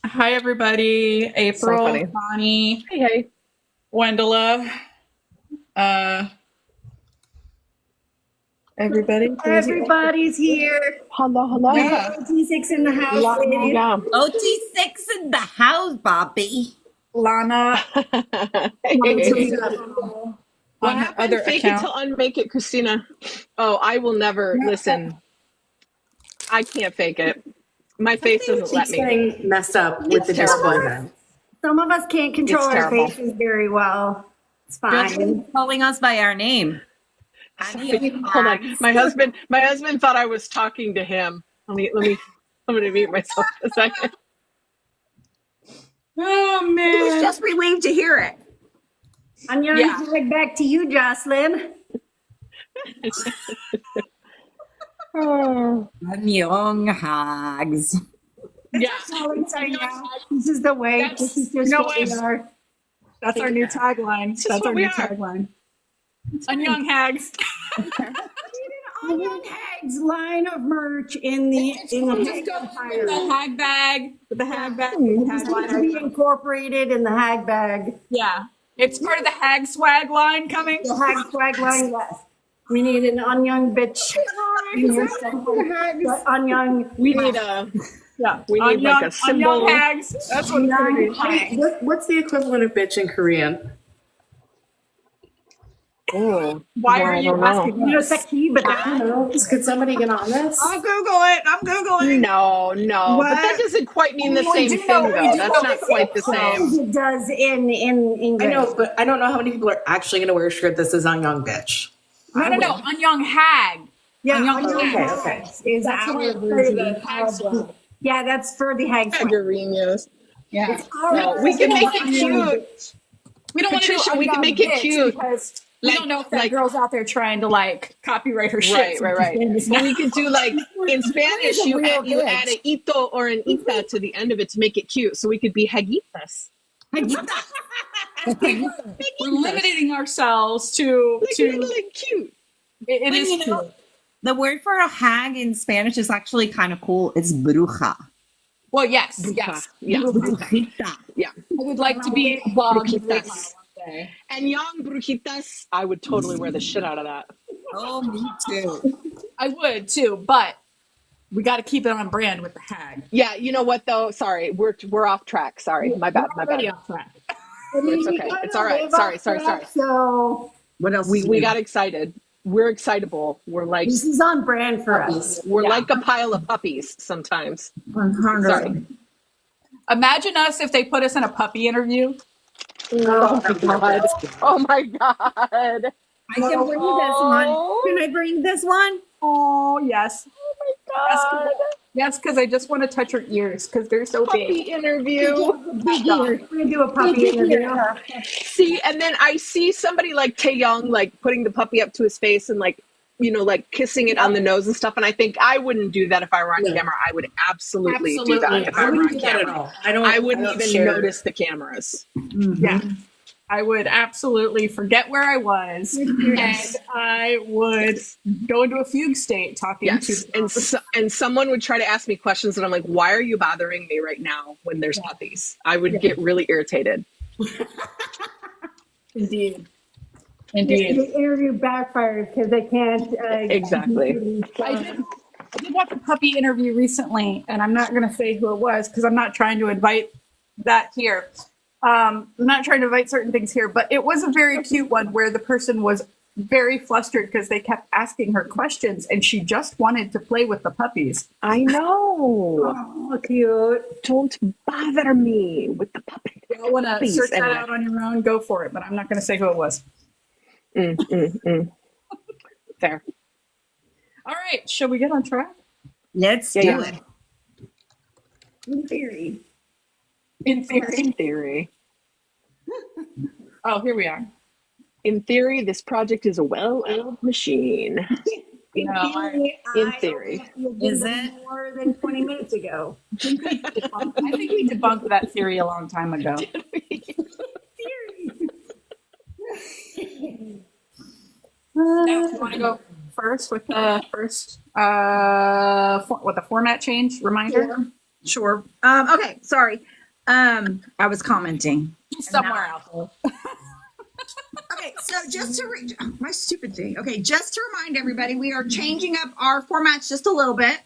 Hi, everybody. April, funny. Connie, Hey. Wendela, everybody. Everybody's here. Hello. Yeah. G6 in the house. Lady. Yeah. OT6 in the house, Bobby. Lana What on her happened? other Fake account. it till unmake it, Christina. Oh, I will never listen. I can't fake it. My face doesn't let Keeps me. getting messed up with the terrible. display then. Some of us can't control It's our terrible. faces very well. It's Just fine. calling us by our name. Hold on. My husband thought I was talking to him. I'm gonna mute myself a second. Oh, He was man. just relieved to hear it. I'm going Yeah. to tag back to you, Jocelyn. Oh. Young hags. Yeah. This is the way. That's- This is you just know what we what? are. That's our new tagline. is That's what our we new are. tagline. On Young Hags. On Young Hags line of merch in the Just go with the hag bag. With the hag bag. It's to be incorporated in the hag bag. Yeah. It's part of the hag swag line coming. The hag swag line, yes. We need an onion bitch. in here somewhere. But onion. We need a Yeah. We need like a symbol. On Young Hags. That's what it's going to be. What's the equivalent of bitch in Korean? Oh, Why are I you don't know. asking me? Sexy, but I don't know. Could somebody get on this? I'll Google it. I'm Googling. No. But that doesn't quite mean the same thing, though. That's not quite the same. It does in English. I know, but I don't know how many people are actually going to wear a shirt that says "on young bitch." No. On Young Hag. Yeah, On Young Onion Hags. Hags is That's our what version the hag swag. of Yeah, that's for the hag swag. Figarinos. Yeah. It's our No, we can make it version. cute. We don't want to do Patricia, on we can Young make it Bitch cute. because we Like- don't know if that like- girl's out there trying to like copyright her shit. Right. We could do like in Spanish, you add an ito or an ita to the end of it to make it cute. So we could be hagitas. We're limiting ourselves to Like cute. it is You know, cute. the word for a hag in Spanish is actually kind of cool. It's bruja. Well, yes. Yeah. Brujita. Yeah. I would like to be above Brujitas. And young brujitas, I would totally wear the shit out of that. Oh, me too. I would too, but we got to keep it on brand with the hag. Yeah, you know what though? Sorry, we're off track. Sorry, my bad. Already off track. It's okay. It's all right. Sorry. So What else? We got excited. We're excitable. We're like this is on brand for us. we're like a pile of puppies sometimes. 100. Sorry. Imagine us if they put us in a puppy interview. Oh my god. Oh my god. I can bring this one. Can I bring this one? Oh yes, God. yes, because I just want to touch her ears because they're so Puppy big. interview. We're gonna do a puppy interview. See, and then I see somebody like Taehyung like putting the puppy up to his face and like, you know, like kissing it on the nose and stuff. And I think I wouldn't do that if I were on camera. I would absolutely do that if I I were wouldn't on do that at camera. all. I wouldn't don't even share. notice the cameras. Yeah, I would absolutely forget where I was, and I would go into a fugue state talking Yes, to. and someone would try to ask me questions, and I'm like, "Why are you bothering me right now when there's puppies?" I would get really irritated. Indeed. The interview backfired because they can't. Exactly. I did watch a puppy interview recently, and I'm not going to say who it was because I'm not trying to invite that here. I'm not trying to invite certain things here, but it was a very cute one where the person was very flustered because they kept asking her questions, and she just wanted to play with the puppies. I know. Oh, cute. Don't bother me with the puppy. If you want to Please, search that anyway. out on your own, go for it, but I'm not going to say who it was. Fair. All right, shall we get on track? Let's do Yeah. it. In theory. In theory. In theory. Oh, here we are. In theory, this project is a well-oiled machine. In No, theory. in I theory. don't think you Is did it? more than 20 minutes ago? I think we debunked that theory a long time ago. Now, you want to go first with the first with the format change reminder? Sure. Okay, sorry. I was commenting. Somewhere out there. Okay, so just to my stupid thing. Okay, just to remind everybody, we are changing up our formats just a little bit.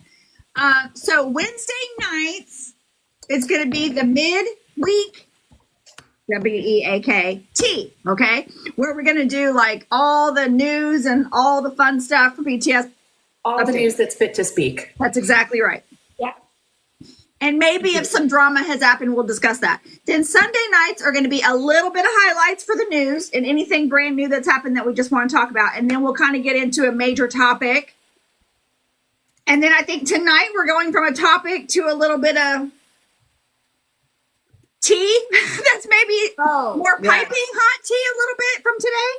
So Wednesday nights, it's going to be the midweek WEAKT. Okay, where we're going to do like all the news and all the fun stuff for BTS. All the news that's fit to speak. That's exactly right. Yeah. And maybe if some drama has happened, we'll discuss that. Then Sunday nights are going to be a little bit of highlights for the news and anything brand new that's happened that we just want to talk about. And then we'll kind of get into a major topic. And then I think tonight we're going from a topic to a little bit of tea. That's maybe more piping hot tea a little bit from today.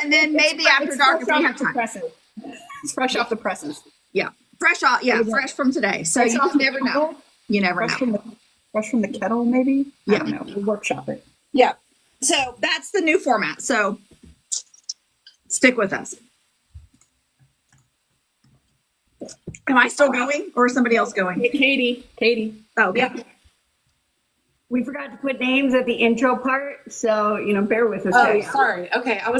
And then maybe after dark if we have time. It's fresh off the presses. Yeah. Fresh off. Yeah. Fresh from today. So you just never know. You never know. Fresh from the kettle, maybe? Yeah. I don't know. We'll workshop it. Yeah. So that's the new format. So stick with us. Am I still going or is somebody else going? Katie. Oh, okay. Yeah. We forgot to put names at the intro part, so bear with us. Oh, guys. sorry. Okay, I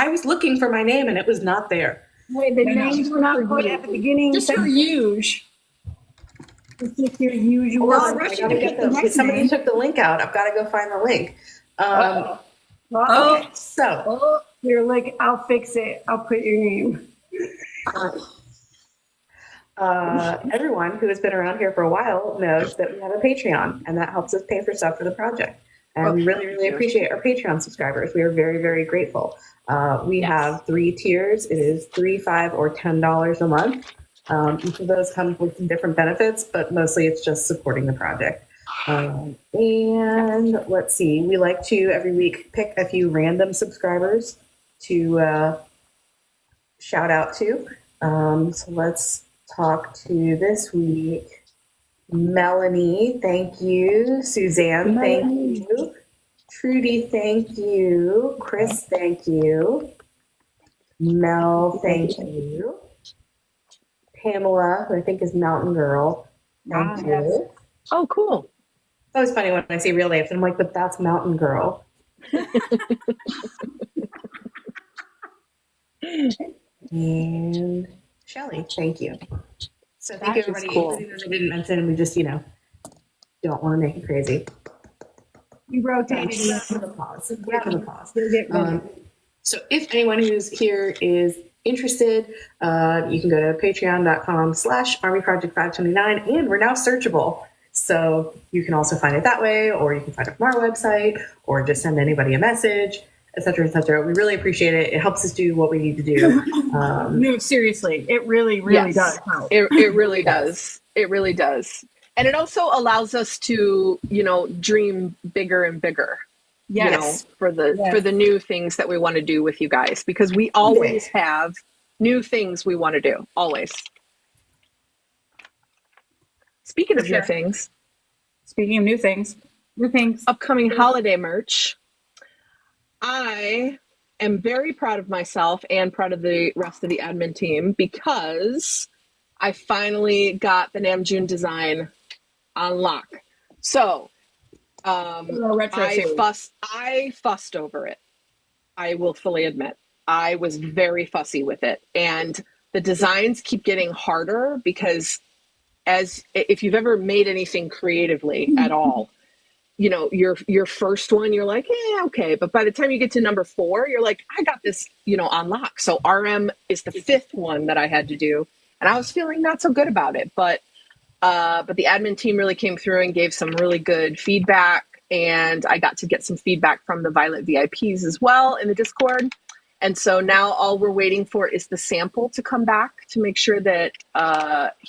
was looking for my name and it was not there. Wait, the names were not put at the beginning. Just for huge. It's just your usual. Well, I rush gotta you to get pick the next somebody name. took the link out. I've got to go find the link. Oh, So you're like, I'll fix it. I'll put your name. everyone who has been around here for a while knows that we have a Patreon, and that helps us pay for stuff for the project. And we really, really appreciate our Patreon subscribers. We are very, very grateful. We have 3 tiers. It is $3, $5, or $10 a month. Each of those comes with some different benefits, but mostly it's just supporting the project. And let's see, we like to every week pick a few random subscribers to shout out to. So let's talk to this week. Melanie, thank you. Suzanne, thank you. Trudy, thank you. Chris, thank you. Mel, thank you. Pamela, who I think is Mountain Girl, thank you. Oh, cool. It's always funny when I see real names, and I'm like, but that's Mountain Girl. And Shelly, thank you. So thank you, everybody. cool. Including those I didn't mention, we just, don't want to make it crazy. We rotated. Wait for the pause. Wait for the pause. You'll get ready. So if anyone who's here is interested, you can go to patreon.com/ARMYProject529, and we're now searchable. So you can also find it that way, or you can find it from our website, or just send anybody a message, et cetera, et cetera. We really appreciate it. It helps us do what we need to do. No, seriously. It really, really does help. It really does. It really does. And it also allows us to, dream bigger and bigger. Yes. For the new things that we want to do with you guys, because we always have new things we want to do. Always. Speaking of new things. Speaking of new things. Upcoming holiday merch. I am very proud of myself and proud of the rest of the admin team because I finally got the Namjoon design on lock. So I fussed over it. I will fully admit. I was very fussy with it. And the designs keep getting harder because if you've ever made anything creatively at all, your first one, you're like, yeah, okay. But by the time you get to number 4, you're like, I got this, on lock. So RM is the 5th one that I had to do. And I was feeling not so good about it. But the admin team really came through and gave some really good feedback. And I got to get some feedback from the Violet VIPs as well in the Discord. And so now all we're waiting for is the sample to come back to make sure that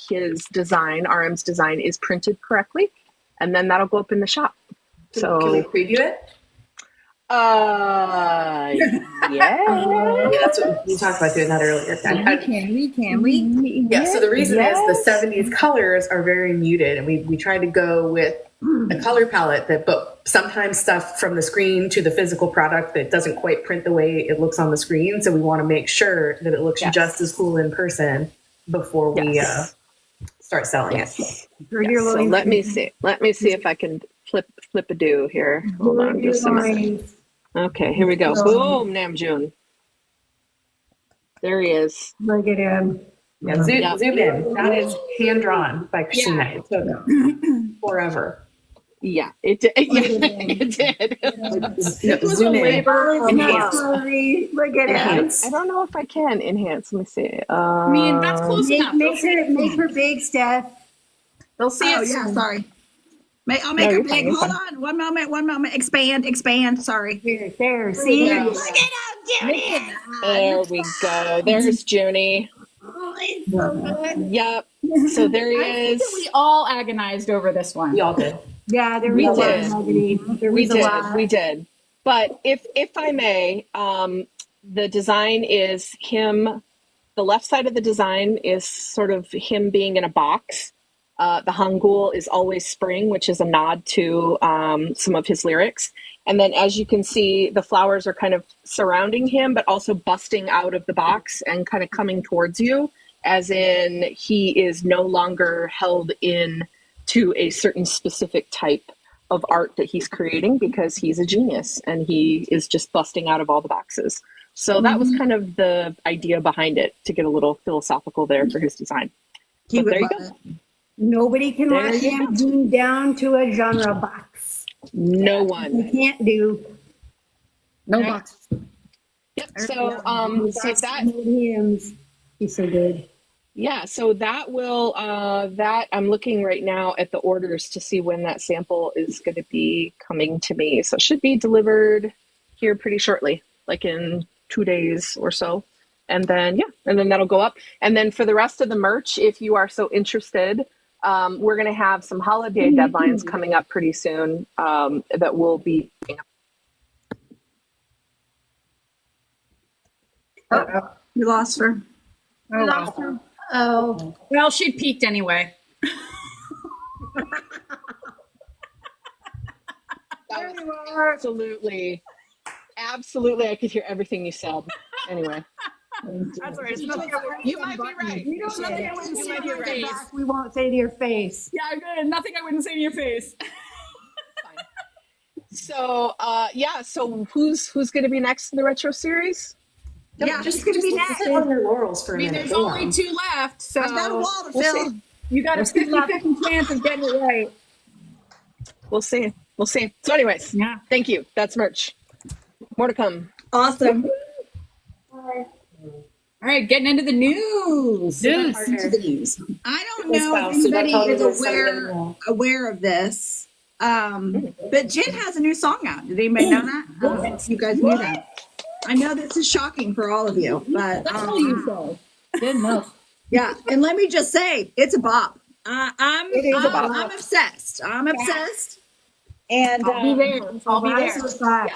his design, RM's design, is printed correctly. And then that'll go up in the shop. So can we preview it? Yeah. Yeah, that's what we talked about doing that earlier. Can we? Yeah, so the reason is the 70s colors are very muted, and we tried to go with a color palette but sometimes stuff from the screen to the physical product that doesn't quite print the way it looks on the screen. So we want to make sure that it looks just as cool in person before we start selling it. So let me see if I can flip-a-do here. Hold on just a minute. Okay, here we go. Boom, Namjoon. There he is. Look at him. Yeah, zoom in. That is hand drawn by Christina. It took forever. Yeah, it did. It did. It was a labor of love. Look at him. I don't know if I can enhance. Let me see. I mean, that's close enough. Make her big, Steph. They'll see Oh it. yeah, soon. sorry. I'll make No, her you're big. fine, you're Hold fine. on. One moment. Expand. Sorry. There, see? Yeah. Look at him, Judy. There we go. There's Junie. Yep. So there he I think that is. we all agonized over this one. We all did. Yeah, there We was a lot did. of negative. There We was a lot. did. But if I may, the design is him. The left side of the design is sort of him being in a box. The Hangul is always spring, which is a nod to some of his lyrics. And then as you can see, the flowers are kind of surrounding him, but also busting out of the box and kind of coming towards you, as in he is no longer held in to a certain specific type of art that he's creating because he's a genius and he is just busting out of all the boxes. So that was kind of the idea behind it, to get a little philosophical there for his design. He But would there you love go. it. Nobody can There lock you him June down to a genre box. No You one. can't do. No Yeah. box. Yep. So that hymns. He's so good. Yeah, so that will that I'm looking right now at the orders to see when that sample is going to be coming to me. So it should be delivered here pretty shortly, like in 2 days or so. And then that'll go up. And then for the rest of the merch, if you are so interested, we're going to have some holiday deadlines coming up pretty soon that will be. We lost her. Oh, wow. Oh, Well, she peaked anyway. Absolutely, I could hear everything you said. Anyway. That's all right. It's nothing You might be right. you don't know that You might be right. we won't say to your face. Yeah, good. Nothing I wouldn't say to your face. So so who's going to be next in the retro series? Yeah, just she's gonna be next. sit on your laurels for a I mean, minute. there's only 2 left, so I've got a wall to We'll fill. see. you got a 50-50 chance of getting it right. We'll see. So anyways, Yeah. thank you. That's merch. More to come. Awesome. All right, getting into the news. I don't know if anybody is aware of this, but Jen has a new song out. Did anybody know that? I don't know if you guys knew that. I know this is shocking for all of you, but That's all you say. Good enough. yeah. And let me just say, it's a bop. I'm bop. obsessed. And I'll be there. I'll be there.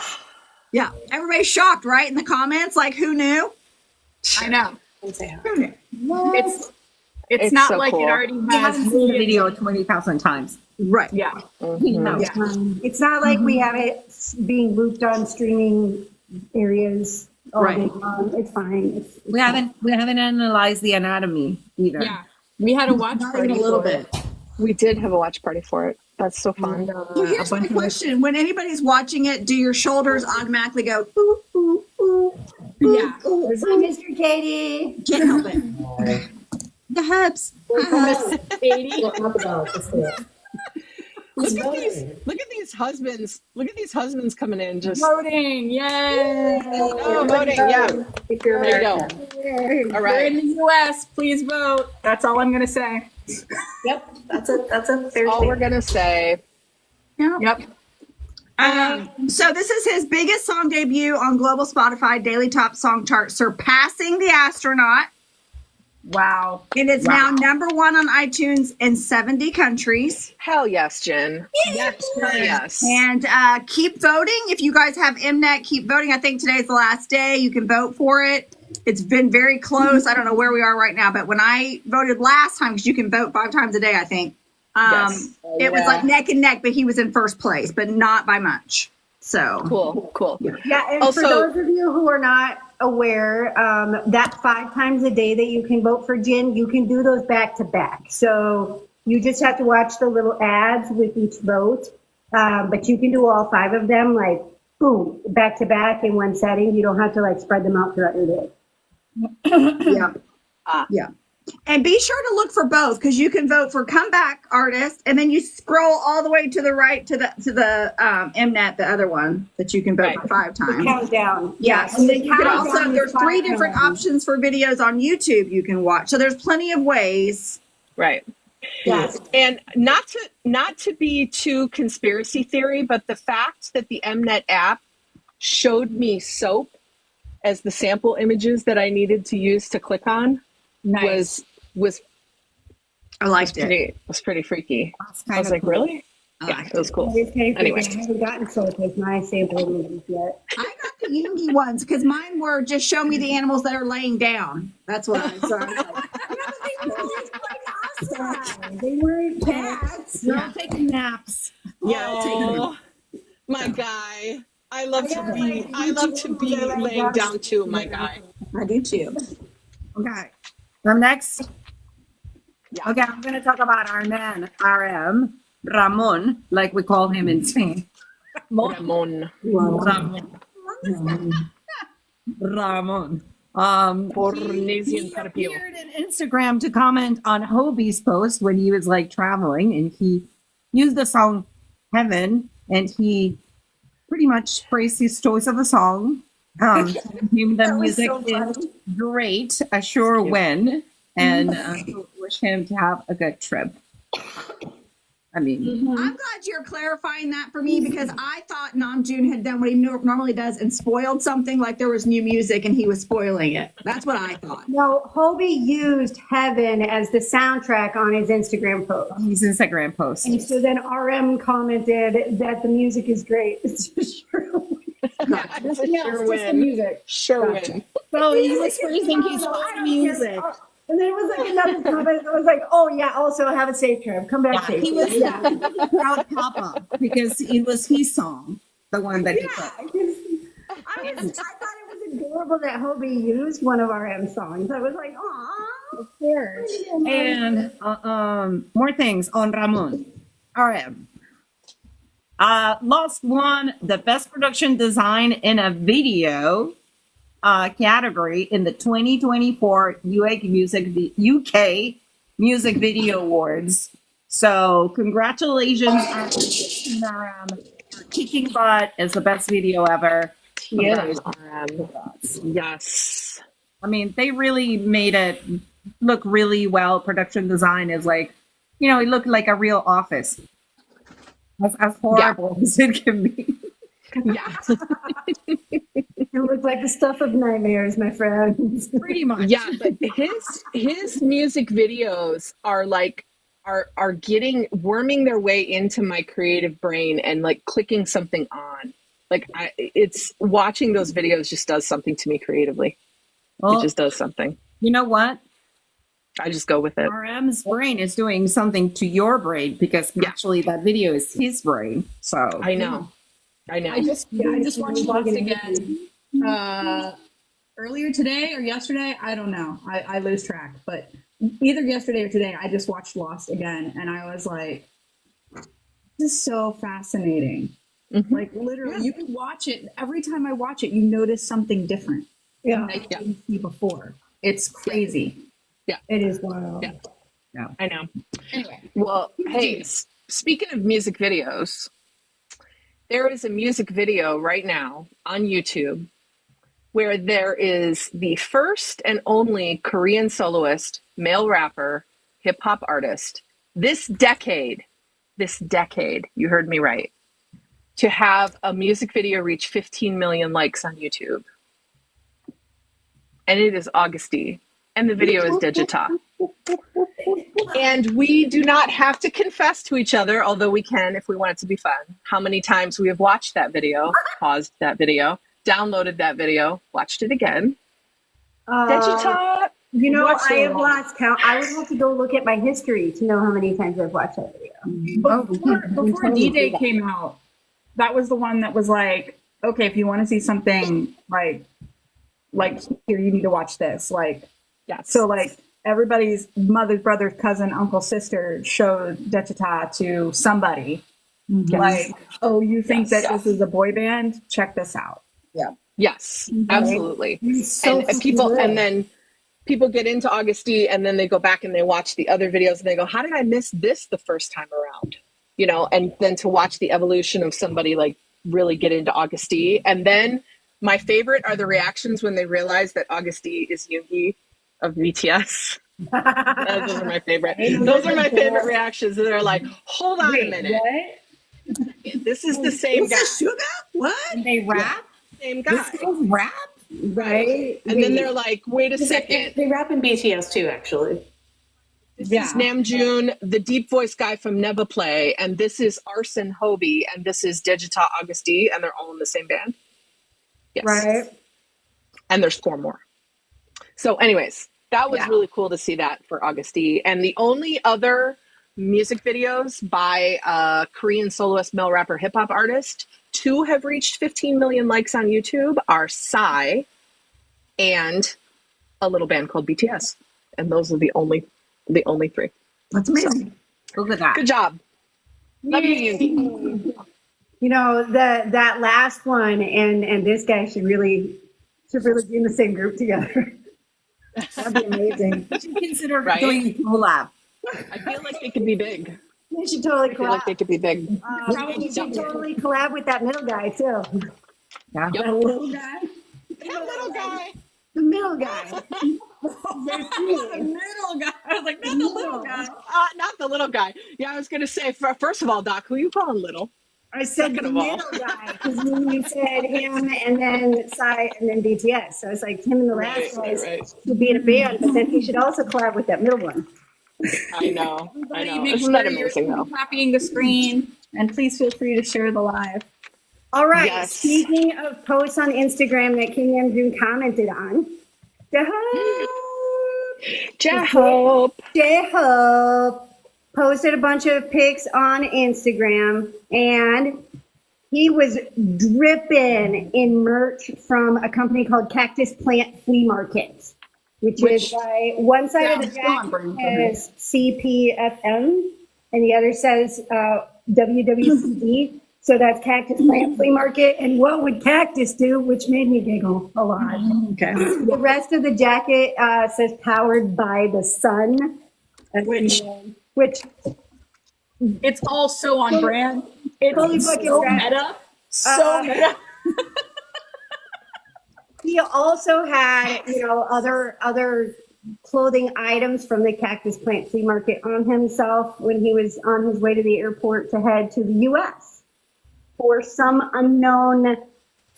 yeah, everybody's shocked, right? In the comments, like, who knew? I know. Who knew? It's not so like cool. it already I has. haven't seen the video 20,000 times. Right. Yeah. It's not like we have it being looped on streaming areas. all Right. day long. It's fine. We haven't analyzed the anatomy either. Yeah. We had a watch Not party even a little for bit. it. We did have a watch party for it. That's so fun. Well, here's my question. When anybody's watching it, do your shoulders automatically go, ooh, ooh, ooh? Yeah. Ooh, Hi, Mr. Katie. can't help it. The hubs. Look at these husbands. Look at these husbands coming in. Just Voting. Yay. voting. Yeah. If you're There you American. go. All We're in right. the U.S. Please vote. That's all I'm going to say. Yep, that's a fair All we're statement. gonna say. Yep. So this is his biggest song debut on global Spotify daily top song chart, surpassing The Astronaut. Wow. And it's now number 1 on iTunes in 70 countries. Hell yes, Jen. Hell yes. And keep voting. If you guys have Mnet, keep voting. I think today's the last day. You can vote for it. It's been very close. I don't know where we are right now, but when I voted last time, because you can vote 5 times a day, I think, Yes. it was like neck and neck, but he was in first place, but not by much. So Cool. Yeah, and Also- for those of you who are not aware, that 5 times a day that you can vote for Jen, you can do those back to back. So you just have to watch the little ads with each vote. But you can do all 5 of them, like, boom, back to back in one setting. You don't have to like spread them out throughout your day. Yeah. Yeah. And be sure to look for both, because you can vote for comeback artist, and then you scroll all the way to the right to the Mnet, the other one that you can vote for 5 times. Countdown. Yes. And the You can also, countdown is there's 3 5 different times. options for videos on YouTube you can watch. So there's plenty of ways. Right. Yes. And not to be too conspiracy theory, but the fact that the Mnet app showed me soap as the sample images that I needed to use to click on was I liked it. pretty freaky. That's I kind was of like, cool. really? I Yeah, liked it was cool. It's kind of Anyway. freaky. I haven't gotten soap with my sample images yet. I got the Yoongi ones because mine were just show me the animals that are laying down. That's what I saw. They weren't cats. They're all taking naps. Yeah, my guy. I love to be laying down too, my guy. I do too. Okay. I'm next. Yeah. Okay, I'm going to talk about our man, RM, Ramon, like we call him in Spain. Ramon. Ramon. Ramon. Polynesian he Carpio. appeared in Instagram to comment on Hobi's post when he was like traveling, and he used the song Heaven, and he pretty much praised his choice of a song. Him the music is great, a sure win, and wish him to have a good trip. I mean, I'm glad you're clarifying that for me, because I thought Namjoon had done what he normally does and spoiled something, like there was new music and he was spoiling it. That's what I thought. No, Hobi used Heaven as the soundtrack on his Instagram post. his Instagram post. And so then RM commented that the music is great. It's just true. Yeah, it's a sure Just the win. music. Sure win. So he was praising his own music. And then it was like another comment that was like, oh yeah, also have a safe trip. Come back safe. He was a proud papa because it was his song, the one that he put. I thought it was adorable that Hobi used one of RM songs. I was like, aw. Of course. And more things on Ramon. RM. Lost won the best production design in a video category in the 2024 UK Music Video Awards. So congratulations, RM, for kicking butt as the best video ever. Yes. Yes. I mean, they really made it look really well. Production design is like, you know, it looked like a real office. As horrible as it can be. Yeah. It looked like the stuff of nightmares, my friends. Pretty much. Yeah, but his music videos are like are getting worming their way into my creative brain and like clicking something on. Like it's watching those videos just does something to me creatively. Well, It just does something. you know what? I just go with it. RM's brain is doing something to your brain because actually that video is his brain. So I know. I just watched Lost again earlier today or yesterday. I don't know. I lose track, but either yesterday or today, I just watched Lost again, and I was like, "This is so fascinating." Mm-hmm. Like literally, you can watch it every time I watch it. You notice something different. Yeah, I didn't see before. It's crazy. it is wild. Yeah. I know. Anyway, Well, hey, speaking of music videos, there is a music video right now on YouTube where there is the first and only Korean soloist, male rapper, hip hop artist this decade, you heard me right, to have a music video reach 15 million likes on YouTube. And it is Augusty. And the video is Daechwita. And we do not have to confess to each other, although we can if we want it to be fun, how many times we have watched that video, paused that video, downloaded that video, watched it again. Daechwita. You know, What's I have wrong? lost count. I would have to go look at my history to know how many times I've watched that video. before D-Day came out, that was the one that was like, okay, if you want to see something like here, you need to watch this. Like, Yes. so like everybody's mother, brother, cousin, uncle, sister showed Daechwita to somebody, Like, oh, you think Yes. that this is a boy band? Check this out. Yes, absolutely. He's so And people, good. and then people get into Augusty and then they go back and they watch the other videos and they go, how did I miss this the first time around? You know, and then to watch the evolution of somebody like really get into Augusty. And then my favorite are the reactions when they realize that Augusty is Yoongi of BTS. Those are my favorite. Those are my favorite reactions. They're like, hold on a minute. What? This is the same guy. Suga? What? And they rap. Same guy. This girl's rap. Right? And then they're like, wait a second. They rap in BTS too, actually. This is Namjoon, the deep voice guy from Never Play, and this is Arson Hobi, and this is Daechwita Augusty, and they're all in the same band. Yes. Right. And there's 4 more. So anyways, that was really cool to see that for Augusty. And the only other music videos by a Korean soloist male rapper hip hop artist, 2 have reached 15 million likes on YouTube, are Psy and a little band called BTS. And those are the only 3. That's amazing. Look at that. Good job. Love you, Yoongi. You know, that last one and this guy should really be in the same group together. That'd be amazing. You should consider Right? doing a collab. I feel like they could be big. They should totally I feel like they collab. could be big. You should totally collab with that middle guy too. Yeah. Yep. That little guy. That little guy. The middle guy. The middle guy. I was like, not the little guy. Not the little guy. Yeah, I was going to say, first of all, Doc, who you calling little? I said the Second of all. middle guy because you said him and then Psy and then BTS. So it's like him and the last guys should be in a band, but then he should also collab with that middle one. I know. Make Isn't that sure you're amazing, though? copying the screen, and please feel free to share the live. All right. Yes. Speaking of posts on Instagram that Kim Yeon-jun commented on, J-Hope. J-Hope posted a bunch of pics on Instagram, and he was dripping in merch from a company called Cactus Plant Flea Market, which is by one side of the Still on jacket brand. says CPFM, and the other says WWCD. So that's Cactus Plant Flea Market. And what would Cactus do? Which made me giggle a lot. Okay. The rest of the jacket says powered by the sun. Which It's all so on brand. It's Holy fucking so crap. meta. So meta. he also had, other clothing items from the Cactus Plant Flea Market on himself when he was on his way to the airport to head to the U.S. for some unknown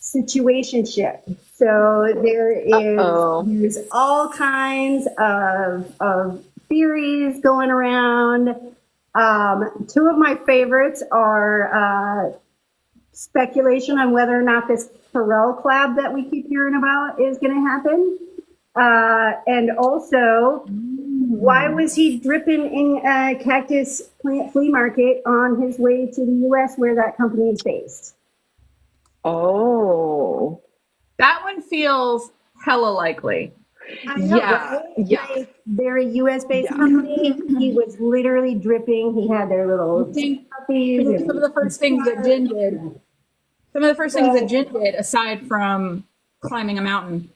situationship. So there's all kinds of theories going around. 2 of my favorites are speculation on whether or not this Pharrell collab that we keep hearing about is going to happen. And also, why was he dripping in Cactus Plant Flea Market on his way to the U.S. where that company is based? Oh. That one feels hella likely. I know, right? Like, they're a U.S.-based company. He was literally dripping. He had their little I think puppies. some of the first things that Jin did, aside from climbing a mountain,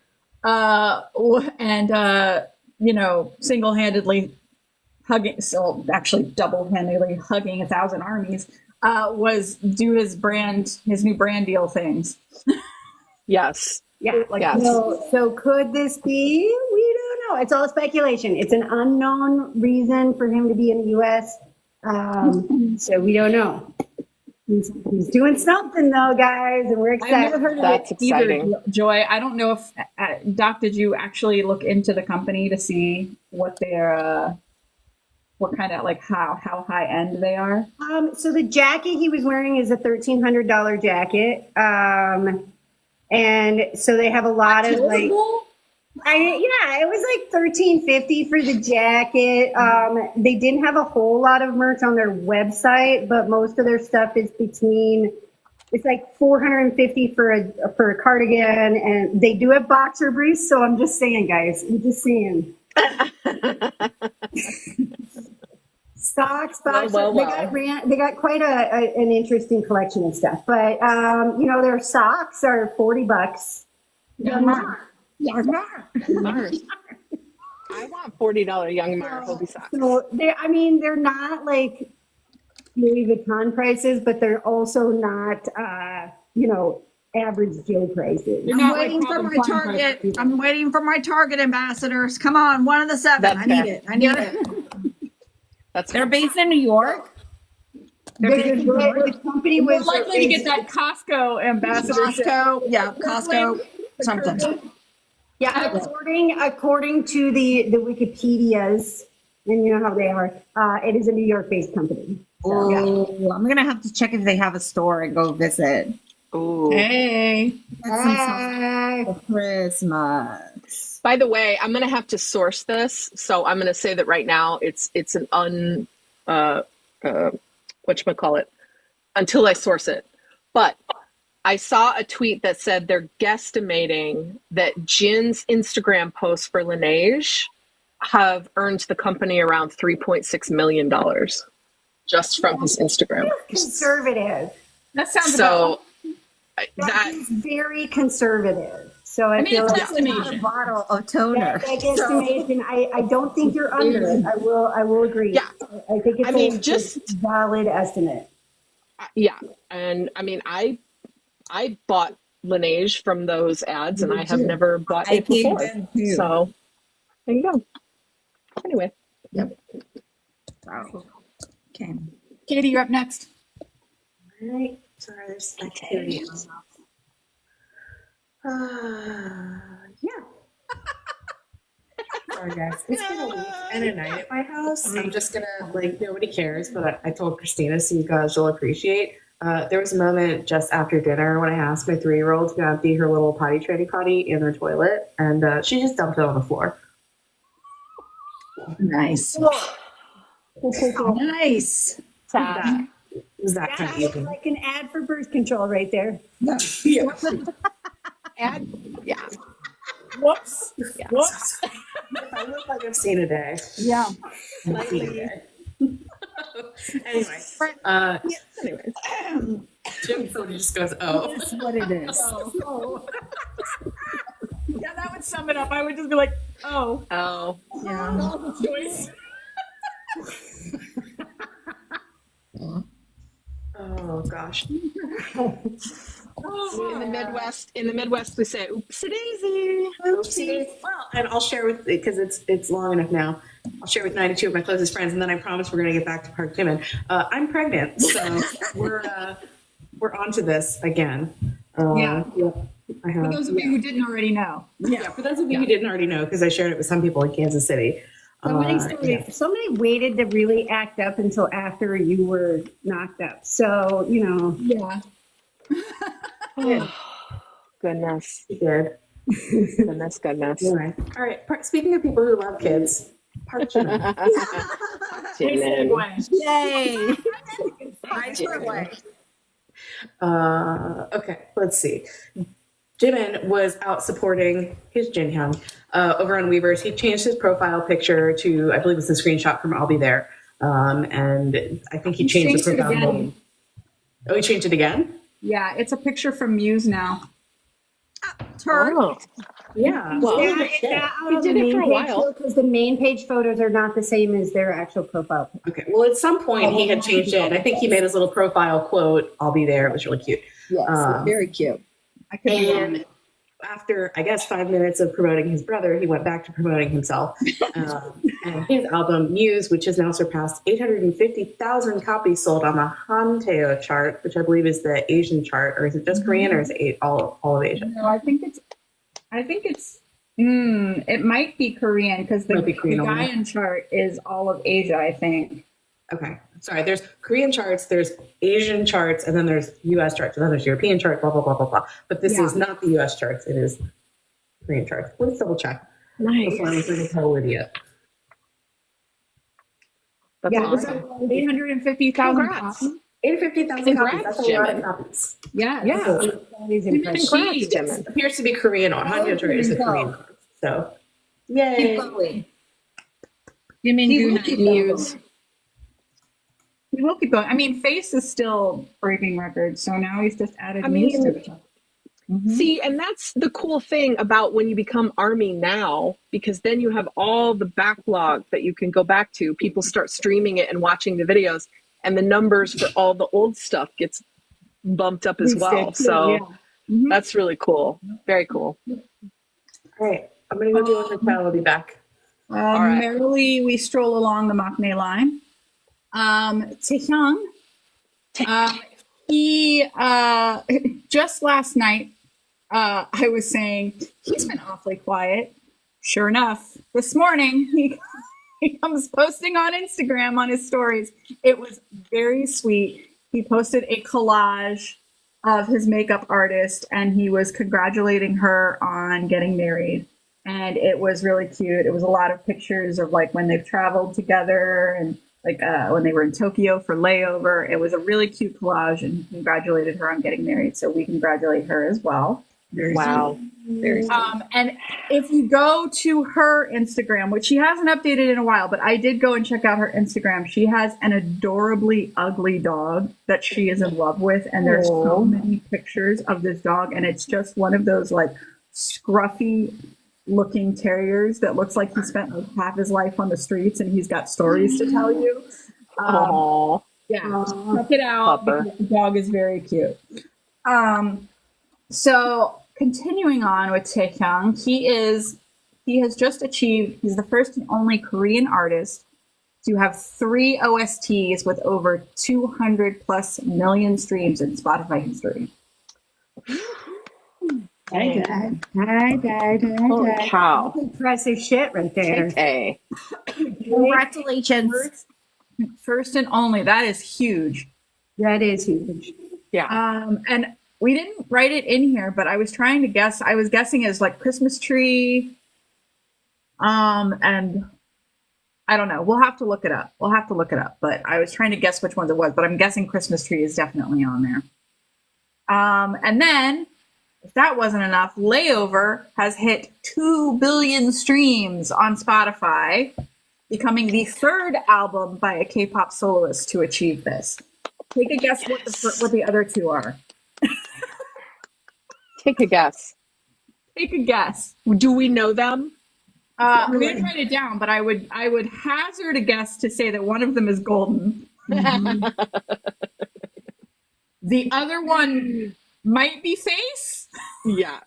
single-handedly double-handedly hugging 1,000 armies, was do his new brand deal things. Yes. Yeah. Yes. So could this be? We don't know. It's all speculation. It's an unknown reason for him to be in the U.S. So we don't know. He's doing something though, guys, and we're excited. I've never heard of That's it either, exciting. Joy. I don't know if Doc, did you actually look into the company to see what their what kind of how high end they are? So the jacket he was wearing is a $1,300 jacket. And so they have a lot of it was like $1,350 for the jacket. They didn't have a whole lot of merch on their website, but most of their stuff is it's like $450 for a cardigan, and they do have boxer briefs. So I'm just saying, guys, I'm just saying. So Socks, boxers. Well. They got quite an interesting collection of stuff. But their socks are $40. Young Mar. I want $40 Young Mar Hobi socks. So they're not like Louis Vuitton prices, but they're also not average Joe prices. You're I'm not waiting like for my Calvin Klein Target. prices either. I'm waiting for my Target ambassadors. Come on, one of the seven. That's I need fair. it. I need it. That's They're based in New York. The company We're was likely to get that Costco ambassadorship. Costco, something. Yeah, according to the Wikipedias, and you know how they are, it is a New York-based company. So, yeah. Oh, I'm gonna have to check if they have a store and go visit. Ooh. Hey. Get some stuff for Christmas. By the way, I'm gonna have to source this, so I'm gonna say that right now it's an whatchamacallit, until I source it. But I saw a tweet that said they're guesstimating that Jin's Instagram posts for Laneige have earned the company around $3.6 million just from his Instagram. Conservative. That sounds So That that is very conservative. So I feel it's like just estimation. A bottle of toner. that guesstimation, I don't think you're under it. I will agree. Yeah. I think it's I mean, a just- valid estimate. yeah, and I mean I bought Laneige from those ads, and I have never bought I it before. did too. So there you go. Anyway, Wow. Okay. Katie, you're up next. All right. Sorry, there's activity. Yeah. Sorry, guys. It's been a week and a night at my house. I'm just gonna nobody cares, but I told Christina, so you guys will appreciate. There was a moment just after dinner when I asked my 3-year-old to empty her little potty training potty in the toilet, and she just dumped it on the floor. Nice. Nice. sad. It was that kind of That's evening. like an ad for birth control right there. Ad, yeah. Whoops. Whoops. I look like I've seen a day. Yeah. I've seen a day. Anyway, Anyways. Jim Philly just goes, oh. That's what it is. Yeah, that would sum it up. I would just be like, oh, Oh, multiple choice. Oh gosh. in the Midwest, we say "oopsie daisy." Oopsie. Well, and I'll share with because it's long enough now. I'll share with 92 of my closest friends, and then I promise we're going to get back to Park Jimin. I'm pregnant, so we're on to this again. Yeah. I have. For those of you who didn't already know. Yeah, for those of you who didn't already know, because I shared it with some people in Kansas City. Somebody waited to really act up until after you were knocked up. So, Yeah. Goodness, She did. goodness. Anyway. All right. Speaking of people who love kids, Park Jimin. Jimin. Yay. Nice way. Okay, let's see. Jimin was out supporting his Jinhyun over on Weavers. He changed his profile picture to, I believe it's a screenshot from I'll Be There. And I think he changed the it profile again. name. Oh, he changed it again? Yeah, it's a picture from MUSE now. Turn. Oh, Yeah. well, it's not out He of did the it for main a page while. because the main page photos are not the same as their actual profile picture. Okay. Well, at some point he had changed it. And I think he made his little profile quote, I'll be there. It was really cute. Yes, very cute. I could be wrong. And after, I guess, 5 minutes of promoting his brother, he went back to promoting himself. And his album, MUSE, which has now surpassed 850,000 copies sold on the Hanteo chart, which I believe is the Asian chart, or is it just Korean, or is it all of Asia? No, I think it's it might be Korean because the Might be Korean only. Gaian chart is all of Asia, I think. Okay. Sorry, there's Korean charts, there's Asian charts, and then there's US charts, and then there's European charts, blah, blah, blah, blah, blah. But this is not the US charts, it is Korean charts. Let's double check before I bring it to Lydia. that's Yeah, awesome. 850,000 Congrats. copies. 850,000 copies, Congrats, that's a lot Jimin. of copies. Yeah. Yeah. That is Jimin, impressive. Congrats, She Jimin. Appears to be Korean on Hanteo chart is the Korean chart. So, yay. Jimin, do not. Muse. he will keep going. I mean, Face is still breaking records, so now he's just added I mean, Muse to it. See, and that's the cool thing about when you become ARMY now, because then you have all the backlog that you can go back to. People start streaming it and watching the videos, and the numbers for all the old stuff gets bumped up as well. So that's really cool. Very cool. All right. I'm going to go do one more. We'll be back. right. Merrily, we stroll along the Maknae line. Taehyung, he just last night, I was saying he's been awfully quiet. Sure enough, this morning he comes posting on Instagram on his stories. It was very sweet. He posted a collage of his makeup artist, and he was congratulating her on getting married. And it was really cute. It was a lot of pictures of like when they've traveled together and like when they were in Tokyo for layover. It was a really cute collage, and he congratulated her on getting married. So we congratulate her as well. Wow. Very And if you go to her Instagram, which she hasn't updated in a while, but I did go and check out her Instagram. She has an adorably ugly dog that she is in love with. And there's so many pictures of this dog. And it's just one of those like scruffy looking terriers that looks like he spent like half his life on the streets and he's got stories to tell you. Yeah, check it out because the dog is very cute. So continuing on with Taehyung, he has just achieved, he's the first and only Korean artist to have 3 OSTs with over 200 plus million streams in Spotify history. Hi, Dad. Hi, Dad. Holy cow. Impressive shit right there. Hey. Congratulations. First and only. That is huge. That is huge. Yeah. And we didn't write it in here, but I was trying to guess. I was guessing as like Christmas tree. And I don't know. We'll have to look it up. But I was trying to guess which ones it was, but I'm guessing Christmas tree is definitely on there. And then if that wasn't enough, Layover has hit 2 billion streams on Spotify, becoming the 3rd album by a K-pop soloist to achieve this. Take a guess what the other 2 are. Take a guess. Take a guess. Do we know them? We didn't write it down, but I would hazard a guess to say that one of them is Golden. The other one might be Face. Yeah.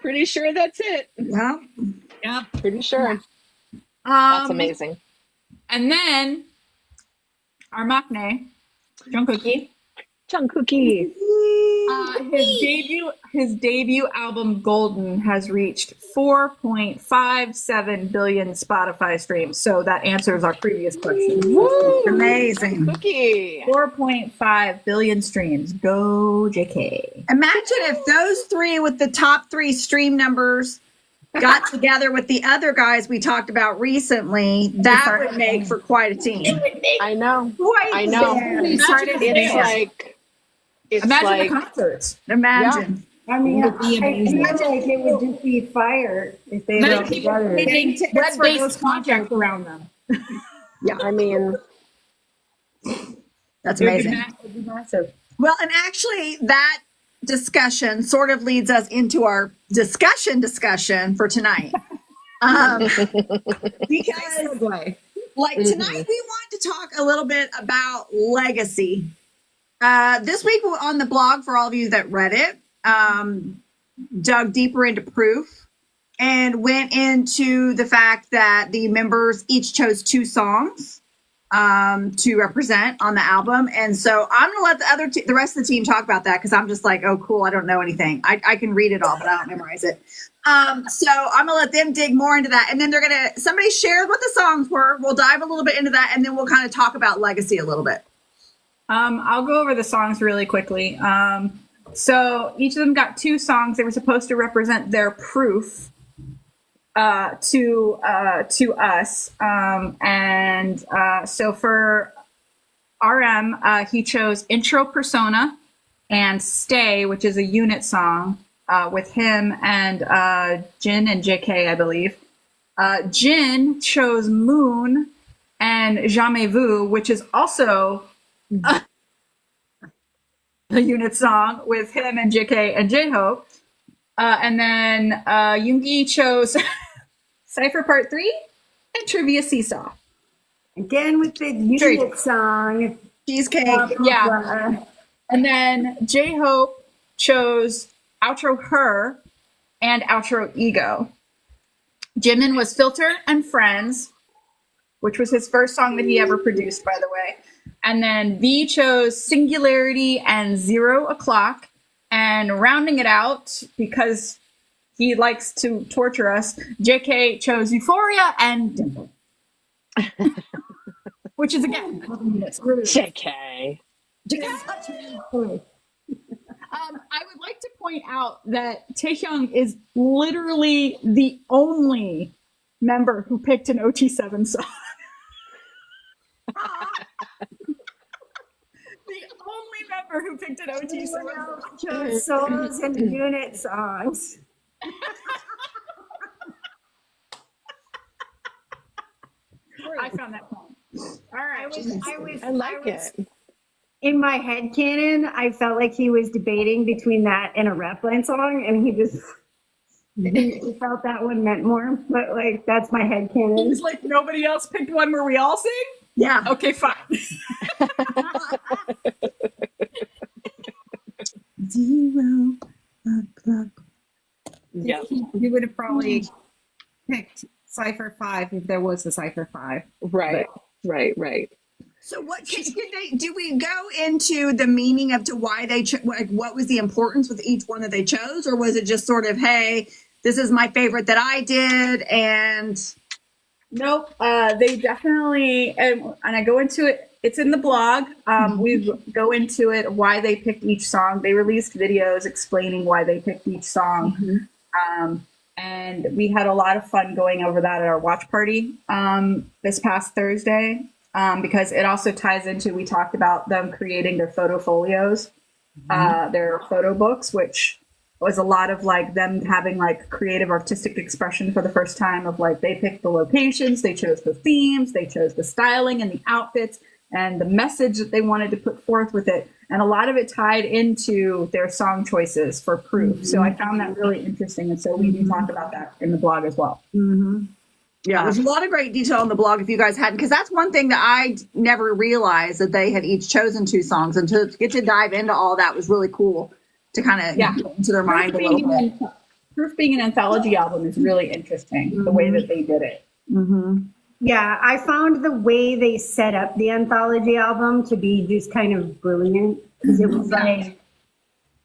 Pretty sure that's it. Yeah. Pretty sure. That's amazing. And then our Maknae, Jungkook, Jungkook. his debut album Golden has reached 4.57 billion Spotify streams. So that answers our previous question. Woo! Amazing. Cookie. 4.5 billion streams. Go JK. Imagine if those 3 with the top 3 stream numbers got together with the other guys we talked about recently. That would make for quite a team. I know. I It's like it's Imagine like the concerts. Imagine. I mean, I be feel amazing. like it would just be fire if they got together. Web-based contracts around them. I mean, That's It would be amazing. massive. Well, and actually that discussion sort of leads us into our discussion for tonight. Because like tonight we want to talk a little bit about legacy. This week on the blog, for all of you that read it, dug deeper into proof and went into the fact that the members each chose 2 songs to represent on the album. And so I'm going to let the rest of the team talk about that because I'm just like, oh, cool. I don't know anything. I can read it all, but I don't memorize it. So I'm going to let them dig more into that. And then somebody shared what the songs were. We'll dive a little bit into that. And then we'll kind of talk about legacy a little bit. I'll go over the songs really quickly. So each of them got 2 songs. They were supposed to represent their proof to us. So for RM, he chose Intro Persona and Stay, which is a unit song with him and Jin and JK, I believe. Jin chose Moon and Jamais Vu, which is also a unit song with him and JK and J-Hope. And then Yoongi chose Cypher Part 3 and Trivia Seesaw. Again with the unit song. Cheesecake. Yeah. And then J-Hope chose Outro Her and Outro Ego. Jimin was Filter and Friends, which was his first song that he ever produced, by the way. And then V chose Singularity and 0 O'Clock. And rounding it out, because he likes to torture us, JK chose Euphoria and Dimple. Which is, again, JK. I would like to point out that Taehyung is literally the only member who picked an OT7 song. The only member who picked an OT7 song. Chose solos and unit songs. I found that fun. All right. I like it. In my head canon, I felt like he was debating between that and a rap line song, and he felt that one meant more. But like, that's my head canon. It's like nobody else picked one where we all sing? Yeah. Okay, fine. 0 o'clock. Yeah. He would have probably picked Cypher 5 if there was a Cypher 5. Right. So what do we go into the meaning of to why they like what was the importance with each one that they chose, or was it just sort of, hey, this is my favorite that I did, and Nope. They definitely, and I go into it. It's in the blog. We go into it, why they picked each song. They released videos explaining why they picked each song. And we had a lot of fun going over that at our watch party this past Thursday, because it also ties into, we talked about them creating their photo folios, their photo books, which was a lot of like them having like creative artistic expression for the first time of like, they picked the locations, they chose the themes, they chose the styling and the outfits and the message that they wanted to put forth with it. And a lot of it tied into their song choices for Proof. So I found that really interesting. And so we do talk about that in the blog as well. yeah, there's a lot of great detail on the blog if you guys hadn't, because that's one thing that I never realized that they had each chosen 2 songs, and to get to dive into all that was really cool to kind of get into their mind a little bit. Proof being an anthology album is really interesting, the way that they did it. Yeah, I found the way they set up the anthology album to be just kind of brilliant, because it was like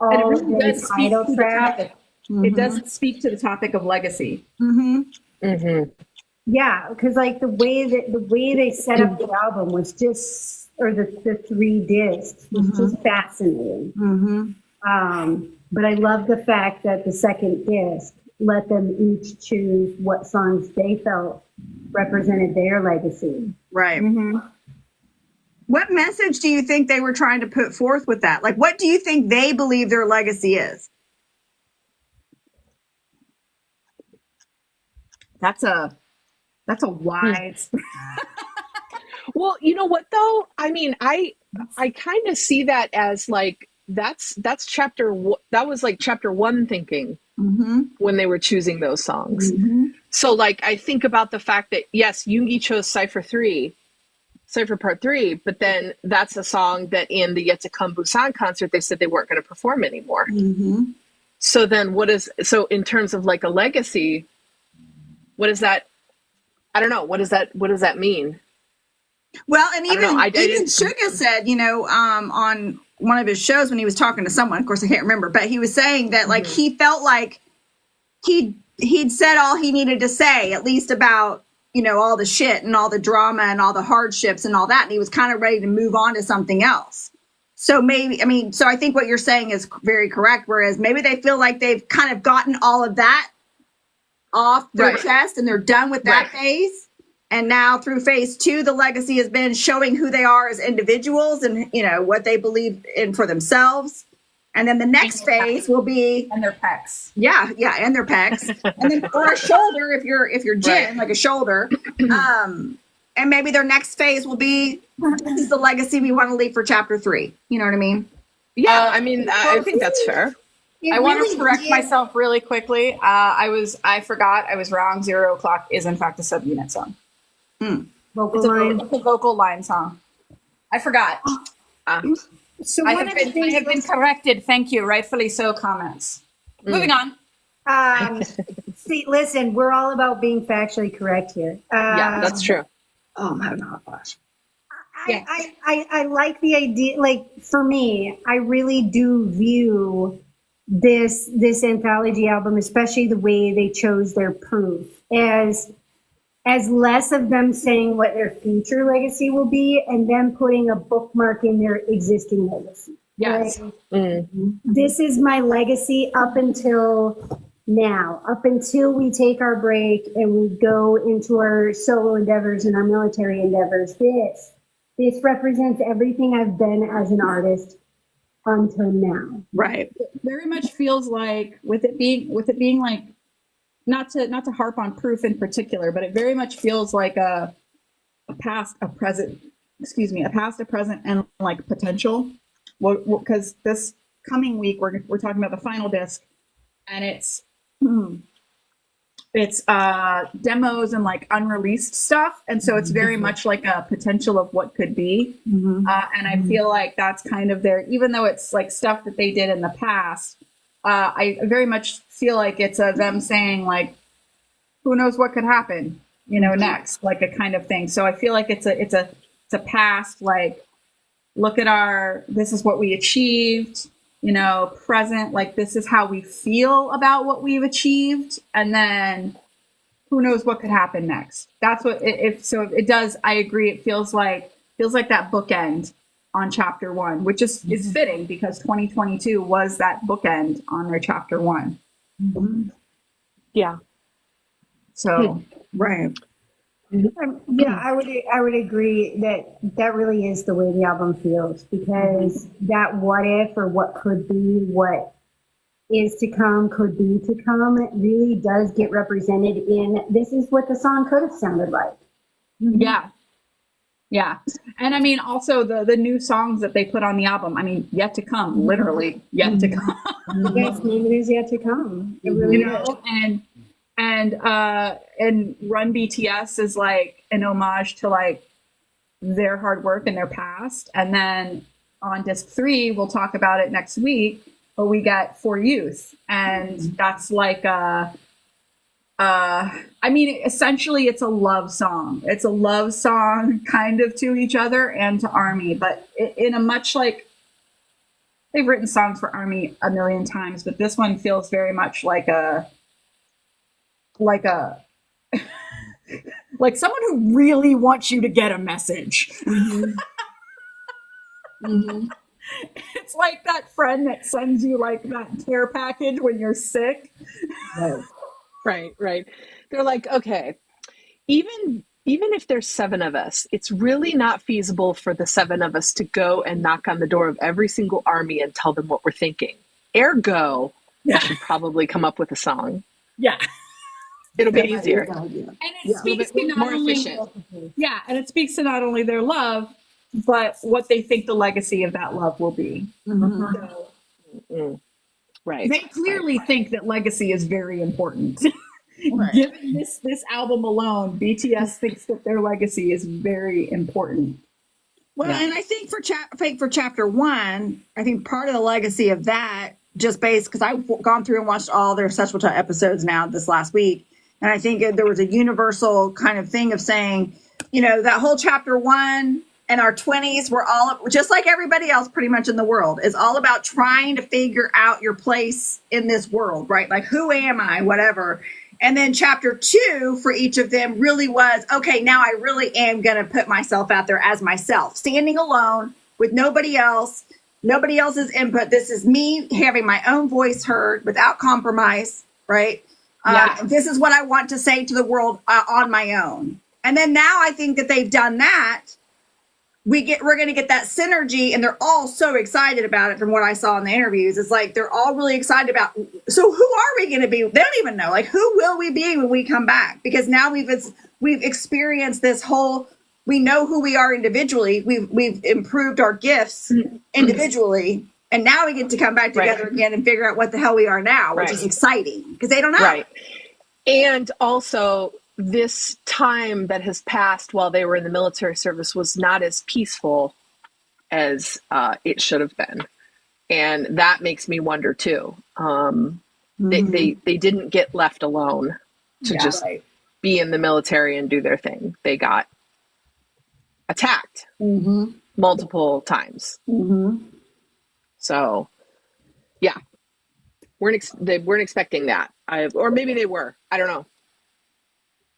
And it all really the does speak title to the track. topic. It does speak to the topic of legacy. Yeah, because like the way they set up the album was just, or the 3 discs was just fascinating. But I love the fact that the second disc let them each choose what songs they felt represented their legacy. Right. What message do you think they were trying to put forth with that? Like, what do you think they believe their legacy is? That's a wise. Well, you know what though? I mean, I kind of see that as like that's that was like chapter 1 thinking when they were choosing those songs. So like I think about the fact that yes, Yoongi chose Cypher Part 3, but then that's a song that in the Yet to Come Busan concert they said they weren't going to perform anymore. So then so in terms of like a legacy, what is that? I don't know. What does that mean? Well, and even even Suga said, on one of his shows when he was talking to someone, of course I can't remember, but he was saying that like he felt like he'd said all he needed to say, at least about, all the shit and all the drama and all the hardships and all that, and he was kind of ready to move on to something else. So so I think what you're saying is very correct, whereas maybe they feel like they've kind of gotten all of that off their chest and they're done with that phase. And now through phase 2, the legacy has been showing who they are as individuals and, what they believe in for themselves. And then the next phase will be, And their pecs. yeah, and their pecs, and then or a shoulder if you're Jin, like a shoulder. and maybe their next phase will be, this is the legacy we want to leave for chapter 3. You know what I mean? Yeah, I mean, I think that's fair. I want to correct myself really quickly. I forgot. I was wrong. 0 o'clock is in fact a subunit song. Vocal It's line. a vocal line song. I forgot. So I one have of the been, I have been things, corrected. Thank you. Rightfully so. Comments. Moving on. see, listen, we're all about being factually correct here. Yeah, that's true. Oh my gosh. I like the idea. Like for me, I really do view this anthology album, especially the way they chose their proof, as less of them saying what their future legacy will be, and them putting a bookmark in their existing legacy. Yes. Like, this is my legacy up until now, up until we take our break and we go into our solo endeavors and our military endeavors. This represents everything I've been as an artist until now. Right. It very much feels like with it being like not to harp on proof in particular, but it very much feels like a past, a present, and like potential. Because this coming week we're talking about the final disc, and it's demos and like unreleased stuff, and so it's very much like a potential of what could be. And I feel like that's kind of there, even though it's like stuff that they did in the past. I very much feel like it's them saying like, who knows what could happen, next, like a kind of thing. So I feel like it's a past, like, look at this is what we achieved, present, like this is how we feel about what we've achieved, and then who knows what could happen next. That's what it does. I agree. It feels like that bookend on chapter 1, which is fitting because 2022 was that bookend on their chapter 1. Yeah. So Right. Yeah, I would agree that really is the way the album feels, because that what if or what could be, what is to come, could be to come, it really does get represented in this is what the song could have sounded like. Yeah. And I mean, also the new songs that they put on the album, I mean, yet to come, literally yet to come. Yes, it is yet to come. It really is. And Run BTS is like an homage to like their hard work and their past. And then on disc 3, we'll talk about it next week, but we get For Youth. And that's like I mean, essentially it's a love song. It's a love song kind of to each other and to ARMY, but in a much like, they've written songs for ARMY a million times, but this one feels very much like like someone who really wants you to get a message. It's like that friend that sends you like that care package when you're sick. Right. They're like, okay, even if there's 7 of us, it's really not feasible for the 7 of us to go and knock on the door of every single ARMY and tell them what we're thinking. Ergo, we should probably come up with a song. Yeah. It'll be easier. And it speaks to not more only, efficient. yeah, and it speaks to not only their love, but what they think the legacy of that love will be. So, Right. they clearly think that legacy is very important. Right. Given this album alone, BTS thinks that their legacy is very important. Well, and I think for chapter 1, I think part of the legacy of that, just based because I've gone through and watched all their Sexual episodes now this last week, and I think there was a universal kind of thing of saying, that whole chapter 1 and our 20s were all just like everybody else pretty much in the world, is all about trying to figure out your place in this world, right? Like, who am I, whatever. And then chapter 2 for each of them really was, okay, now I really am going to put myself out there as myself, standing alone with nobody else's input. This is me having my own voice heard without compromise, right? This is what I want to say to the world on my own. And then now I think that they've done that. We're going to get that synergy, and they're all so excited about it from what I saw in the interviews. It's like they're all really excited about, so who are we going to be? They don't even know. Like, who will we be when we come back? Because now we've experienced this whole we know who we are individually. We've improved our gifts individually, and now we get to come back together again and figure out what the hell we are now, which is exciting because they don't know. Right. And also, this time that has passed while they were in the military service was not as peaceful as it should have been. And that makes me wonder too. They didn't get left alone to be in the military and do their thing. They got attacked multiple times. So, yeah, they weren't expecting that. Or maybe they were. I don't know.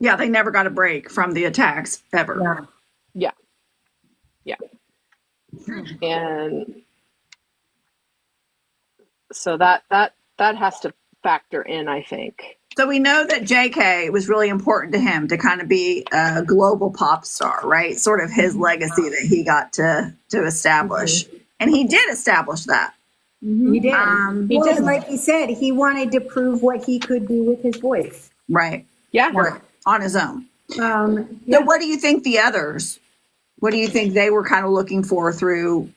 Yeah, they never got a break from the attacks ever. Yeah. And so that has to factor in, I think. So we know that JK was really important to him to kind of be a global pop star, right? Sort of his legacy that he got to establish. And he did establish that. He did. He Well, did. like he said, he wanted to prove what he could do with his voice. Right. Yeah. Right. On his own. Yeah. So what do you think the others, what do you think they were kind of looking for through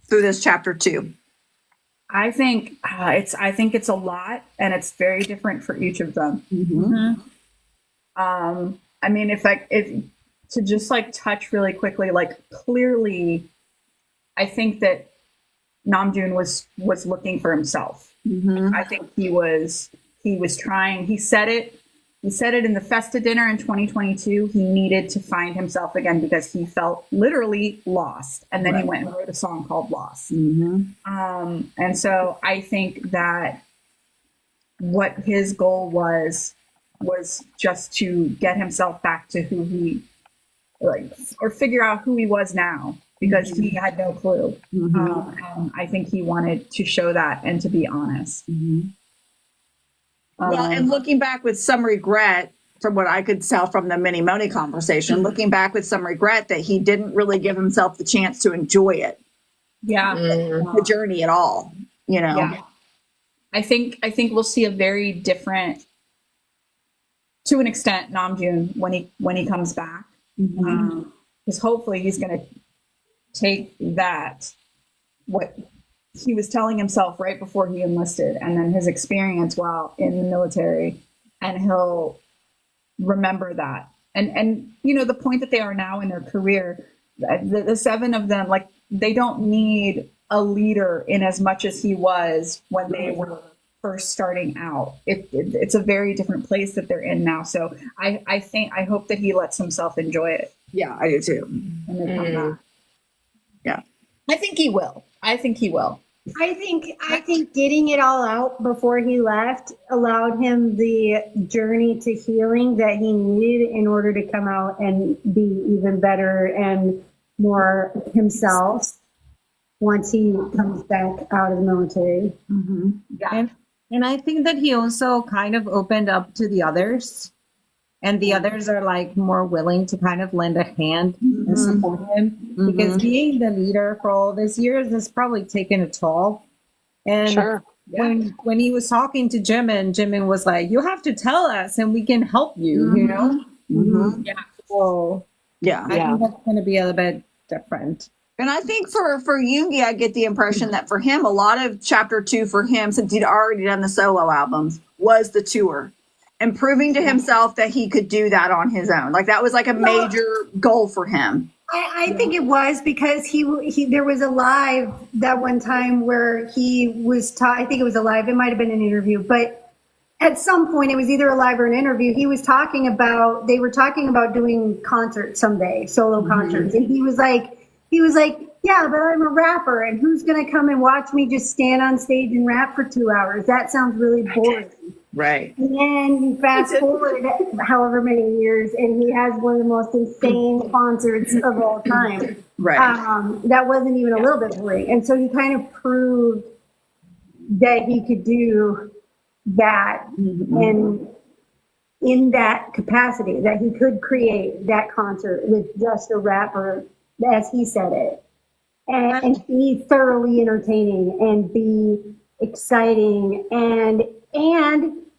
this chapter 2? I think it's a lot, and it's very different for each of them. I mean, if to just like touch really quickly, like clearly, I think that Namjoon was looking for himself. I think he was trying. He said it in the Festa dinner in 2022. He needed to find himself again because he felt literally lost. And then he went and wrote a song called Lost. And so I think that what his goal was just to get himself back to who he or figure out who he was now, because he had no clue. And I think he wanted to show that and to be honest. Well, and looking back with some regret, from what I could tell from the Mini Moni conversation, looking back with some regret that he didn't really give himself the chance to enjoy it. The journey at all, you know. Yeah. I think we'll see a very different, to an extent, Namjoon when he comes back. Because hopefully he's going to take that, what he was telling himself right before he enlisted, and then his experience while in the military, and he'll remember that. And you know, the point that they are now in their career, the 7 of them, like, they don't need a leader in as much as he was when they were first starting out. It's a very different place that they're in now. So I hope that he lets himself enjoy it. Yeah, I do too. When they come back. Yeah. I think he will. I think getting it all out before he left allowed him the journey to healing that he needed in order to come out and be even better and more himself once he comes back out of the military. And I think that he also kind of opened up to the others, and the others are like more willing to kind of lend a hand and support him, because being the leader for all these years has probably taken a toll. And when he was talking to Jimin was like, "You have to tell us, and we can help you." You know. Yeah. So I think that's going to be a little bit different. And I think for Yoongi, I get the impression that for him, a lot of chapter 2 for him, since he'd already done the solo albums, was the tour and proving to himself that he could do that on his own. Like, that was like a major goal for him. I think it was because he there was a live that one time where he was I think it was a live. It might have been an interview, but at some point it was either a live or an interview. They were talking about doing concerts someday, solo concerts, and he was like, yeah, but I'm a rapper, and who's going to come and watch me just stand on stage and rap for 2 hours? That sounds really boring. Right. And then you fast forward however many years, and he has one of the most insane concerts of all time. Right. That wasn't even a little bit boring. And so he kind of proved that he could do that, and in that capacity, that he could create that concert with just a rapper, as he said it, and be thoroughly entertaining and be exciting, and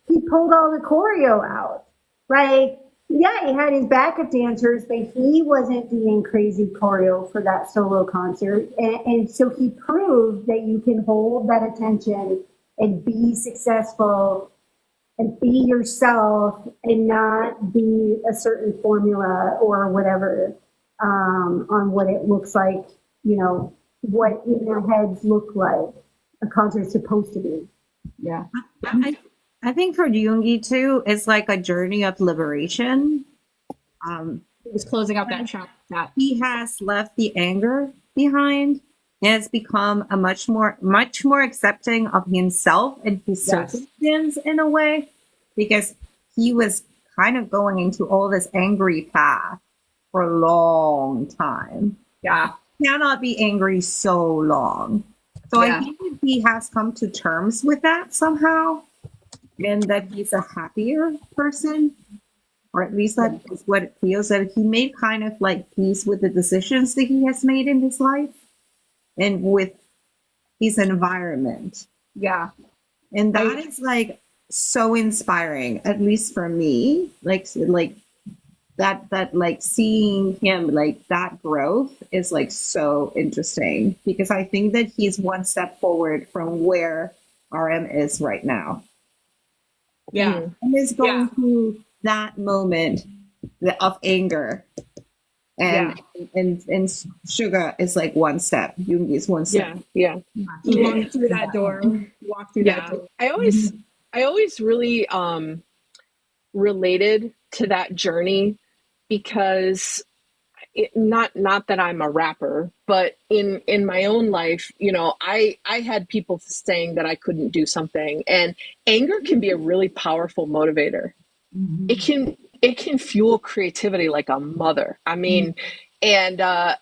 he pulled all the choreo out. Like, Yeah, he had his backup dancers, but he wasn't doing crazy choreo for that solo concert. And so he proved that you can hold that attention and be successful and be yourself and not be a certain formula or whatever on what it looks like, what in their heads look like a concert's supposed to be. Yeah. I think for Yoongi too, it's like a journey of liberation. He was closing out that shop. He has left the anger behind and has become a much more accepting of himself and his circumstance in a way, because he was kind of going into all this angry path for a long time. Yeah. Cannot be angry so long. So I think that he has come to terms with that somehow, and that he's a happier person, or at least that is what it feels, that he made kind of like peace with the decisions that he has made in his life and with his environment. Yeah. And that is like so inspiring, at least for me, like that like seeing him, like that growth is like so interesting, because I think that he's one step forward from where RM is right now. Yeah. And is going through that moment of anger. And Suga is like one step. Yoongi is one step. Yeah. He walked through that door. Walked through that door. I always really related to that journey, because not that I'm a rapper, but in my own life, I had people saying that I couldn't do something, and anger can be a really powerful motivator. Mm-hmm. It can fuel creativity like a mother. I mean, and I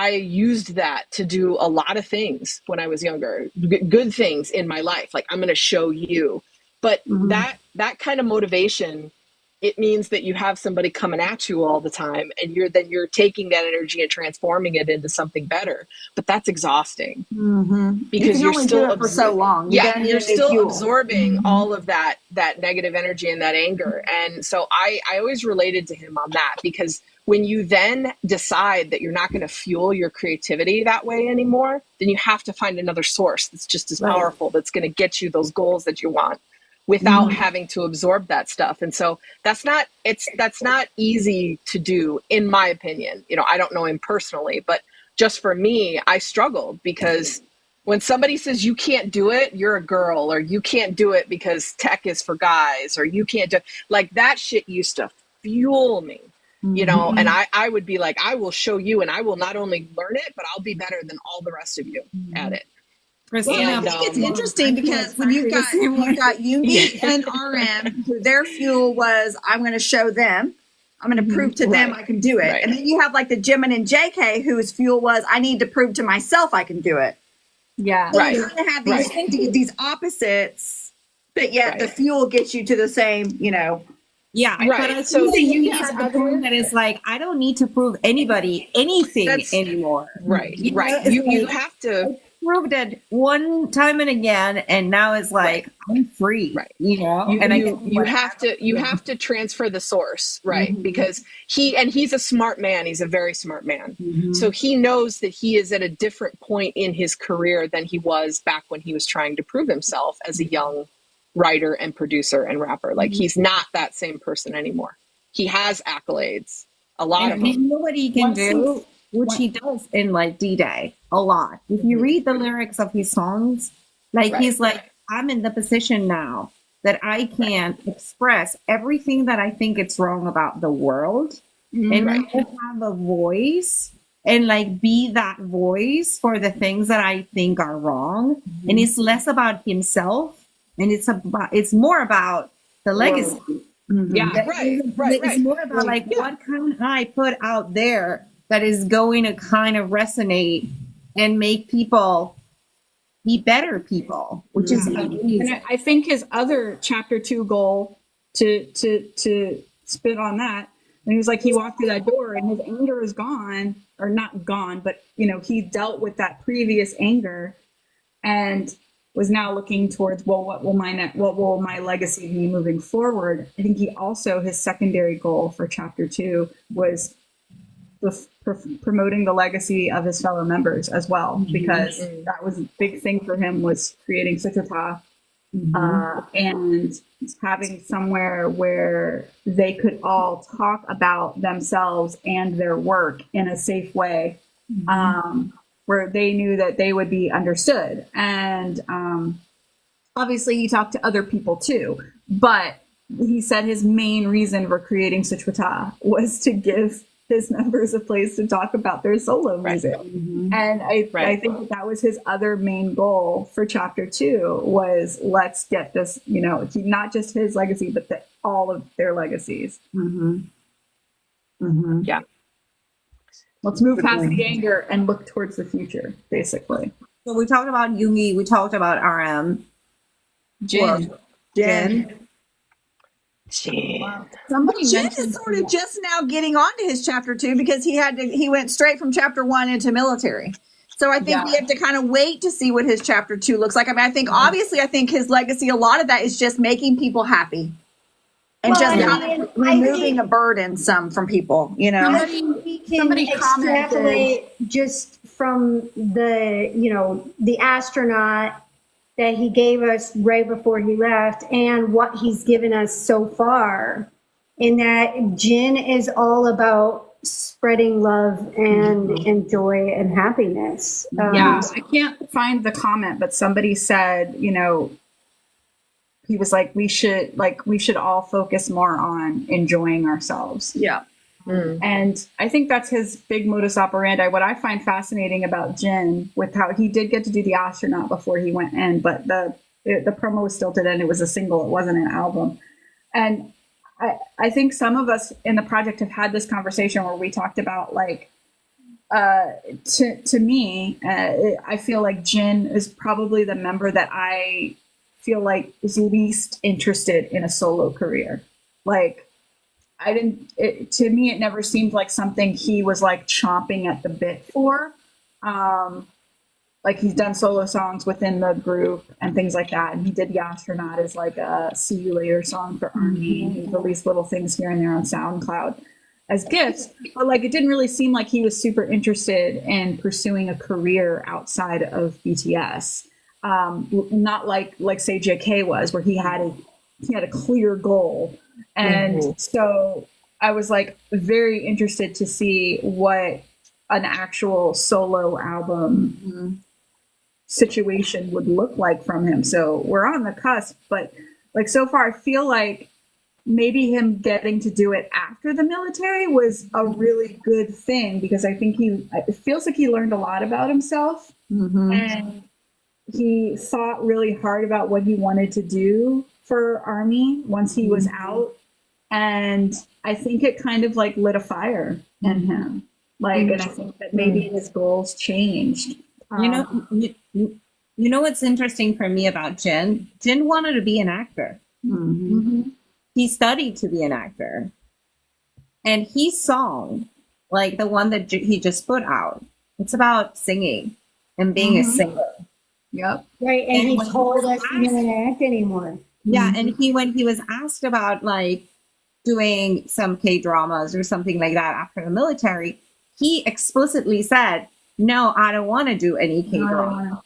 used that to do a lot of things when I was younger, good things in my life. Like, I'm going to show you, but that kind of motivation, it means that you have somebody coming at you all the time, and you're taking that energy and transforming it into something better. But that's exhausting, because you're still for so long. You're still absorbing all of that negative energy and that anger. And so I always related to him on that, because when you then decide that you're not going to fuel your creativity that way anymore, then you have to find another source that's just as powerful, that's going to get you those goals that you want, without having to absorb that stuff. And so that's not easy to do, in my opinion. I don't know him personally, but just for me, I struggled, because when somebody says you can't do it, you're a girl, or you can't do it because tech is for guys, or you can't do, like, that shit used to fuel me, and I would be like, I will show you, and I will not only learn it, but I'll be better than all the rest of you at it. Well, I think it's interesting, because when you've got Yoongi and RM, who their fuel was, I'm going to show them, I'm going to prove to them I can do it. And then you have like the Jimin and JK, whose fuel was, I need to prove to myself I can do it. Yeah. So you kind of have these opposites, but yet the fuel gets you to the same, Yeah, right. But I think that you have the point that is like, I don't need to prove anybody anything anymore. Right. You Have to. Proved it one time and again, and now it's like I'm free, You have to transfer the source, right? Because he's a smart man. He's a very smart man. So he knows that he is at a different point in his career than he was back when he was trying to prove himself as a young writer and producer and rapper. Like, he's not that same person anymore. He has accolades, a lot of them. You know what he can do, which he does in like D-Day a lot. If you read the lyrics of his songs, like he's like, I'm in the position now that I can express everything that I think it's wrong about the world, and I have a voice and like be that voice for the things that I think are wrong. And it's less about himself, and it's more about the legacy. It's more about like, what can I put out there that is going to kind of resonate and make people be better people, which is amazing. And I think his other chapter 2 goal, to spit on that, and he was like, he walked through that door and his anger is gone, or not gone, but he dealt with that previous anger, and was now looking towards, well, what will my legacy be moving forward? I think he also, his secondary goal for chapter 2 was promoting the legacy of his fellow members as well, because that was a big thing for him, was creating Suchota, and having somewhere where they could all talk about themselves and their work in a safe way, where they knew that they would be understood. And obviously he talked to other people too, but he said his main reason for creating Suchota was to give his members a place to talk about their solo music. And I think that was his other main goal for chapter 2, was let's get this, you know, not just his legacy, but all of their legacies. Yeah. Let's move past the anger and look towards the future, basically. So we talked about Yoongi, we talked about RM. Jin. Somebody Jin mentioned is sort of just now getting on to his chapter 2, because he went straight from chapter 1 into military. So I think we have to kind of wait to see what his chapter 2 looks like. I mean, I think obviously, I think his legacy, a lot of that is just making people happy and Well, just I kind mean, of removing a burden from people, you know. We can Somebody commented- extrapolate just from the, you know, the astronaut that he gave us right before he left, and what he's given us so far, in that Jin is all about spreading love and joy and happiness. Yeah, I can't find the comment, but somebody said, you know, he was like, we should all focus more on enjoying ourselves. Yeah. And I think that's his big modus operandi. What I find fascinating about Jin, with how he did get to do the astronaut before he went in, but the promo was still to end. It was a single. It wasn't an album. And I think some of us in the project have had this conversation where we talked about, like, to me, I feel like Jin is probably the member that I feel like is least interested in a solo career. Like, to me, it never seemed like something he was like chomping at the bit for. Like, he's done solo songs within the group and things like that. And he did The Astronaut as like a See You Later song for ARMY. And he released little things here and there on SoundCloud as gifts. But like, it didn't really seem like he was super interested in pursuing a career outside of BTS. Not like say JK was, where he had a clear goal. And so I was like very interested to see what an actual solo album situation would look like from him. So we're on the cusp, but like, so far I feel like maybe him getting to do it after the military was a really good thing, because I think it feels like he learned a lot about himself, and he thought really hard about what he wanted to do for ARMY once he was out. And I think it kind of like lit a fire in him. Like, and I think that maybe his goals changed. You know what's interesting for me about Jin? Jin wanted to be an actor. He studied to be an actor. And his song, like the one that he just put out, it's about singing and being a singer. Yep. Right, and he told us he didn't act anymore. Yeah, and when he was asked about like doing some K-dramas or something like that after the military, he explicitly said, no, I don't want to do any K-drama.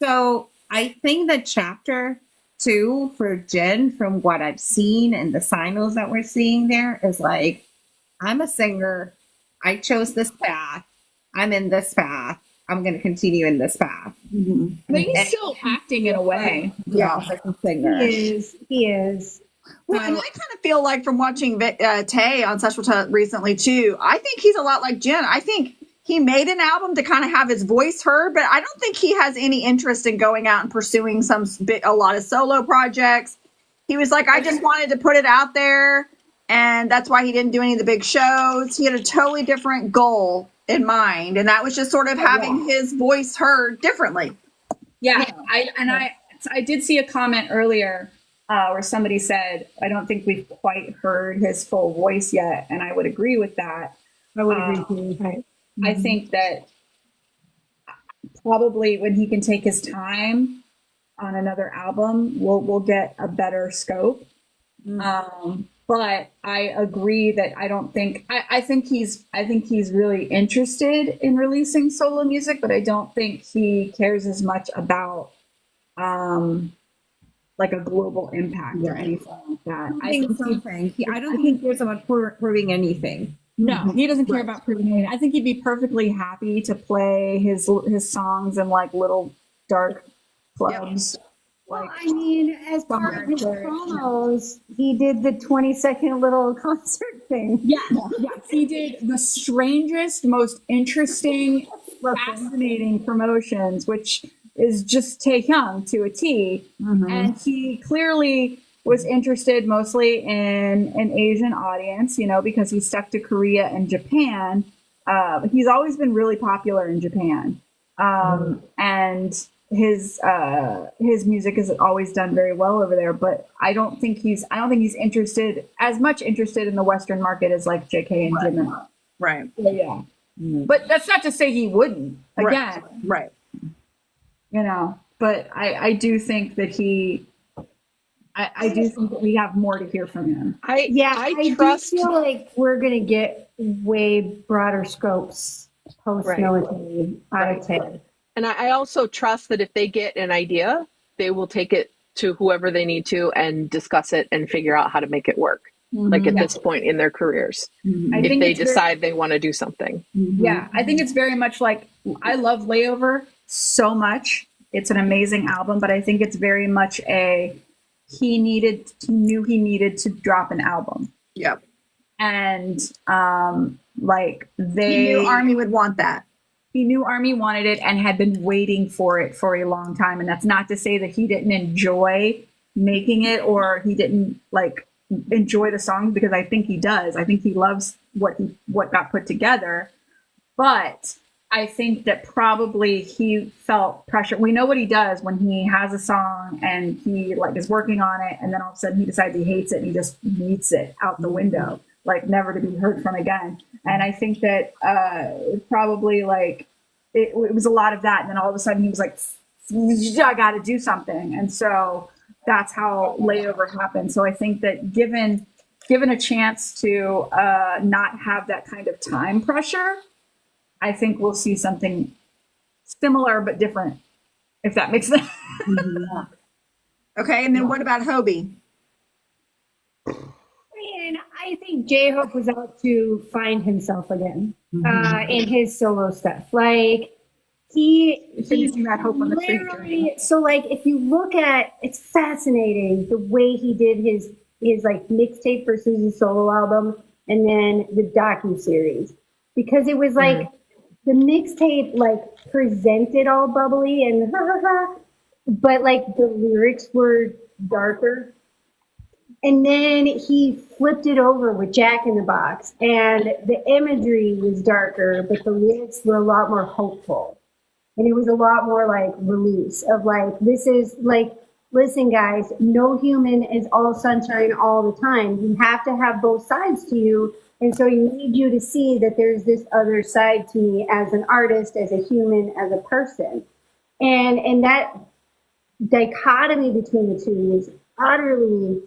So I think that chapter 2 for Jin, from what I've seen and the signals that we're seeing there, is like, I'm a singer. I chose this path. I'm in this path. I'm going to continue in this path. But he's still acting in a way. Yeah, like a singer. He is. Well, and I kind of feel like, from watching Tae on Sexual recently too, I think he's a lot like Jin. I think he made an album to kind of have his voice heard, but I don't think he has any interest in going out and pursuing a lot of solo projects. He was like, I just wanted to put it out there, and that's why he didn't do any of the big shows. He had a totally different goal in mind, and that was just sort of having his voice heard differently. Yeah, I did see a comment earlier where somebody said, I don't think we've quite heard his full voice yet, and I would agree with that. I would agree too. Right. I think that probably when he can take his time on another album, we'll get a better scope. But I agree that I don't think I think he's really interested in releasing solo music, but I don't think he cares as much about like a global impact or anything like that. I don't think he cares about proving anything. No, he doesn't care about proving anything. I think he'd be perfectly happy to play his songs in like little dark clubs. Well, I mean, as part of his promos, he did the 20-second little concert thing. Yeah, he did the strangest, most interesting, fascinating promotions, which is just Taehyung to a T. And he clearly was interested mostly in an Asian audience, you know, because he stuck to Korea and Japan. He's always been really popular in Japan. And his music is always done very well over there, but I don't think he's interested in the Western market as like JK and Jimin. Right. So, yeah. But that's not to say he wouldn't again. Right. You know, but I do think that I do think that we have more to hear from him. I do feel like we're gonna get way broader scopes post-military out of Ted. And I also trust that if they get an idea, they will take it to whoever they need to and discuss it and figure out how to make it work. Like at this point in their careers, if they decide they want to do something. Yeah, I think it's very much like, I love Layover so much. It's an amazing album, but I think it's very much he knew he needed to drop an album. Yep. And like He knew ARMY would want that. He knew ARMY wanted it and had been waiting for it for a long time. And that's not to say that he didn't enjoy making it or he didn't like enjoy the songs, because I think he does. I think he loves what got put together. But I think that probably he felt pressure. We know what he does when he has a song and he like is working on it, and then all of a sudden he decides he hates it and he just yeets it out the window, like never to be heard from again. And I think that probably like it was a lot of that. And then all of a sudden he was like, I got to do something. And so that's how Layover happened. So I think that given a chance to not have that kind of time pressure, I think we'll see something similar but different, if that makes sense. Okay, and then what about Hobi? And I think J-Hope was out to find himself again in his solo stuff. Like he's that hope on the literally, so like if you look at, it's fascinating the way he did his like mixtape versus his solo album, and then the docu-series, because it was like the mixtape like presented all bubbly and but like the lyrics were darker. And then he flipped it over with Jack in the Box, and the imagery was darker, but the lyrics were a lot more hopeful. And it was a lot more like release of like, this is like, listen guys, no human is all sunshine all the time. You have to have both sides to you. And so you need you to see that there's this other side to me as an artist, as a human, as a person. And that dichotomy between the two was utterly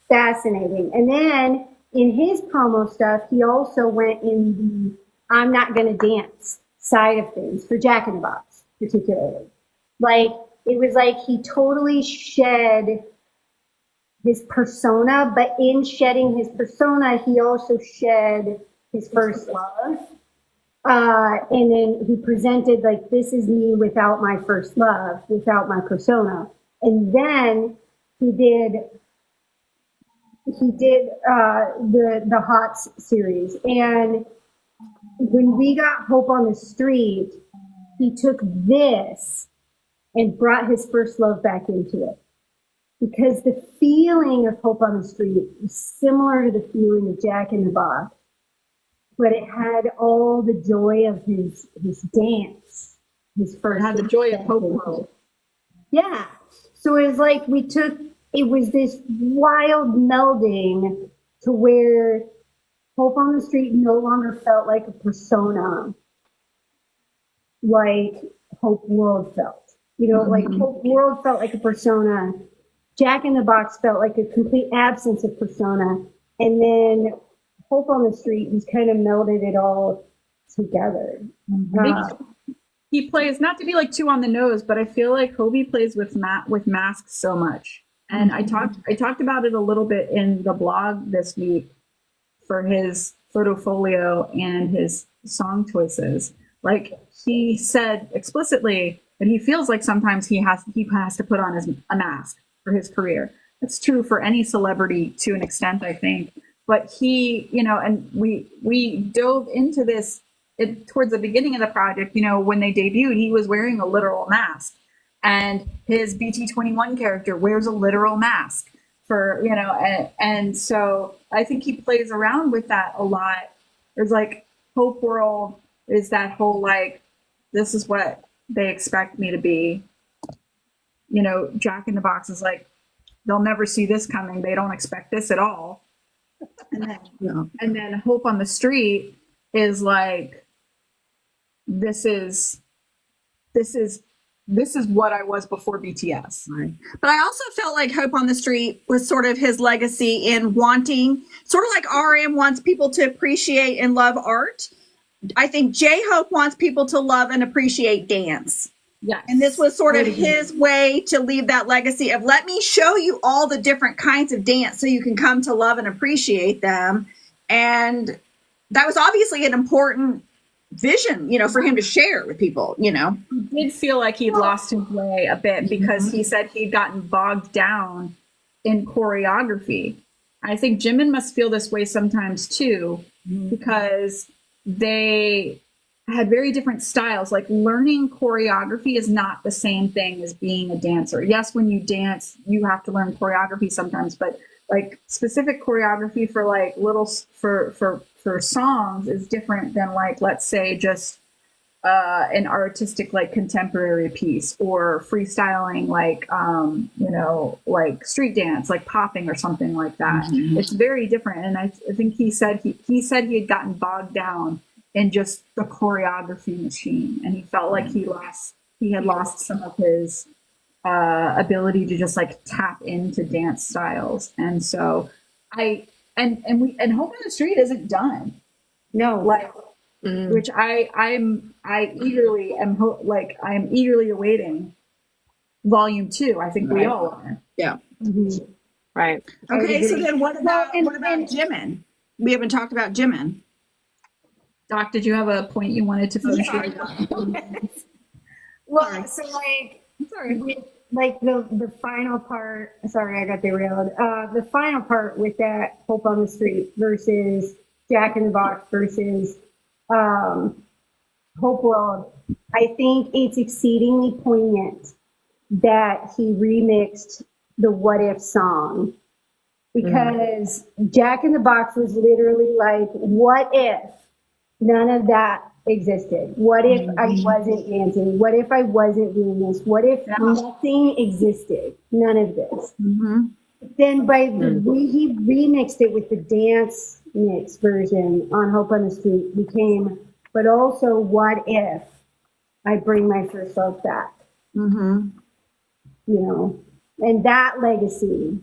fascinating. And then in his promo stuff, he also went in the I'm not gonna dance side of things for Jack in the Box, particularly. Like, it was like he totally shed his persona, but in shedding his persona, he also shed his first love. And then he presented like, this is me without my first love, without my persona. And then he did the HOTS series. And when we got Hope on the Street, he took this and brought his first love back into it. Because the feeling of Hope on the Street was similar to the feeling of Jack in the Box, but it had all the joy of his dance, his first. It had the joy of Hope World. Yeah. So it was like it was this wild melding to where Hope on the Street no longer felt like a persona like Hope World felt. You know, like Hope World felt like a persona. Jack in the Box felt like a complete absence of persona. And then Hope on the Street just kind of melded it all together. He plays, not to be like too on the nose, but I feel like Hobi plays with masks so much. And I talked about it a little bit in the blog this week for his photofolio and his song choices. Like he said explicitly that he feels like sometimes he has to put on a mask for his career. That's true for any celebrity to an extent, I think. But he, you know, and we dove into this towards the beginning of the project. You know, when they debuted, he was wearing a literal mask, and his BT21 character wears a literal mask for, you know, and so I think he plays around with that a lot. There's like Hope World is that whole like, this is what they expect me to be. You know, Jack in the Box is like, they'll never see this coming. They don't expect this at all. And then Hope on the Street is like, this is what I was before BTS. Right. But I also felt like Hope on the Street was sort of his legacy in wanting, sort of like RM wants people to appreciate and love art. I think J-Hope wants people to love and appreciate dance. Yes. And this was sort of his way to leave that legacy of, let me show you all the different kinds of dance so you can come to love and appreciate them. And that was obviously an important vision, you know, for him to share with people, you know. He did feel like he'd lost his way a bit because he said he'd gotten bogged down in choreography. I think Jimin must feel this way sometimes too, because they had very different styles. Like learning choreography is not the same thing as being a dancer. Yes, when you dance, you have to learn choreography sometimes, but like specific choreography for like for songs is different than like, let's say just an artistic like contemporary piece or freestyling like you know, like street dance, like popping or something like that. It's very different. And I think he said he had gotten bogged down in just the choreography machine, and he felt like he had lost some of his ability to just like tap into dance styles. And so and Hope on the Street isn't done. No, like which I am eagerly awaiting volume 2. I think we all are. Yeah. Right. Okay, so then what about Jimin? We haven't talked about Jimin. Doc, did you have a point you wanted to finish? well, so like, like the final part. Sorry, I got derailed. The final part with that Hope on the Street versus Jack in the Box versus Hope World. I think it's exceedingly poignant that he remixed the What If song, because Jack in the Box was literally like, what if none of that existed? What if I wasn't dancing? What if I wasn't doing this? What if nothing existed? None of this. Then by the way he remixed it with the dance mix version on Hope on the Street became, but also what if I bring my first love back? You know, and that legacy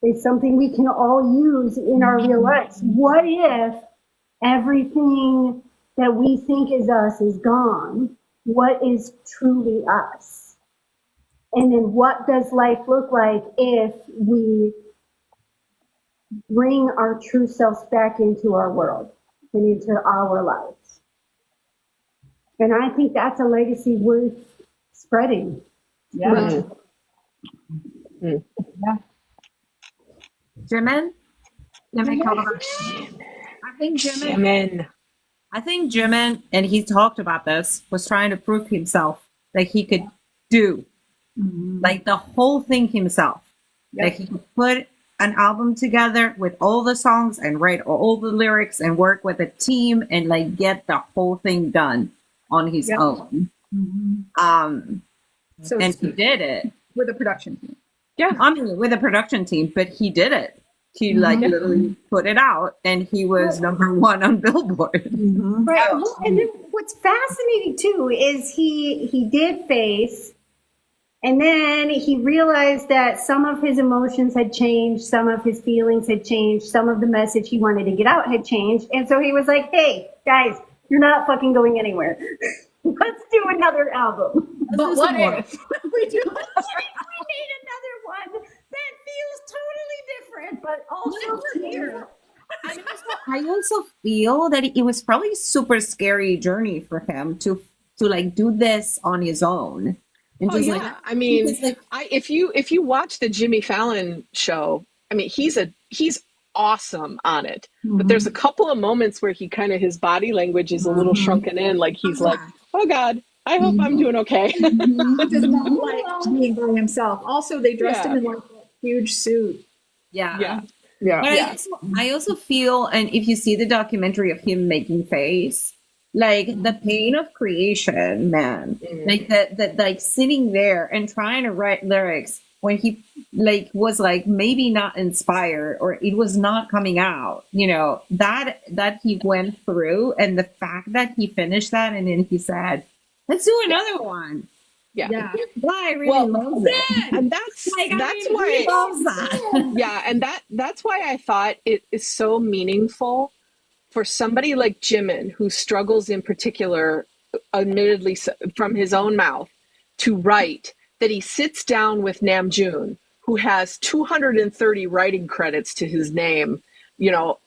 is something we can all use in our real lives. What if everything that we think is us is gone? What is truly us? And then what does life look like if we bring our true selves back into our world and into our lives? And I think that's a legacy worth spreading. Yeah. Jimin? I think Jimin, and he talked about this, was trying to prove himself that he could do like the whole thing himself. That he could put an album together with all the songs and write all the lyrics and work with a team and like get the whole thing done on his own. So and he did it with a production team. Yeah. I mean, with a production team, but he did it. He like literally put it out, and he was #1 on Billboard. Right. Well, and then what's fascinating too is he did face, and then he realized that some of his emotions had changed, some of his feelings had changed, some of the message he wanted to get out had changed, and so he was like, "Hey guys, you're not fucking going anywhere. Let's do another album." But what if we do? We made another one that feels totally different, but also clear. I also feel that it was probably a super scary journey for him to like do this on his own. And Oh just yeah, like, I mean, because, like, if you watch the Jimmy Fallon show, I mean, he's awesome on it. But there's a couple of moments where he kind of his body language is a little shrunken in, like he's like, "Oh God, I hope I'm doing okay." He does not like being by himself. Also, they dressed him in like a huge suit. Yeah. But I also feel, and if you see the documentary of him making face, like the pain of creation, man, like that, like sitting there and trying to write lyrics when he like was like maybe not inspired or it was not coming out, you know, that he went through, and the fact that he finished that and then he said, "Let's do another one." Yeah. I really love it. And that's Like, that's I why really love that. yeah, and that's why I thought it is so meaningful for somebody like Jimin, who struggles in particular, admittedly from his own mouth, to write, that he sits down with Namjoon, who has 230 writing credits to his name, you know,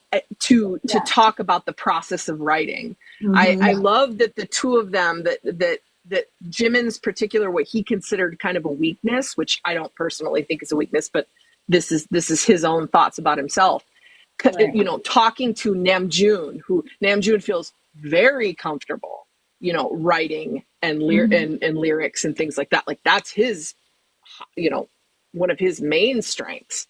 to talk about the process of writing. I love that the two of them, that Jimin's particular, what he considered kind of a weakness, which I don't personally think is a weakness, but this is his own thoughts about himself. Right. You know, talking to Namjoon, who Namjoon feels very comfortable, you know, writing and and lyrics and things like that. Like that's his, you know, one of his main strengths.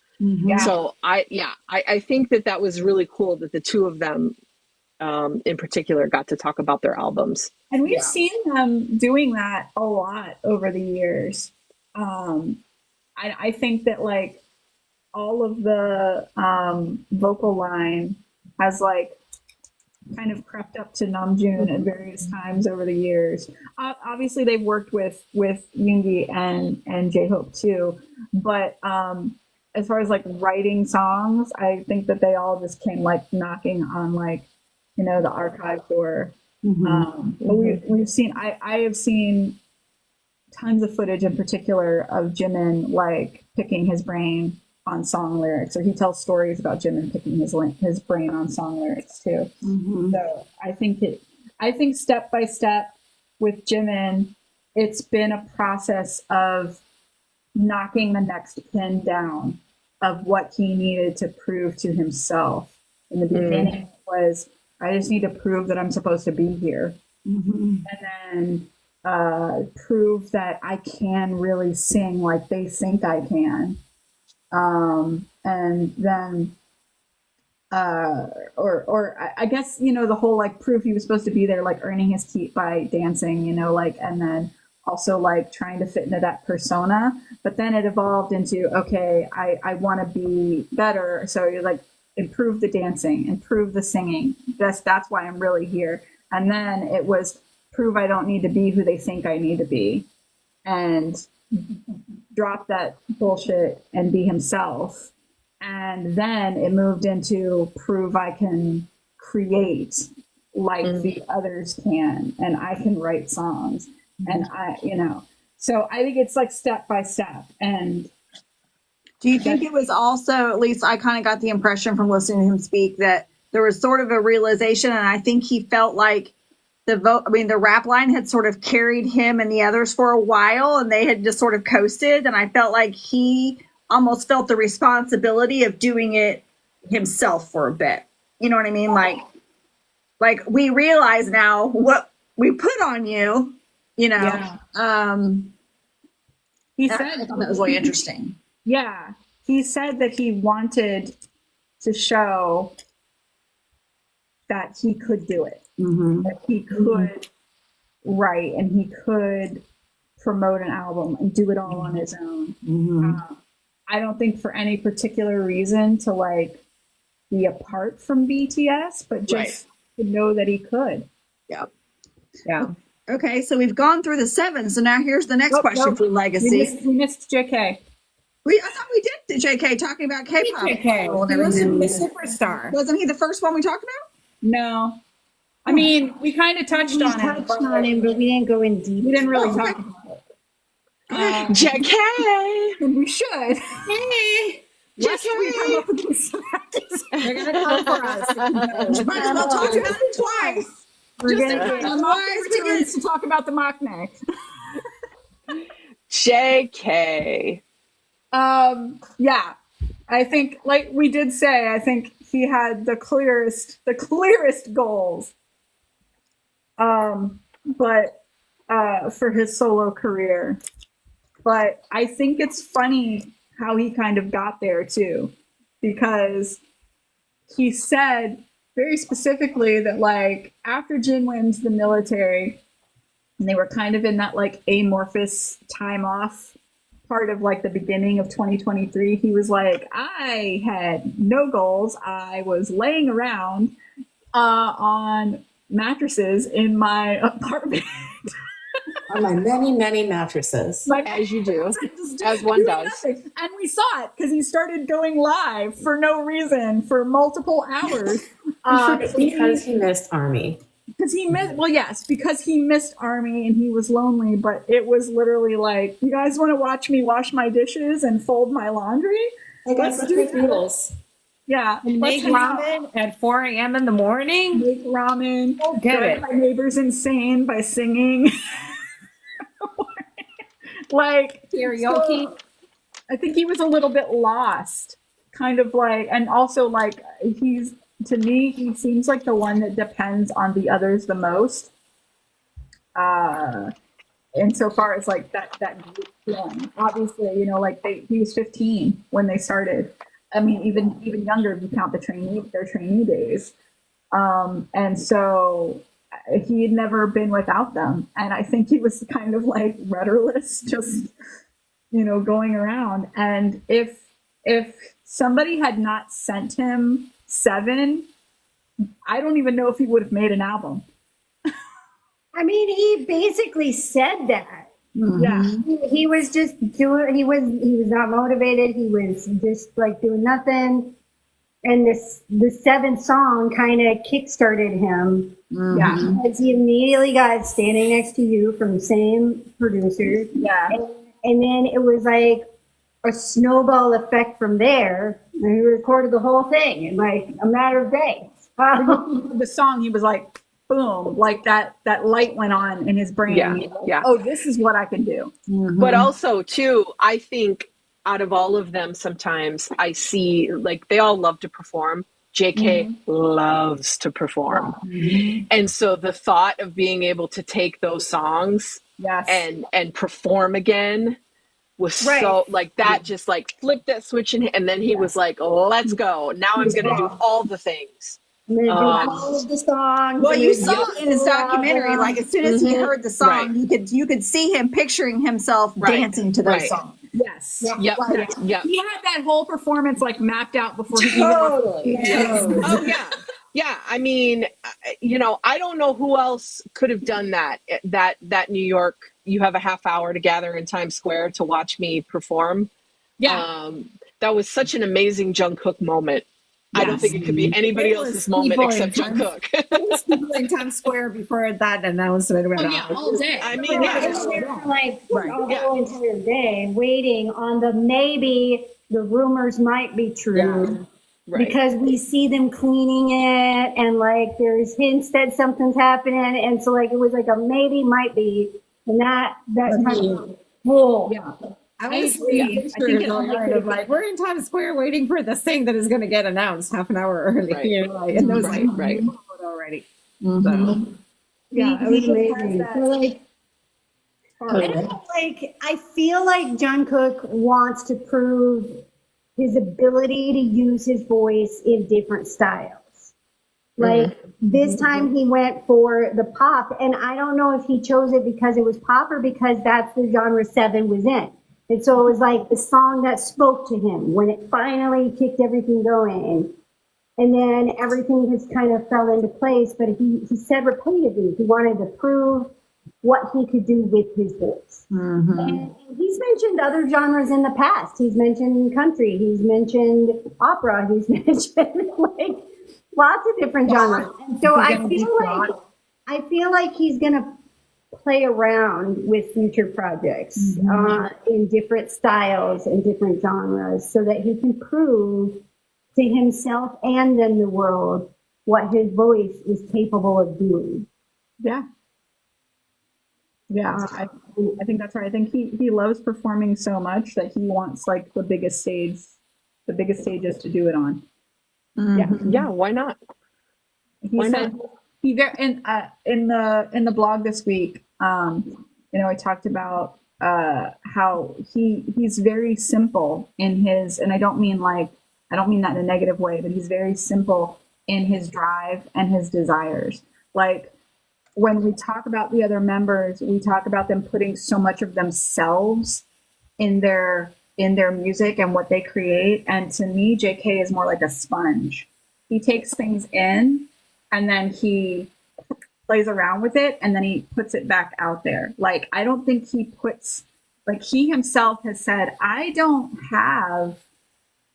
So I think that was really cool that the two of them in particular got to talk about their albums. And we've seen them doing that a lot over the years. I think that like all of the vocal line has like kind of crept up to Namjoon at various times over the years. Obviously, they've worked with Yoongi and J-Hope too, but as far as like writing songs, I think that they all just came like knocking on like, you know, the archive door. But we've seen, I have seen tons of footage in particular of Jimin like picking his brain on song lyrics, or he tells stories about Jimin picking his brain on song lyrics too. So I think step by step with Jimin, it's been a process of knocking the next pin down of what he needed to prove to himself. In the beginning, it was, I just need to prove that I'm supposed to be here. And then prove that I can really sing like they think I can. And then, or I guess, you know, the whole like proof he was supposed to be there, like earning his keep by dancing, you know, like, and then also like trying to fit into that persona. But then it evolved into, okay, I want to be better. So you're like, improve the dancing, improve the singing. That's why I'm really here. And then it was prove I don't need to be who they think I need to be, and drop that bullshit and be himself. And then it moved into prove I can create like the others can, and I can write songs, and I, you know, so I think it's like step by step. And do you think it was also, at least I kind of got the impression from listening to him speak, that there was sort of a realization, and I think he felt like the rap line had sort of carried him and the others for a while, and they had just sort of coasted, and I felt like he almost felt the responsibility of doing it himself for a bit. You know what I mean? Like we realize now what we put on you, you know. He I said thought that was really interesting. Yeah, he said that he wanted to show that he could do it, that he could write, and he could promote an album and do it all on his own. I don't think for any particular reason to like be apart from BTS, but just to know that he could. Yeah. Yeah. Okay, so we've gone through the 7. So now here's the next Nope, question nope. for legacy. We missed JK. I thought we did JK talking about K-pop. JK. He wasn't the superstar. Wasn't he the first one we talked about? No. I mean, we kind of touched We on touched it, but on him, but we didn't go in deep. we didn't really Oh, okay. talk about it. JK. And we should. Hey, Yes, we come up against some actors. They're gonna come for us. might as well talk about it twice. We're Just gonna like get- the wise to get. To talk about the Machne. JK. Yeah, I think, like we did say, I think he had the clearest goals. But for his solo career, but I think it's funny how he kind of got there too, because he said very specifically that like after Jin wins the military, and they were kind of in that like amorphous time off part of like the beginning of 2023, he was like, I had no goals. I was laying around on mattresses in my apartment. On my many mattresses. As you do. As one does. And we saw it because he started going live for no reason for multiple hours. Because he missed ARMY. Because he missed, well, yes, because he missed ARMY and he was lonely, but it was literally like, you guys want to watch me wash my dishes and fold my laundry? Hey guys, let's make noodles. Yeah. And make ramen at 4 a.m. in the morning. Make ramen. Get Drive it. my neighbors insane by singing. Like, Karaoke. so I think he was a little bit lost. Kind of like, and also like, he's, to me, he seems like the one that depends on the others the most. Insofar as like that group feeling. Obviously, you know, like he was 15 when they started. I mean, even younger if you count their trainee days. And so he had never been without them. And I think he was kind of like rudderless, just, you know, going around. And if somebody had not sent him 7, I don't even know if he would have made an album. I mean, he basically said that. Yeah. He was just doing. He was not motivated. He was just like doing nothing. And the 7th song kind of kickstarted him. Yeah. Because he immediately got Standing Next to You from the same producer. Yeah. And then it was like a snowball effect from there. And he recorded the whole thing in like a matter of days. The song, he was like, boom, like that light went on in his brain. Yeah, He was like, yeah. oh, this is what I can do. But also, too, I think out of all of them, sometimes I see like they all love to perform. JK loves to perform. And so the thought of being able to take those songs Yes. and perform again was so like that, just like flipped that switch and then he was like, let's go. Now I'm going to do all the things. And then all of the songs. Well, and you then saw in his documentary, like as soon as he heard the song, Right. you could see him picturing himself Right. dancing to those Right. songs. Yes. Yep. Like, Yep. he had that whole performance like mapped out before he even Totally. Oh yeah. Yeah. I mean, you know, I don't know who else could have done that. That New York, you have a half hour to gather in Times Square to watch me perform. Yeah. That was such an amazing Jungkook moment. I don't think it could be anybody There was else's moment people except in Times- Jungkook. There was people in Times Square before that announcement went Oh, yeah, out. all day. I mean, I yeah. was there for like Right, a yeah. whole entire day waiting on the maybe the rumors might be true. Right. Because we see them cleaning it and like there's hints that something's happening. And so like it was like a maybe might be. And that time full. Yeah. I was agree. seeing I pictures think it online of like we're in Times Square waiting for this thing that is going to get announced half an hour early. Right. You know, like, and those Right, like, right. already. Yeah. It was just Amazing. has So, that- like, I don't know, like I feel like Jungkook wants to prove his ability to use his voice in different styles. Like this time he went for the pop, and I don't know if he chose it because it was pop or because that's the genre 7 was in. And so it was like the song that spoke to him when it finally kicked everything going. And then everything just kind of fell into place. But he said repeatedly he wanted to prove what he could do with his voice. And he's mentioned other genres in the past. He's mentioned country. He's mentioned opera. He's mentioned like lots of different genres. And so I feel like he's going to play around with future projects in different styles and different genres so that he can prove to himself and then the world what his voice is capable of doing. Yeah. Yeah, I think that's right. I think he loves performing so much that he wants like the biggest stages to do it on. Yeah, why not? He said in the blog this week, I talked about how he's very simple in his, and I don't mean that in a negative way, but he's very simple in his drive and his desires. Like when we talk about the other members, we talk about them putting so much of themselves in their music and what they create. And to me, JK is more like a sponge. He takes things in and then he plays around with it and then he puts it back out there. Like, I don't think he himself has said, I don't have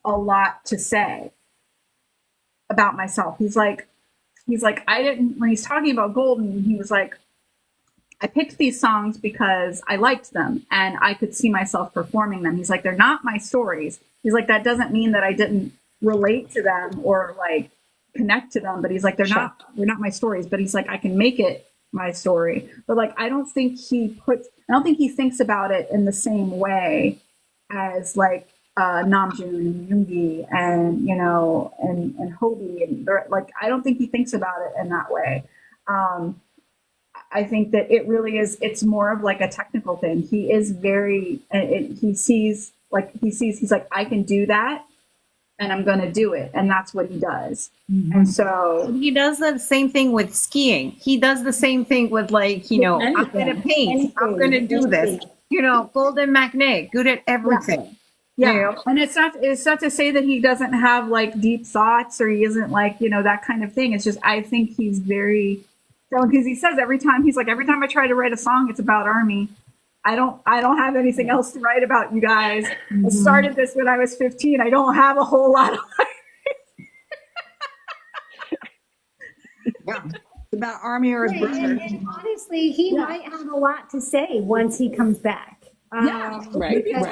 a lot to say about myself. He's like, when he's talking about Golden, he was like, I picked these songs because I liked them and I could see myself performing them. He's like, they're not my stories. He's like, that doesn't mean that I didn't relate to them or like connect to them, but he's like, they're not my stories, but he's like, I can make it my story. But like, I don't think he thinks about it in the same way as like Namjoon and Yoongi and and Hobi and like, I don't think he thinks about it in that way. I think that it really is, it's more of like a technical thing. He is he's like, I can do that and I'm going to do it. And that's what he does. And so he does the same thing with skiing. He does the same thing with like, I'm going to paint. I'm going to do this. Golden Magne, good at everything. Yeah. And it's not to say that he doesn't have like deep thoughts or he isn't like, that kind of thing. It's just, I think he's very, because he says every time I try to write a song, it's about ARMY. I don't have anything else to write about, you guys. I started this when I was 15. I don't have a whole lot of It's about ARMY or his brother. And honestly, he might have a lot to say once he comes back. Right. Because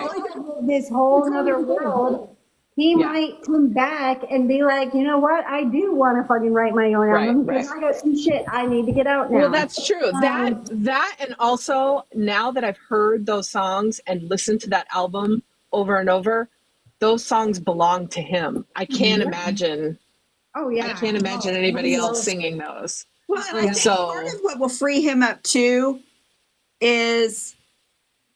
this whole other world, he might come back and be like, you know what? I do want to fucking write my own album because I got some shit I need to get out now. Well, that's true. That and also now that I've heard those songs and listened to that album over and over, those songs belong to him. I can't imagine. Oh yeah. I can't imagine anybody else singing those. Well, and I think part of what will free him up too is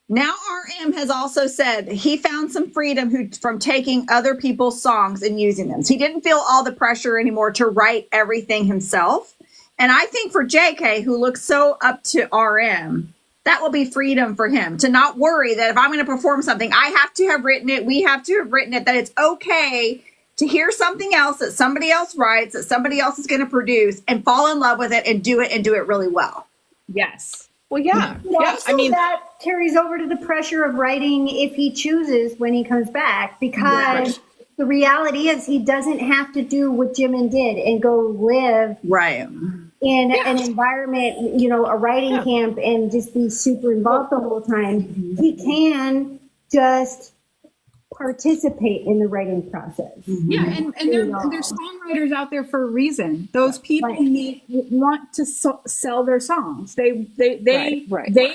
now RM has also said he found some freedom from taking other people's songs and using them. So he didn't feel all the pressure anymore to write everything himself. And I think for JK, who looks so up to RM, that will be freedom for him to not worry that if I'm going to perform something, I have to have written it. We have to have written it, that it's okay to hear something else that somebody else writes, that somebody else is going to produce and fall in love with it and do it really well. Yes. Well, yeah. Also, that carries over to the pressure of writing if he chooses when he comes back, because the reality is he doesn't have to do what Jimin did and go live in an environment, a writing camp and just be super involved the whole time. He can just participate in the writing process. Yeah, and there's songwriters out there for a reason. Those people want to sell their songs. They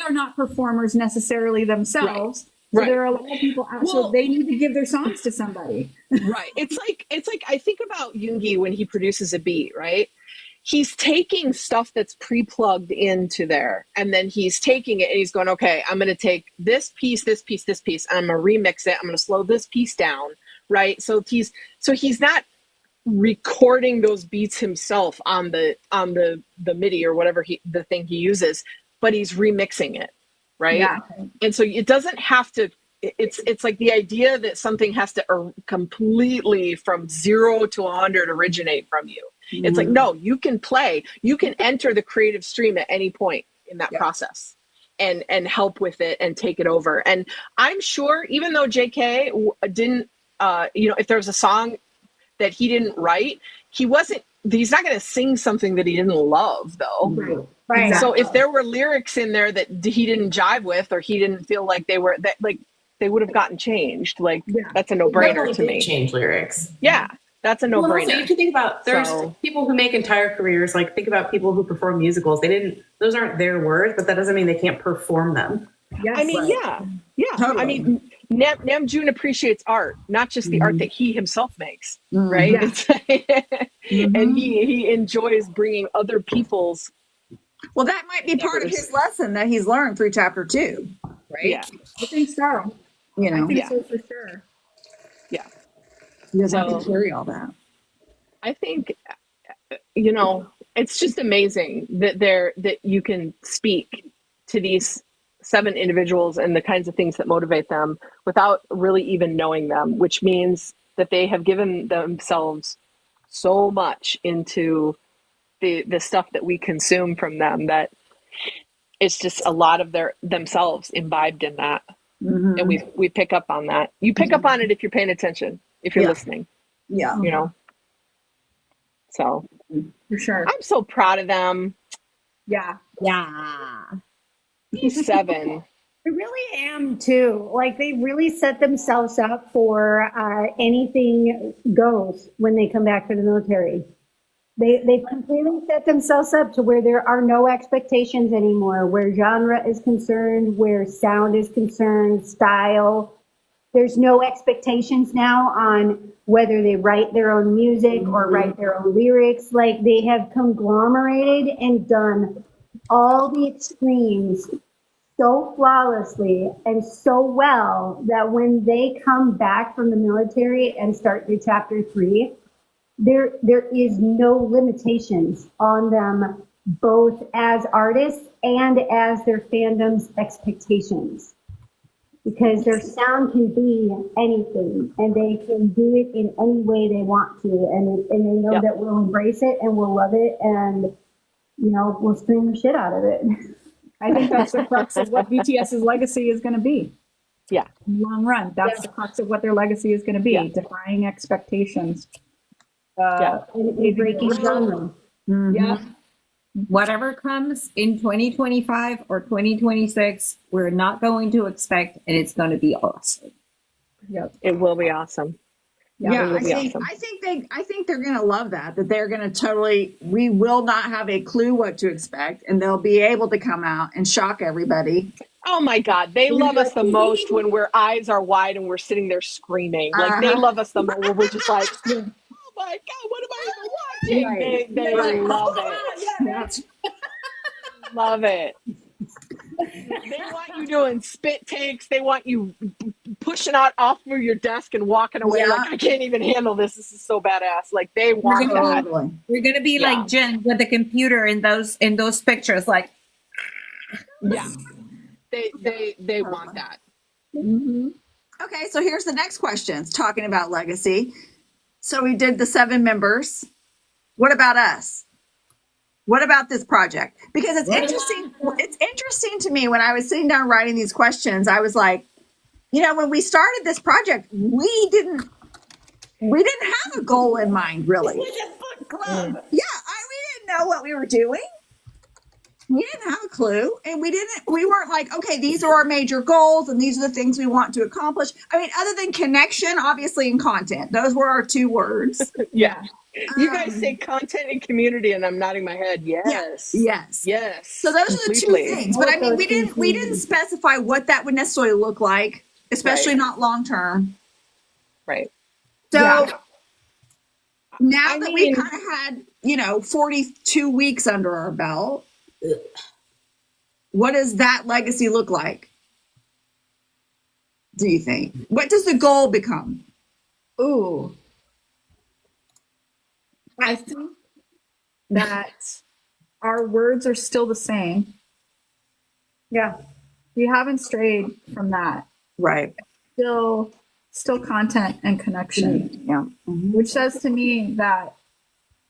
are not performers necessarily themselves. So there are a lot of people out, so they need to give their songs to somebody. Right. It's like I think about Yoongi when he produces a beat, right? He's taking stuff that's pre-plugged into there, and then he's taking it and he's going, okay, I'm going to take this piece, and I'm going to remix it. I'm going to slow this piece down, right? So he's not recording those beats himself on the MIDI or whatever the thing he uses, but he's remixing it, right? Yeah. And so it doesn't have to it's like the idea that something has to completely from 0 to 100 originate from you. It's like, no, you can enter the creative stream at any point in that process and help with it and take it over. And I'm sure, even though JK didn't, if there was a song that he didn't write, he's not going to sing something that he didn't love, though. Right. So if there were lyrics in there that he didn't jive with, or he didn't feel like they would have gotten changed. Like, that's a no-brainer to me. Change lyrics. Yeah, that's a Well, no-brainer. also, you can think about, there's people who make entire careers, like think about people who perform musicals. Those aren't their words, but that doesn't mean they can't perform them. Yes. I mean, yeah. Totally. I mean, Namjoon appreciates art, not just the art that he himself makes, right? And he enjoys bringing other people's. Well, that might be part of his lesson that he's learned through chapter 2, right? Yeah. I think so. You know, I think so for sure. Yeah. he doesn't have to carry all that. I think, it's just amazing that you can speak to these 7 individuals and the kinds of things that motivate them without really even knowing them, which means that they have given themselves so much into the stuff that we consume from them, that it's just a lot of themselves imbibed in that. And we pick up on that. You pick up on it if you're paying attention, if you're listening. Yeah. So For sure. I'm so proud of them. Yeah. Yeah. He's 7. I really am too. Like, they really set themselves up for anything goes when they come back from the military. They've completely set themselves up to where there are no expectations anymore, where genre is concerned, where sound is concerned, style. There's no expectations now on whether they write their own music or write their own lyrics. Like, they have conglomerated and done all the extremes so flawlessly and so well that when they come back from the military and start through chapter 3, there is no limitations on them, both as artists and as their fandom's expectations, because their sound can be anything and they can do it in any way they want to, and they know that we'll embrace it and we'll love it, and we'll scream the shit out of it. I think that's the crux of what BTS's legacy is going to be. Yeah. In the long run, that's the crux of what their legacy is going to be. Yeah. Defying expectations. Breaking genre. Yeah. Whatever comes in 2025 or 2026, we're not going to expect, and it's going to be awesome. Yep. It will be awesome. Yeah, it will be awesome. I think they're going to love that they're going to we will not have a clue what to expect, and they'll be able to come out and shock everybody. Oh my God, they love us the most when our eyes are wide and we're sitting there screaming. Like, they love us the most when we're just like, oh my God, what am I even watching? They love it. Love it. They want you doing spit takes. They want you pushing out off of your desk and walking away like, I can't even handle this. This is so badass. Like, they want that. We're gonna be like Jen with the computer in those pictures, like They want that. Okay, so here's the next questions talking about legacy. So we did the 7 members. What about us? What about this project? Because it's interesting. It's interesting to me when I was sitting down writing these questions. I was like, when we started this project, we didn't have a goal in mind, really. It was a book club. We didn't know what we were doing. We didn't have a clue, and we weren't like, okay, these are our major goals and these are the things we want to accomplish. I mean, other than connection, obviously, and content. Those were our 2 words. Yeah. You guys say content and community, and I'm nodding my head. Yes. Yes. Yes. So those are the 2 things. But I mean, we didn't specify what that would necessarily look like, especially not long term. Right. So now that we've kind of had, 42 weeks under our belt, what does that legacy look like? Do you think? What does the goal become? Ooh. I think that our words are still the same. Yeah. We haven't strayed from that. Right. still content and connection, Yeah. which says to me that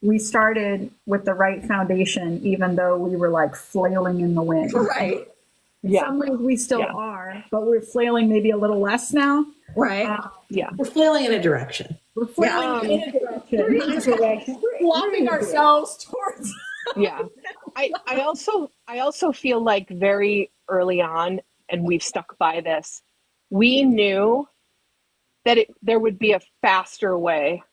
we started with the right foundation, even though we were like flailing in the wind. Right. In some ways we still are, but we're flailing maybe a little less now. Right. We're flailing in a direction. We're flailing in a direction. We're flopping ourselves towards. Yeah. I also feel like very early on, and we've stuck by this, we knew that there would be a faster way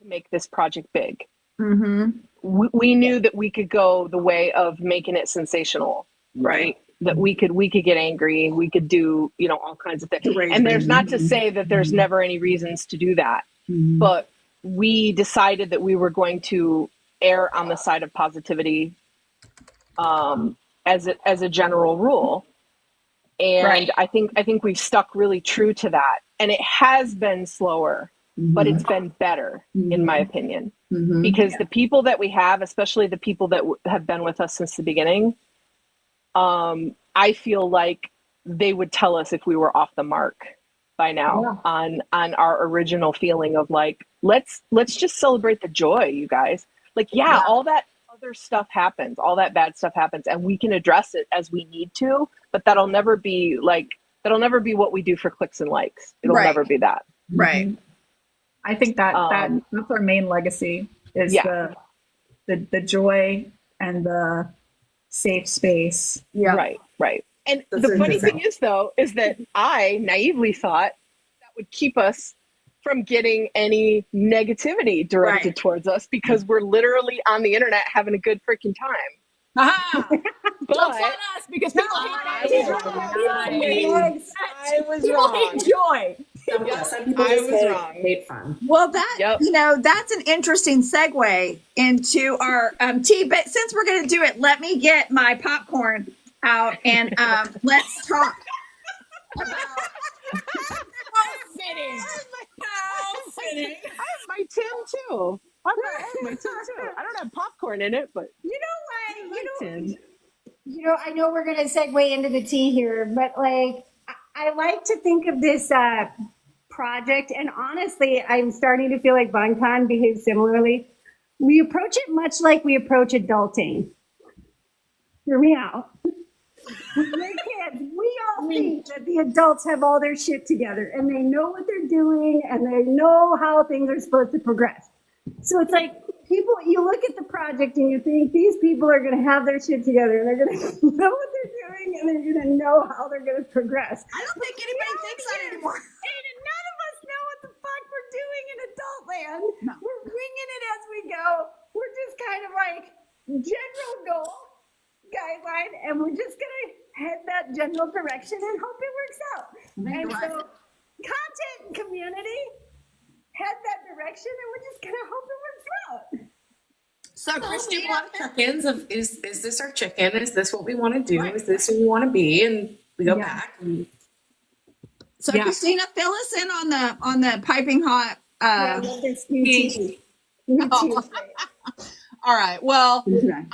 to make this project big. Mm-hmm. We knew that we could go the way of making it sensational, right? That we could get angry, we could do, all kinds of things. And there's not to say that there's never any reasons to do that, but we decided that we were going to err on the side of positivity as a general rule. And I think we've stuck really true to that. And it has been slower, but it's been better, in my opinion, because the people that we have, especially the people that have been with us since the beginning, I feel like they would tell us if we were off the mark by now on our original feeling of like, let's just celebrate the joy, you guys. Like, all that other stuff happens, all that bad stuff happens, and we can address it as we need to, but that'll never be what we do for clicks and likes. It'll never be that. Right. I think that's our main legacy is the joy and the safe space. Yeah. Right. And the funny thing is that I naively thought that would keep us from getting any negativity directed towards us because we're literally on the internet having a good freaking time. Aha! But Jokes on us because people I was people wrong. enjoy. Some people I just was say wrong. made fun. Well, that's an interesting segue into our tea. But since we're going to do it, let me get my popcorn out and let's talk about. I have my Tim too. I have my Tim too. I don't have popcorn in it, but I know we're going to segue into the tea here, but like, I like to think of this project, and honestly, I'm starting to feel like Bangtan behaves similarly. We approach it much like we approach adulting. Hear me out. We're kids. We all think that the adults have all their shit together, and they know what they're doing, and they know how things are supposed to progress. So it's like you look at the project and you think these people are going to have their shit together, and they're going to know what they're doing, and they're going to know how they're going to progress. I don't think anybody thinks that anymore. And none of us know what the fuck we're doing in adult land. No. We're winging it as we go. We're just kind of like general goal guideline, and we're just going to head that general direction and hope it works out. And so content and community head that direction, and we're just going to hope it works out. So, Christina, A lot of check-ins of is this our chicken? Is this what we want to do? Is this who we want to be? And we go back. And Christina, fill us in on the piping hot. all right. Well, Okay.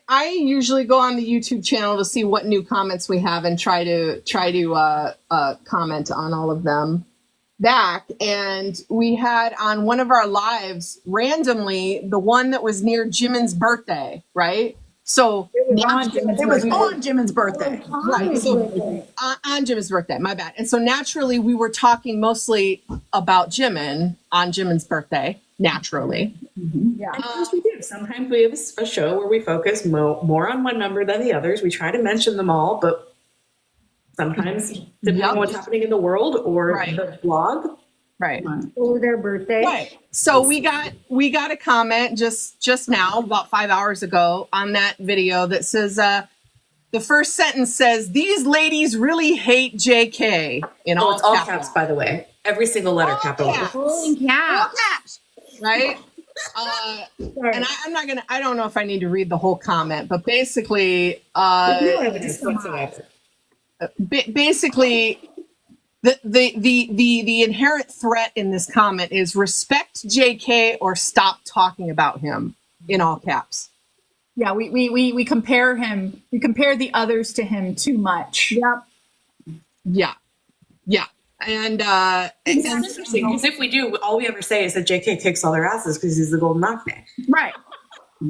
I usually go on the YouTube channel to see what new comments we have and try to comment on all of them back. And we had on one of our lives randomly the one that was near Jimin's birthday, right? So It was on Jimin's birthday. right. So on Jimin's birthday, my bad. And so naturally we were talking mostly about Jimin on Jimin's birthday, naturally. Yeah. of course we do. Sometimes we have a show where we focus more on one member than the others. We try to mention them all, but sometimes depending on what's happening in the world or the blog. Right. Or their birthday. Right. So we got a comment just now, about 5 hours ago, on that video that says the first sentence says, "These ladies really hate JK" in all It's all capital. caps, by the way. Every single letter capital. caps. All caps. Right? And I don't know if I need to read the whole comment, but basically, No evidence whatsoever. basically, the inherent threat in this comment is respect JK or stop talking about him in all caps. Yeah, we compare him. We compare the others to him too much. Yep. Yeah. And It's interesting because if we do, all we ever say is that JK kicks all their asses because he's the golden Akne. right.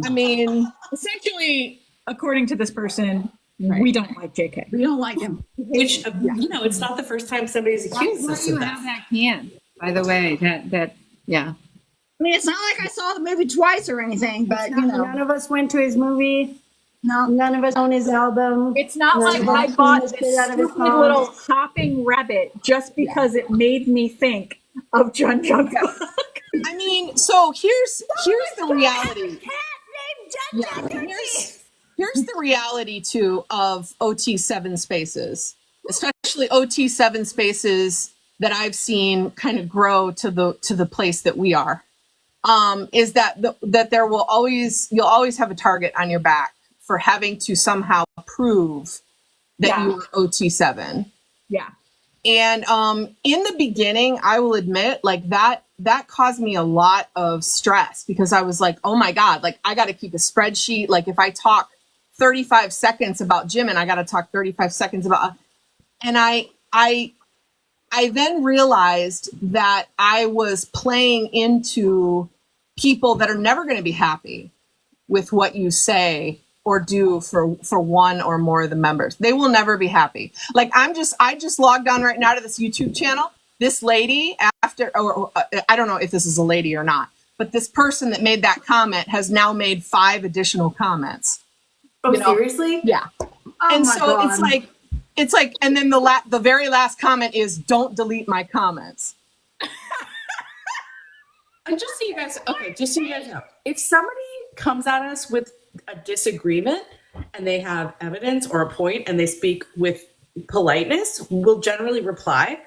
I mean, Essentially, according to this person, Right. we don't like JK. We don't like him. Which, it's not the first time somebody's accused Why us do you of have that. that can? By the way, yeah. I mean, it's not like I saw the movie twice or anything, but you know, None of us went to his movie. no. None of us own his album. It's not None like of I us bought seen the this shit out of his stupid songs. little hopping rabbit just because it made me think of Jungkook. I mean, so here's the reality. Here's the reality too of OT7 spaces, especially OT7 spaces that I've seen kind of grow to the place that we are. Is that that you'll always have a target on your back for having to somehow prove that you are OT7. Yeah. And in the beginning, I will admit, like that caused me a lot of stress because I was like, oh my God, like I got to keep a spreadsheet. Like if I talk 35 seconds about Jimin, I got to talk 35 seconds about, and I then realized that I was playing into people that are never going to be happy with what you say or do for one or more of the members. They will never be happy. Like I just logged on right now to this YouTube channel. This lady or I don't know if this is a lady or not, but this person that made that comment has now made 5 additional comments. Oh, You know? seriously? Yeah. Oh And my so God. it's like, and then the very last comment is, don't delete my comments. And just so you guys know, if somebody comes at us with a disagreement and they have evidence or a point and they speak with politeness, we'll generally reply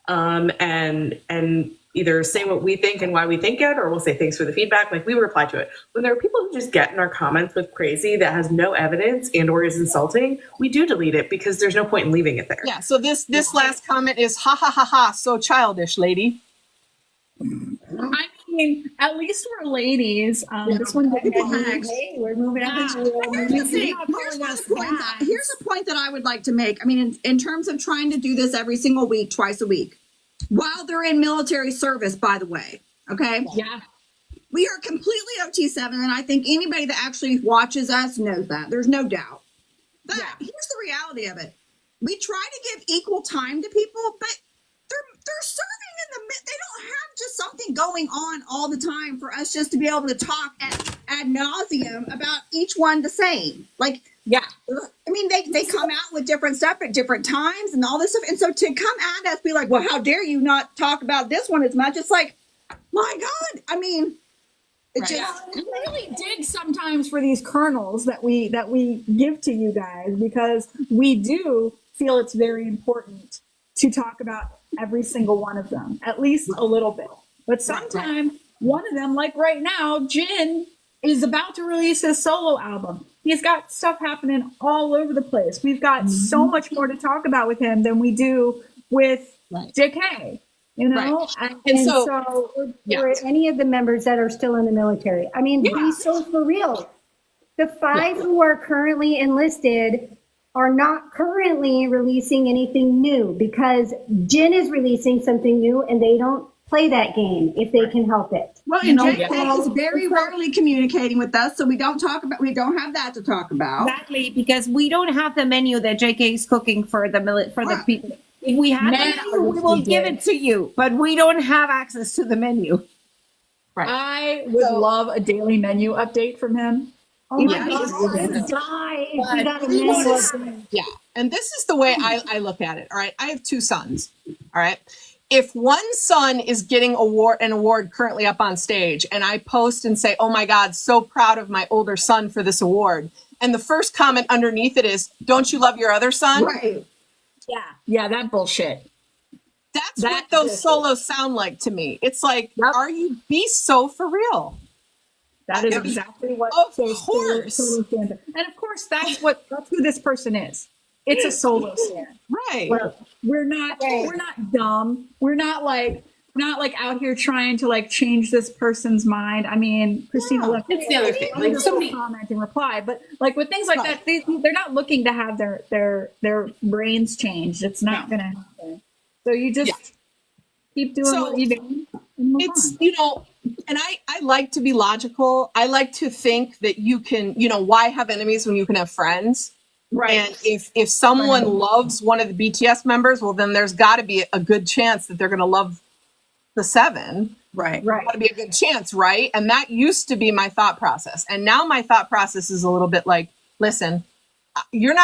and either say what we think and why we think it, or we'll say thanks for the feedback. Like we reply to it. When there are people who just get in our comments with crazy that has no evidence and or is insulting, we do delete it because there's no point in leaving it there. Yeah. So this last comment is ha ha ha ha, so childish, lady. I mean, at least we're ladies. This one didn't get hacked. Hey, we're moving up into Here's a point that I would like to make. I mean, in terms of trying to do this every single week, twice a week, while they're in military service, by the way. Okay. Yeah. We are completely OT7, and I think anybody that actually watches us knows that. There's no doubt. But here's the reality of it. We try to give equal time to people, but they're serving in the they don't have just something going on all the time for us just to be able to talk ad nauseum about each one the same. Like, Yeah. I mean, they come out with different stuff at different times and all this stuff. And so to come at us, be like, well, how dare you not talk about this one as much? It's like, my God. I mean, it just, I really dig sometimes for these kernels that we give to you guys, because we do feel it's very important to talk about every single one of them, at least a little bit. But sometimes one of them, like right now, Jin is about to release his solo album. He's got stuff happening all over the place. We've got so much more to talk about with him than we do with JK. You know, And so for any of the members that are still in the military, I mean, be so for real. The 5 who are currently enlisted are not currently releasing anything new, because Jin is releasing something new and they don't play that game if they can help it. well, and JK is very rarely communicating with us, so we don't have that to talk about. Exactly, because we don't have the menu that JK is cooking for the people. If we had the menu, we will give it to you, but we don't have access to the menu. I would love a daily menu update from him. Oh my God, die if we got a menu. Yeah. And this is the way I look at it. All right. I have 2 sons. All right. If one son is getting an award currently up on stage, and I post and say, oh my God, so proud of my older son for this award, and the first comment underneath it is, don't you love your other son? Right. Yeah, that bullshit. That's what those solos sound like to me. It's like, are you be so for real? That is exactly what. Of course. Solo stands for. And of course, that's who this person is. It's a solo stand. Right. We're not dumb. We're not like, not like out here trying to like change this person's mind. I mean, Christina left. It's the other thing. Like somebody comment and reply, but like with things like that, they're not looking to have their brains changed. It's not going to happen. So you just keep doing what you do. It's, you know, and I like to be logical. I like to think that you can, you know, why have enemies when you can have friends? Right. And if someone loves one of the BTS members, well, then there's got to be a good chance that they're going to love the 7. Right. Got to be a good chance, right? And that used to be my thought process. And now my thought process is a little bit like, listen, you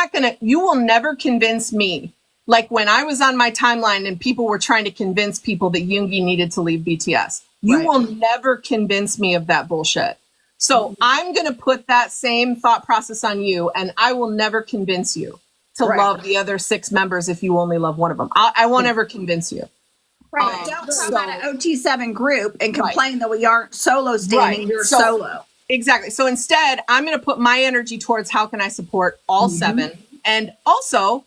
will never convince me. Like when I was on my timeline and people were trying to convince people that Yoongi needed to leave BTS, you will never convince me of that bullshit. So I'm going to put that same thought process on you, and I will never convince you to love the other 6 members if you only love one of them. I won't ever convince you. Right. Don't come at an OT7 group and complain that we aren't solo standing. You're solo. Exactly. So instead, I'm going to put my energy towards how can I support all 7, and also,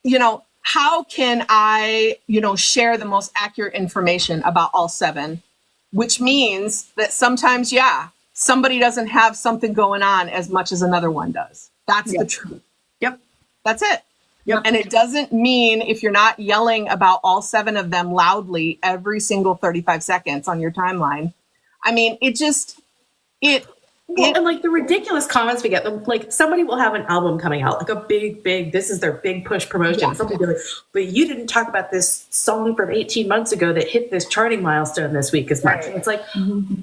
you know, how can I, you know, share the most accurate information about all 7, which means that sometimes, somebody doesn't have something going on as much as another one does. That's the truth. Yep. That's it. Yep. And it doesn't mean if you're not yelling about all 7 of them loudly every single 35 seconds on your timeline. I mean, and like the ridiculous comments we get, like somebody will have an album coming out, like a big, this is their big push promotion. Somebody will be like, but you didn't talk about this song from 18 months ago that hit this charting milestone this week as much. And it's like,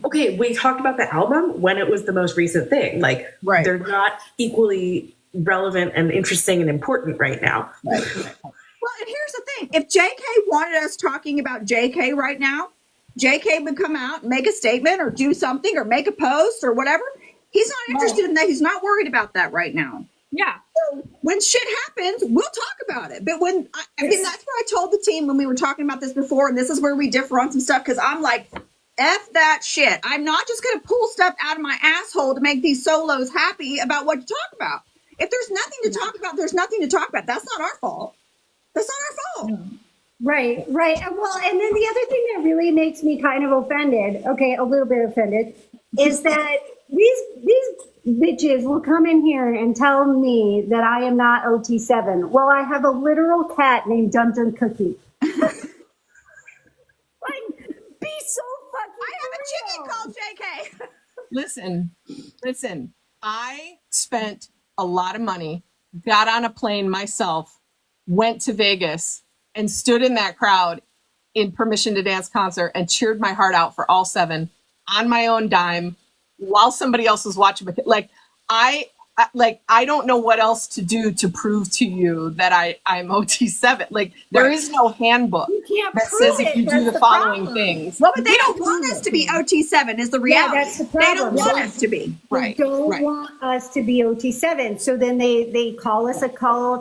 okay, we talked about the album when it was the most recent thing. Like they're not equally relevant and interesting and important right now. Well, and here's the thing. If JK wanted us talking about JK right now, JK would come out, make a statement or do something or make a post or whatever. He's not interested in that. He's not worried about that right now. Yeah. So when shit happens, we'll talk about it. But when, I mean, that's what I told the team when we were talking about this before, and this is where we differ on some stuff, because I'm like, F that shit. I'm not just going to pull stuff out of my asshole to make these solos happy about what to talk about. If there's nothing to talk about, there's nothing to talk about. That's not our fault. That's not our fault. Right. Well, and then the other thing that really makes me kind of offended, a little bit offended, is that these bitches will come in here and tell me that I am not OT7. Well, I have a literal cat named Jungkook. Like, be so fucking I have a chicken called JK. Listen, I spent a lot of money, got on a plane myself, went to Vegas, and stood in that crowd in Permission to Dance concert and cheered my heart out for all 7 on my own dime while somebody else was watching. Like I don't know what else to do to prove to you that I'm OT7. Like there is no handbook that says if you do the following things. Well, but they don't want us to be OT7 is the reality. Yeah, that's the problem. They don't want us to be. They don't want us to be OT7. So then they call us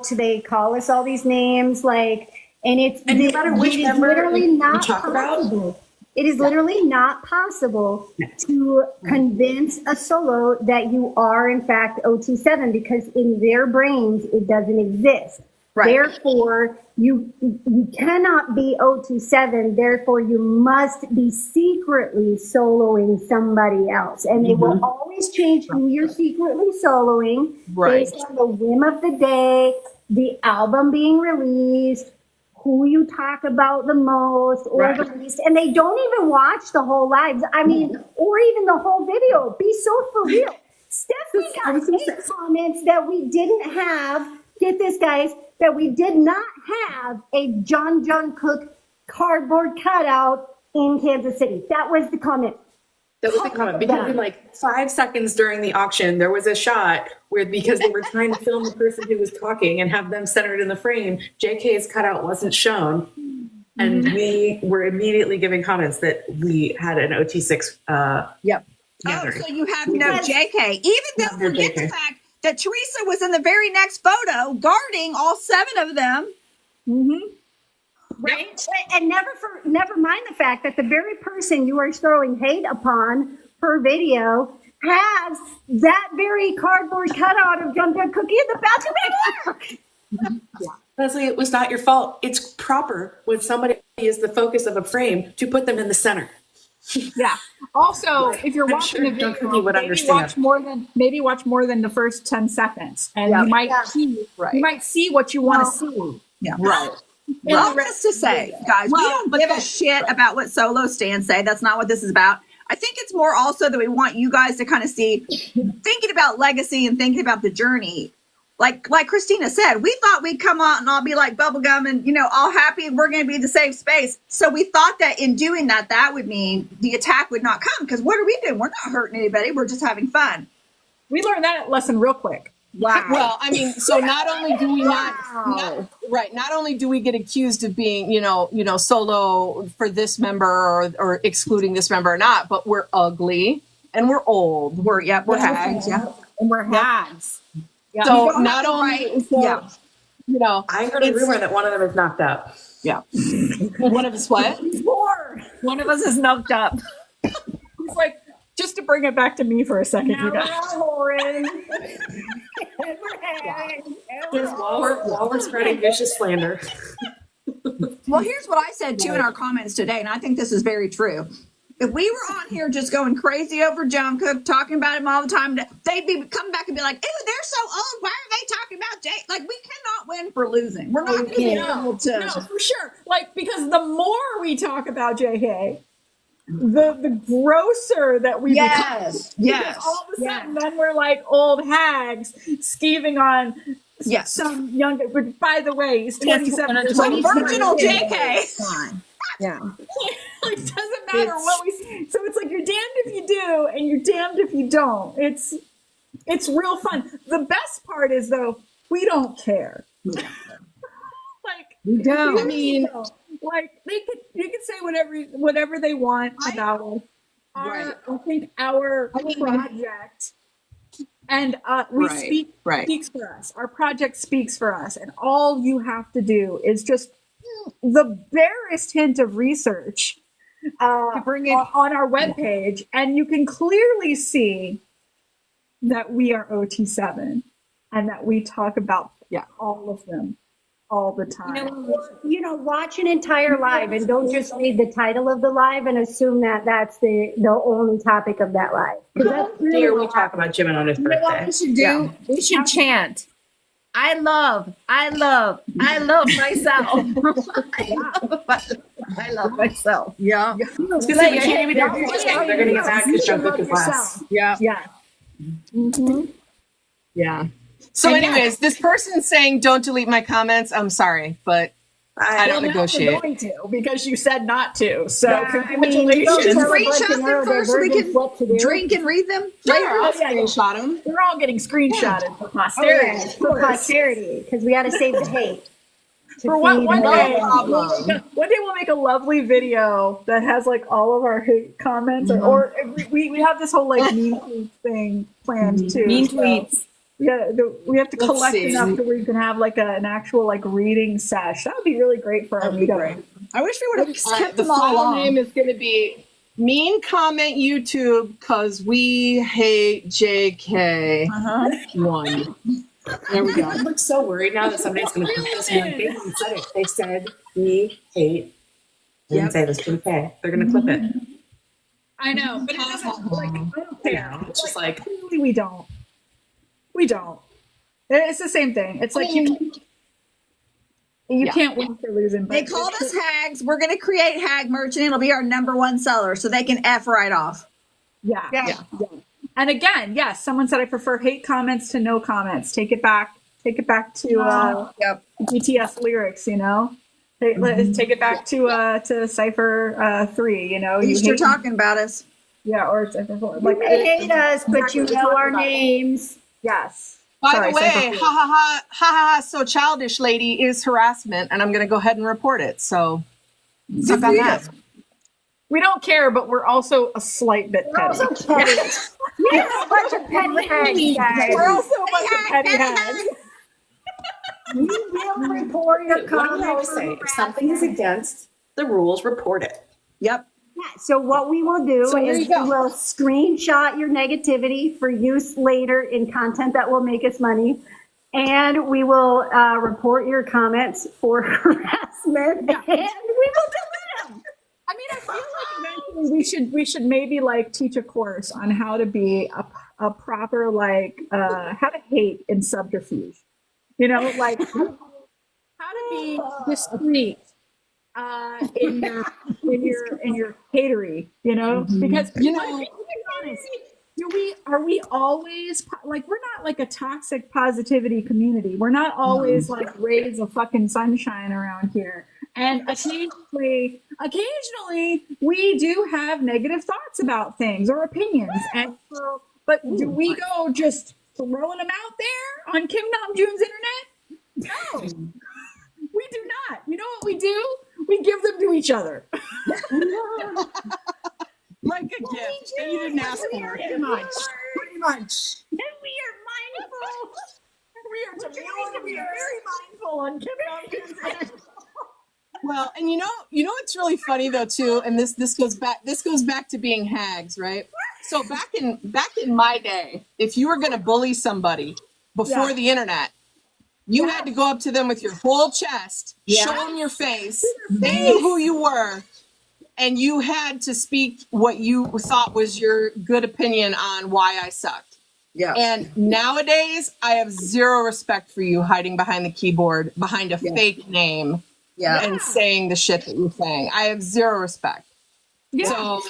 they call us all these names, like, and no matter which member literally not possible. It is literally not possible to convince a solo that you are in fact OT7 because in their brains it doesn't exist. Right. Therefore, you cannot be OT7. Therefore, you must be secretly soloing somebody else, and they will always change who you're secretly soloing based on the whim of the day, the album being released, who you talk about the most or the least, and they don't even watch the whole lives. I mean, or even the whole video. Be so for real. Stephanie got 8 comments that we didn't have. Get this, guys, that we did not have a Jungkook cardboard cutout in Kansas City. That was the comment. That was the comment because in like 5 seconds during the auction, there was a shot where because they were trying to film the person who was talking and have them centered in the frame, JK's cutout wasn't shown. And we were immediately giving comments that we had an OT6. Gathering. So you have no JK. Even though forget the fact that Teresa was in the very next photo guarding all 7 of them. Right. And never mind the fact that the very person you are throwing hate upon per video has that very cardboard cutout of Jungkook in the bathroom at work. Leslie, it was not your fault. It's proper when somebody is the focus of a frame to put them in the center. Yeah. Also, if you're I'm watching sure a video, Jungkook would maybe understand. watch more than the first 10 seconds, and Yeah. you might Yeah. see Right. you might see what you want to see. Yeah. Right. Well, just to say, guys, we don't give a shit about what solo stands say. That's not what this is about. I think it's more also that we want you guys to kind of see, thinking about legacy and thinking about the journey. Like Christina said, we thought we'd come out and all be like bubblegum and, all happy and we're going to be the safe space. So we thought that in doing that, that would mean the attack would not come. Because what are we doing? We're not hurting anybody. We're just having fun. We learned that lesson real quick. Wow. Well, I mean, so not only do we not only do we get accused of being, solo for this member or excluding this member or not, but we're ugly and we're old. We're hags. Yeah. And we're hags. So don't not have to only, write- I heard a rumor that one of them is knocked up. yeah. One of us what? One of us is knocked up. It's like, just to bring it back to me for a second, you guys. While we're spreading vicious slander. Well, here's what I said too in our comments today, and I think this is very true. If we were on here just going crazy over Jungkook, talking about him all the time, they'd be come back and be like, "Ew, they're so old. Why are they talking about Jay?" Like, we cannot win for losing. We're not going to be able to. No, for sure. Like, because the more we talk about JK, the grosser that we become. Yes. Because all of a sudden, then we're like old hags skeeving on some young. But by the way, he's 27 years old. Virginal JK. Fine. Yeah. Like, doesn't matter what we. So it's like you're damned if you do, and you're damned if you don't. It's real fun. The best part is though, we don't care. Like, We don't. I mean, like you could say whatever they want about us. I think our project and speaks for us. Our project speaks for us, and all you have to do is just the barest hint of research to bring it on our webpage, and you can clearly see that we are OT7 and that we talk about all of them all the time. Watch an entire live and don't just read the title of the live and assume that that's the only topic of that live. How dare we talk about Jimin on his You know what birthday? we should do? We should chant. I love myself. I love myself. Yeah. I was gonna say, we can't even do this. They're going to get back to Jungkook in class. Yeah. Yeah. Yeah. So anyways, this person's saying don't delete my comments. I'm sorry, but I don't negotiate. We're going to because you said not to. So Screenshot congratulations. them first so we can drink and read them. I'll screenshot them. We're all getting screenshotted for posterity. For posterity, because we got to save the hate. For one day we'll make a lovely video that has like all of our hate comments, or we have this whole like mean tweet thing planned too. Mean tweets. Yeah, we have to Let's collect see. enough so we can have like an actual like reading sesh. That would be really great for our meetup. I wish we would have kept The them all file along. name is going to be mean comment YouTube because we hate JK. One. There we go. I look so worried now that somebody's going to put this in. Like, they even said it. They said we hate. They didn't say this to They're going to clip it. I know, but it doesn't like I don't care. Yeah, it's just like Clearly we don't. We don't. It's the same thing. It's like you can't win for losing. They called us hags. We're going to create hag merch and it'll be our #1 seller so they can F right off. Yeah. And again, yes, someone said I prefer hate comments to no comments. Take it back. Take it back to BTS lyrics. Take it back to Cypher 3. At least you're talking about us. Yeah, or Cypher 4. You may hate us, but you know our names. Yes. By the way, ha, so childish lady is harassment, and I'm going to go ahead and report it. So, how about that? We don't care, but we're also a slight bit petty. We're also petty. We're a bunch of petty hags, guys. We're also a bunch of petty hags. We will report your what do I always comments. say? If something is against the rules, report it. Yep. Yeah, so what we will do So there is you go. we'll screenshot your negativity for use later in content that will make us money. And we will report your comments for harassment, and we will delete them. I mean, I feel like eventually we should maybe like teach a course on how to be a proper like how to hate in subterfuge. You know, like how to be discreet in your hatery. You know, because You know, are we always like, we're not like a toxic positivity community. We're not always like rays of fucking sunshine around here. And occasionally we do have negative thoughts about things or opinions. And so, but do we go just throwing them out there on Kim Namjoon's internet? No, we do not. You know what we do? We give them to each other. like a gift that you didn't ask for. Pretty much. And we are mindful. We are very mindful on Kim Namjoon's internet. Well, and you know what's really funny though too, and this goes back to being hags, right? So back in my day, if you were gonna bully somebody before the internet, you had to go up to them with your whole chest, show them your face, they knew who you were, and you had to speak what you thought was your good opinion on why I sucked. Yeah. And nowadays, I have zero respect for you hiding behind the keyboard, behind a fake name, and saying the shit that you're saying. I have zero respect. Yeah. So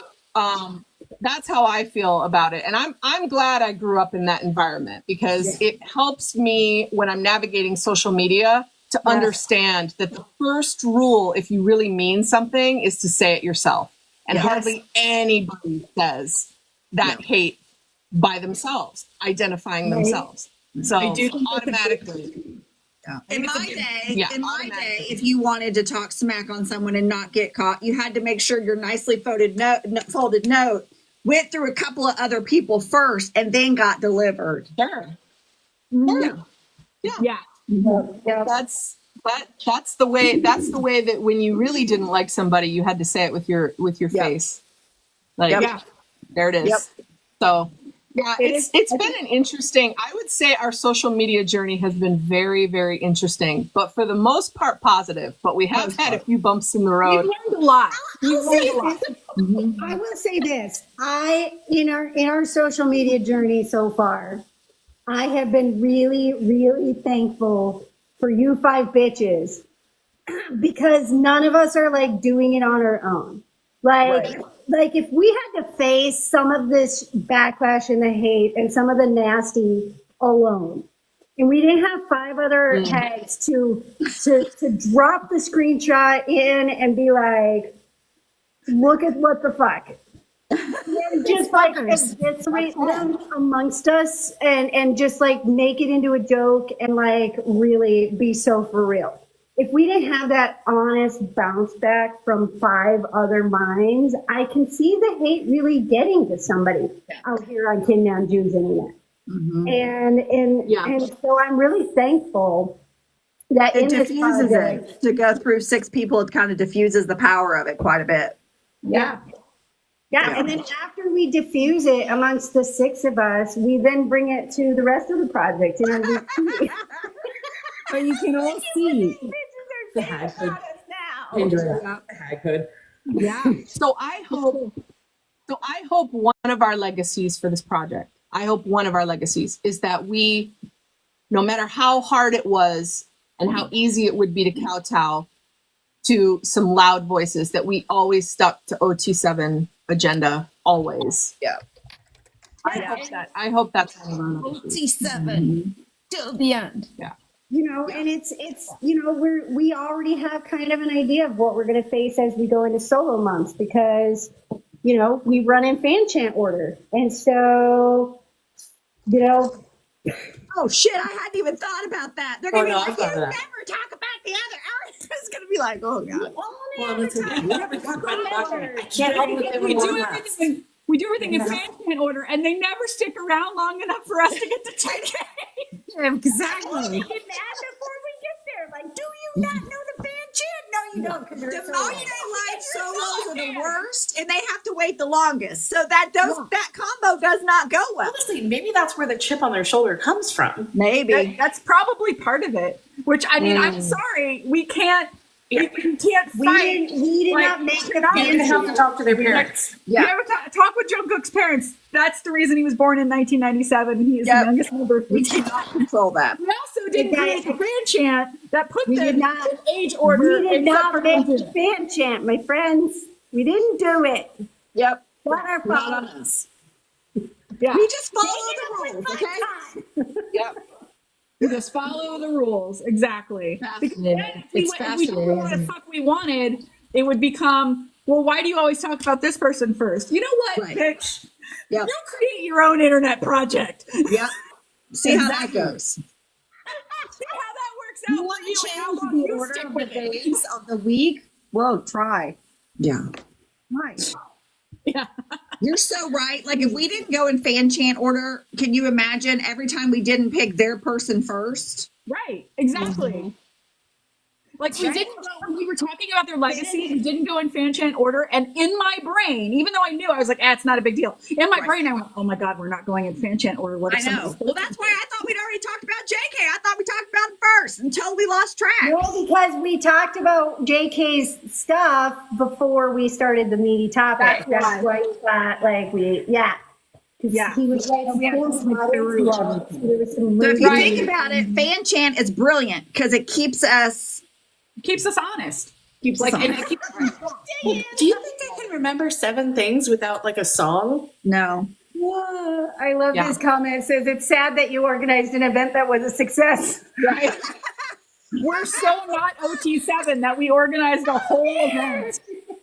that's how I feel about it. And I'm glad I grew up in that environment because it helps me when I'm navigating social media to understand that the first rule, if you really mean something, is to say it yourself. And hardly anybody says that hate by themselves, identifying themselves. So I do think automatically. In my day, if you wanted to talk smack on someone and not get caught, you had to make sure your nicely folded note went through a couple of other people first and then got delivered. Sure. Yeah. That's the way that when you really didn't like somebody, you had to say it with your face. Like there it is. So it's been an interesting, I would say our social media journey has been very, very interesting, but for the most part positive, but we have had a few bumps in the road. We've learned a lot. I will say this. In our social media journey so far, I have been really, really thankful for you 5 bitches because none of us are like doing it on our own. Like if we had to face some of this backlash and the hate and some of the nasty alone, and we didn't have 5 other tags to drop the screenshot in and be like, look at what the fuck. And just like eviscerate them amongst us and just like make it into a joke and like really be so for real. If we didn't have that honest bounce back from 5 other minds, I can see the hate really getting to somebody out here on Kim Namjoon's internet. And so I'm really thankful that It diffuses it. To go through 6 people, it kind of diffuses the power of it quite a bit. Yeah. And then after we diffuse it amongst the 6 of us, we then bring it to the rest of the project. But you can all see the hag hood. now. Enjoy that. The hag hood. Yeah. So I hope one of our legacies for this project, is that we, no matter how hard it was and how easy it would be to kowtow to some loud voices, that we always stuck to 027 agenda, always. Yeah. I hope that's one of our legacies. T7 till the end. Yeah. And it's we already have kind of an idea of what we're going to face as we go into solo months because, we run in fan chant order. And so, Oh shit, I hadn't even thought about that. They're going to be like, you never talk about the other. It's going to be like, oh God. We do everything in fan chant order, and they never stick around long enough for us to get to 10K. Exactly. Get mad before we get there. Like, do you not know the fan chant? No, you The Volume Live solos are the worst, and they have to wait the longest. So that combo does not go well. Honestly, maybe that's where the chip on their shoulder comes from. Maybe. That's probably part of it. Which I mean, I'm sorry, we can't. We can't fight. We did Like, not make the You're gonna have to talk to their parents. You ever talk with Jungkook's parents? That's the reason he was born in 1997. He is the youngest member. We cannot control that. We also didn't create the fan chant that put We them did not. in age order. We did except not for make Jungkook. the fan chant, my friends. We didn't do it. Yep. Not our Not on fault. us. Yeah. We just follow the rules, okay? Yep. We just follow the rules. Exactly. Because then if we knew what the fuck we wanted, it would become, well, why do you always talk about this person first? You know what, Right. bitch? Yep. You create your own internet project. Yep. See how that goes. See how that works out You for want you to and how change long the you order stick of the with it. days of the week? Whoa, try. Yeah. Nice. Yeah. You're so right. Like if we didn't go in fan chant order, can you imagine every time we didn't pick their person first? Right. Exactly. Like we didn't go, when we were talking about their legacy, we didn't go in fan chant order. And in my brain, even though I knew, I was like, it's not a big deal. In my brain, I went, oh my God, we're not going in fan chant order. What if I know. somebody's- Well, that's why I thought we'd already talked about JK. I thought we talked about him first until we lost track. No, because we talked about JK's stuff before we started the meaty topic. That's why we thought, like, he was like, We had to there was some So if you really- think about it, fan chant is brilliant because it keeps us keeps us honest. keeps Like, us and on. it keeps Do you think I can remember 7 things without like a song? No. I love this comment. It says, it's sad that you organized an event that was a success. right. We're so not OT7 that we organized a whole event.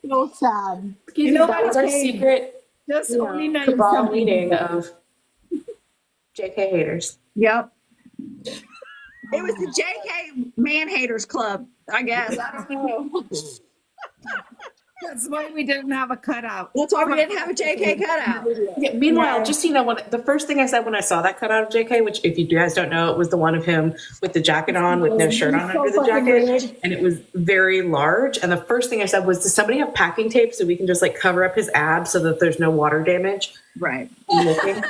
So sad. You know, that was our secret Just only name cabal something. meeting of JK haters. Yep. It was the JK Man Haters Club, I guess. I don't know. That's why we didn't have a cutout. That's why we didn't have a JK cutout. Yeah, meanwhile, just so you know, when the first thing I said when I saw that cutout of JK, which if you guys don't know, it was the one of him with the jacket on, with no shirt on under the jacket, and it was very large. And the first thing I said was, does somebody have packing tape so we can just like cover up his abs so that there's no water damage? Right. Looking.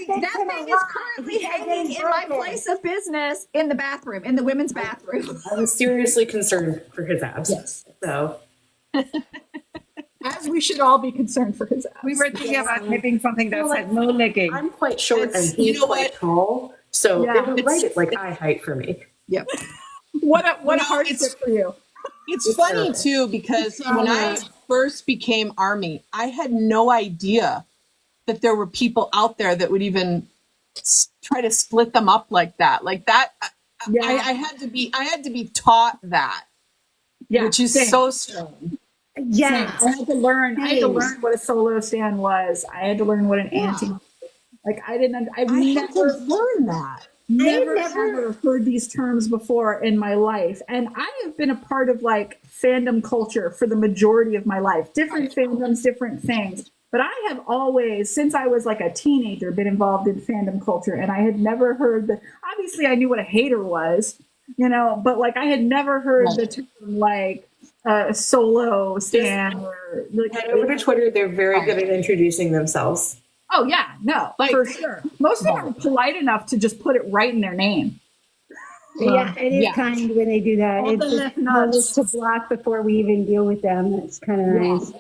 That thing is currently hanging in my place of business in the bathroom, in the women's bathroom. I was seriously concerned for his abs. Yes. So As we should all be concerned for his abs. We were thinking about typing something that said no licking. I'm quite short and You he's know quite tall. So Yeah. it would write it like eye height for me. Yep. What a No, hardship for you. It's funny too because when I first became Army, I had no idea that there were people out there that would even try to split them up like that. Like that, I had to be taught that, which is so strange. Yeah. I had to learn what a solo stand was. I had to learn what an anti. Like I've never learned that. never ever heard these terms before in my life, and I have been a part of like fandom culture for the majority of my life. Different fandoms, different things. But I have always, since I was like a teenager, been involved in fandom culture, and I had never heard the. Obviously, I knew what a hater was, but like I had never heard the term like a solo stand or like. Head over to Twitter. They're very good at introducing themselves. Oh yeah, no, for sure. Most of them are polite enough to just put it right in their name. Yeah, it is kind when they do that. All the It's left just nuts. to block before we even deal with them. It's kind of nice.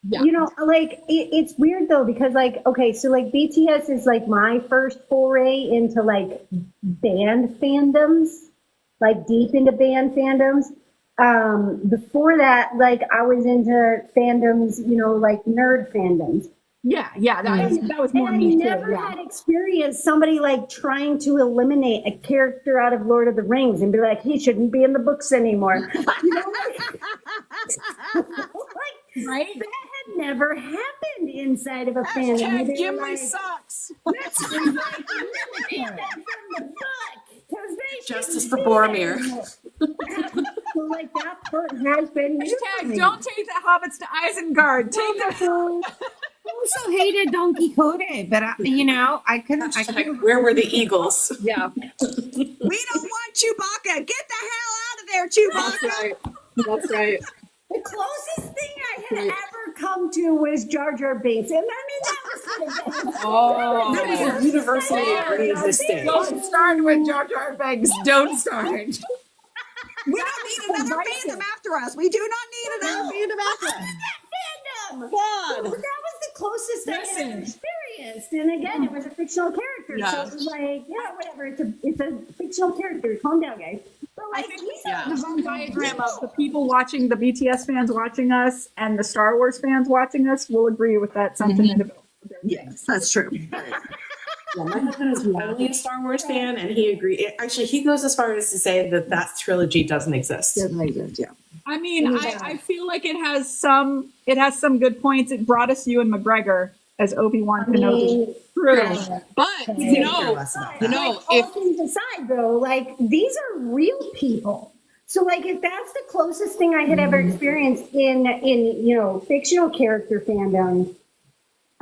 Yeah. It's weird though, because like, okay, so like BTS is like my first foray into like band fandoms, like deep into band fandoms. Before that, like I was into fandoms, like nerd fandoms. Yeah, that was more And I me never too. had experienced somebody like trying to eliminate a character out of Lord of the Rings and be like, he shouldn't be in the books anymore. Right? That had never happened inside of a fandom. They were like, sucks. Justice for Boromir. So like that part has been new for Hashtag me. don't take the hobbits to Isengard. Take the also hated Don Quixote, but I couldn't. Where were the Eagles? Yeah, We don't want Chewbacca. Get the hell out of there, Chewbacca. that's right. That's right. The closest thing I had ever come to was Jar Jar Binks, and I mean that was Oh, That is universally existing. Don't start with Jar Jar Binks. Don't start. We don't need another fandom after us. We do not need another fandom after us. fandom. God. That was the closest I had ever experienced, and again, it was a fictional character, so it was like, yeah, whatever. It's a fictional character. Calm down, guys. But I like, think we the Venn diagram of the people watching, the BTS fans watching us, and the Star Wars fans watching us will agree with that sentiment. About Yes, that's true. Yeah, my husband is only a Star Wars fan, and he agrees. Actually, he goes as far as to say that trilogy doesn't exist. Yeah. I mean, I feel like it has some good points. It brought us Ewan McGregor as Obi-Wan Kenobi. True. But Care less about that. all things aside, though, like these are real people. So, like, if that's the closest thing I had ever experienced in fictional character fandom,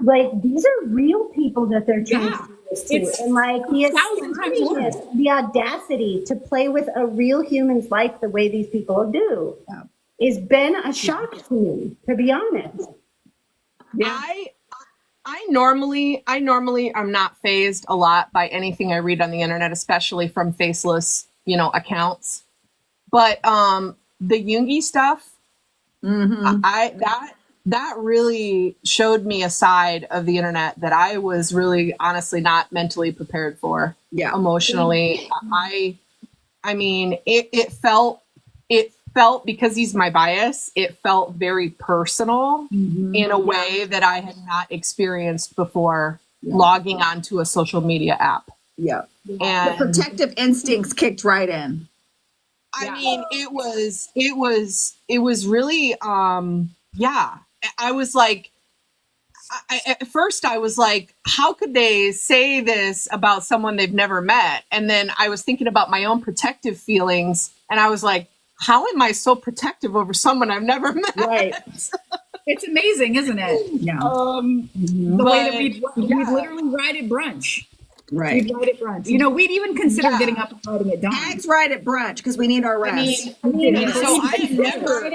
like these are real people that they're trying to do this to, It's and like the 1,000 times worse. the audacity to play with a real human's life the way these people do, has been a shock to me, to be honest. I normally am not fazed a lot by anything I read on the internet, especially from faceless, accounts. But the Yoongi stuff, that really showed me a side of the internet that I was really honestly not mentally prepared for. Yeah. Emotionally. I mean, it felt because he's my bias, it felt very personal in a way that I had not experienced before logging onto a social media app. Yeah. And The protective instincts kicked right in. I mean, it was really, I was like, at first I was like, how could they say this about someone they've never met? And then I was thinking about my own protective feelings, and I was like, how am I so protective over someone I've never met? Right. It's amazing, isn't it? Yeah. The way that we'd literally ride at brunch. Right. We'd ride at brunch. We'd even consider getting up and riding at dawn. Hags ride at brunch because we need our rest. So I never.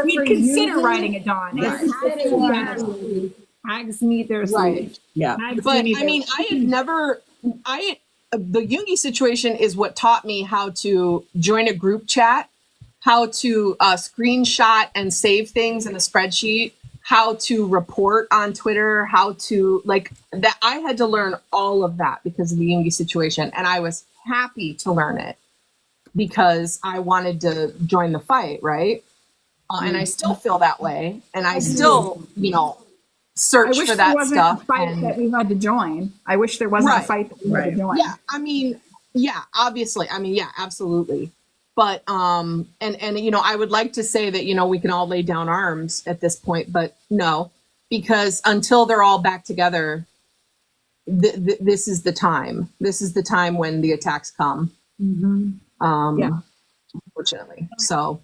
We'd consider riding at dawn. Right. Hags meet their Right. Yeah. But I mean, I had never. The Yoongi situation is what taught me how to join a group chat, how to screenshot and save things in a spreadsheet, how to report on Twitter, how to that. I had to learn all of that because of the Yoongi situation, and I was happy to learn it because I wanted to join the fight, right? And I still feel that way, and I still, search for that stuff. A fight that we had to join. I wish there wasn't a fight that we had to join. Yeah, I mean, obviously. I mean, absolutely. But and I would like to say that we can all lay down arms at this point, but no, because until they're all back together, this is the time. This is the time when the attacks come. Unfortunately. So.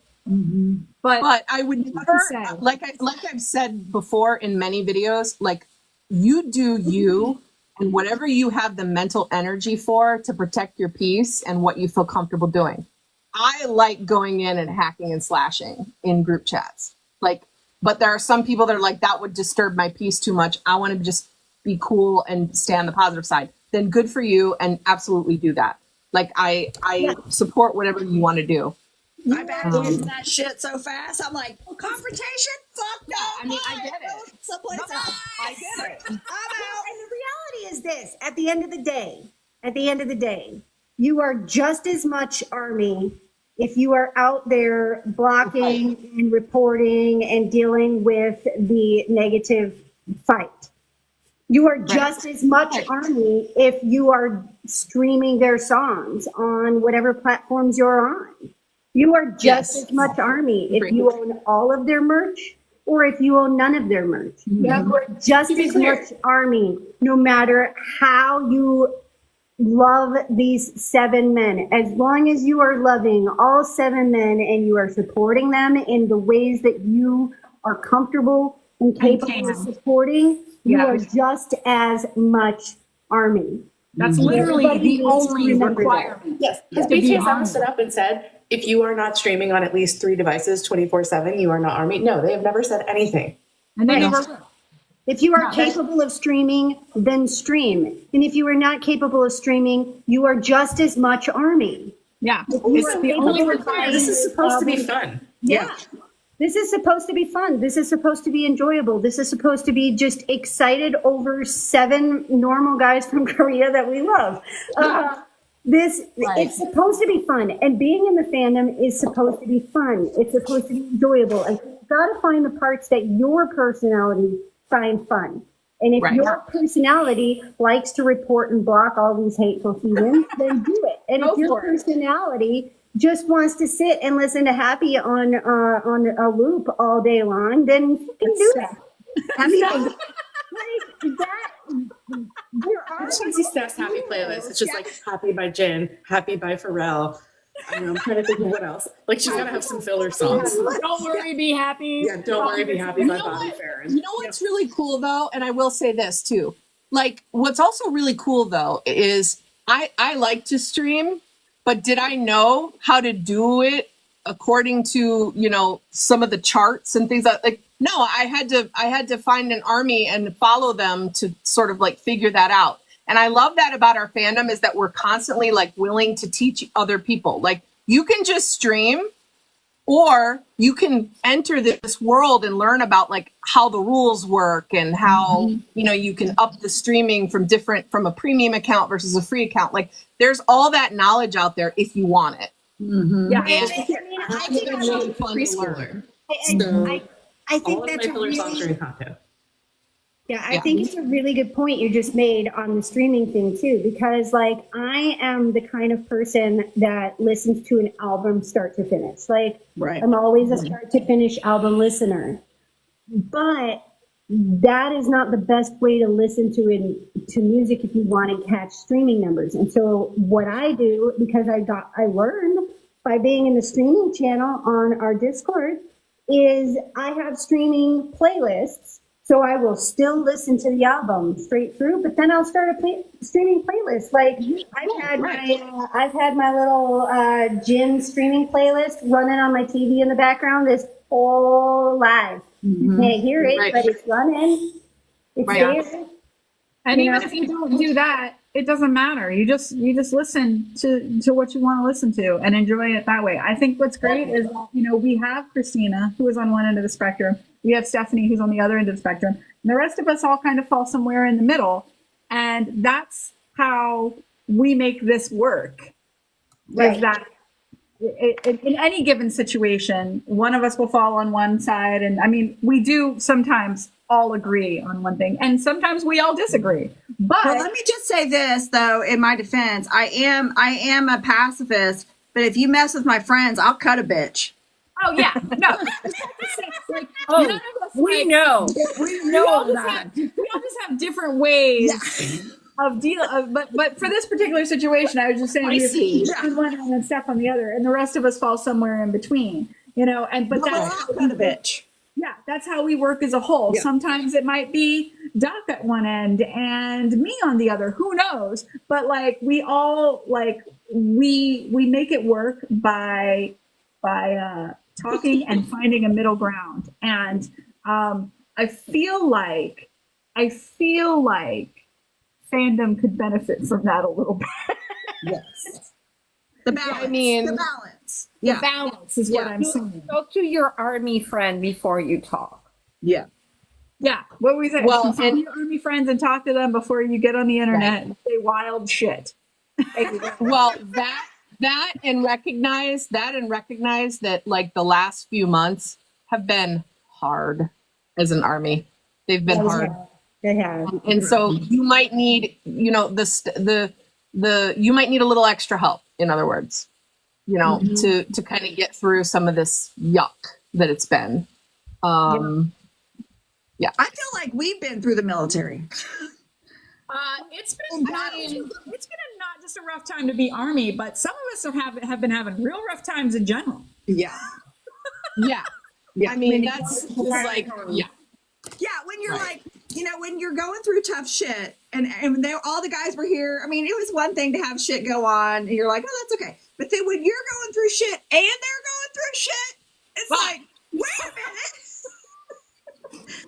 But I would never, like I've said before in many videos, like you do you and whatever you have the mental energy for to protect your peace and what you feel comfortable doing. I like going in and hacking and slashing in group chats. But there are some people that are like, that would disturb my peace too much. I want to just be cool and stay on the positive side. Then good for you, and absolutely do that. Like I support whatever you want to do. I backed into that shit so fast. I'm like, confrontation? Fuck no. I mean, I get it. Someplace else. I get it. I'm out. And the reality is this: at the end of the day, you are just as much ARMY if you are out there blocking and reporting and dealing with the negative fight. You are just as much ARMY if you are streaming their songs on whatever platforms you're on. You are just as much ARMY if you own all of their merch or if you own none of their merch. You are just as much ARMY no matter how you love these 7 men. As long as you are loving all 7 men and you are supporting them in the ways that you are comfortable and capable of supporting, you Yeah. are just as much Army. That's literally Everybody the needs to only remember that. requirement. Yes. Has To be BTS ever Army. stood up and said, if you are not streaming on at least 3 devices 24/7, you are not Army? No, they have never said anything. And they Right. never will. If you are No, that's- capable of streaming, then stream. And if you are not capable of streaming, you are just as much Army. Yeah. You It's are the capable only of requirement. This is supposed to be fun. Yeah. This is supposed to be fun. This is supposed to be enjoyable. This is supposed to be just excited over 7 normal guys from Korea that we love. It's supposed to be fun. And being in the fandom is supposed to be fun. It's supposed to be enjoyable. And you've got to find the parts that your personality find fun. And if your personality likes to report and block all these hateful humans, then do it. And if your personality just wants to sit and listen to Happy on a loop all day long, then you can do that. I mean, like that. There are This one's Steph's happy playlist. It's just like Happy by Jin, Happy by Pharrell. I don't know, I'm trying to think of what else. Like she's gotta have some filler songs. Don't worry, be happy. Yeah, Don't Worry, Be Happy by Bobby Farron. You know what's really cool though, and I will say this too. Like, what's also really cool though is I like to stream, but did I know how to do it according to, you know, some of the charts and things like no, I had to find an army and follow them to sort of like figure that out. And I love that about our fandom is that we're constantly like willing to teach other people. Like you can just stream or you can enter this world and learn about like how the rules work and how, you know, you can up the streaming from a premium account versus a free account. Like there's all that knowledge out there if you want it. Yeah. I think It's really fun to learn. I think All of my that's a filler songs are really, in Kanto. yeah, I think it's a really good point you just made on the streaming thing too, because like I am the kind of person that listens to an album start to finish. Like I'm always a start to finish album listener, but that is not the best way to listen to music if you want to catch streaming numbers. And so what I do, because I learned by being in the streaming channel on our Discord, is I have streaming playlists. So I will still listen to the album straight through, but then I'll start a streaming playlist. Like I've had my little Jin streaming playlist running on my TV in the background this whole live. You can't hear it, but it's running. It's there. And even if you don't do that, it doesn't matter. You just listen to what you want to listen to and enjoy it that way. I think what's great is, you know, we have Christina, who is on one end of the spectrum. We have Stephanie, who's on the other end of the spectrum. And the rest of us all kind of fall somewhere in the middle. And that's how we make this work. Right. Is that in any given situation, one of us will fall on one side. And I mean, we do sometimes all agree on one thing, and sometimes we all disagree. But Well, let me just say this though, in my defense, I am a pacifist, but if you mess with my friends, I'll cut a bitch. oh yeah, no, like, none of us, We like, know. We know we that. all just have different ways of deal. But for this particular situation, I was just saying we have one end and Steph on the other, and the rest of us fall somewhere in between. You know, but that's I'll cut a bitch. yeah, that's how we work as a whole. Yeah. Sometimes it might be Doc at one end and me on the other. Who knows? But like we all like we make it work by talking and finding a middle ground. And I feel like fandom could benefit from that a little bit. Yes. The balance. I mean- the balance. The balance is what I'm saying. Talk to your army friend before you talk. Yeah. Yeah. What we say? Well, Consult and- your army friends and talk to them before you get on the internet and say wild shit. Well, that and recognize that like the last few months have been hard as an army. They've been hard. They have. And so you might need, you know, you might need a little extra help, in other words, you know, to kind of get through some of this yuck that it's been. I feel like we've been through the military. It's been a not just a rough time to be army, but some of us have been having real rough times in general. Yeah. Yeah. I mean, that's just like, yeah. Yeah, when you're like, when you're going through tough shit, and all the guys were here. I mean, it was one thing to have shit go on, and you're like, oh, that's okay. But then when you're going through shit and they're going through shit, it's like, wait a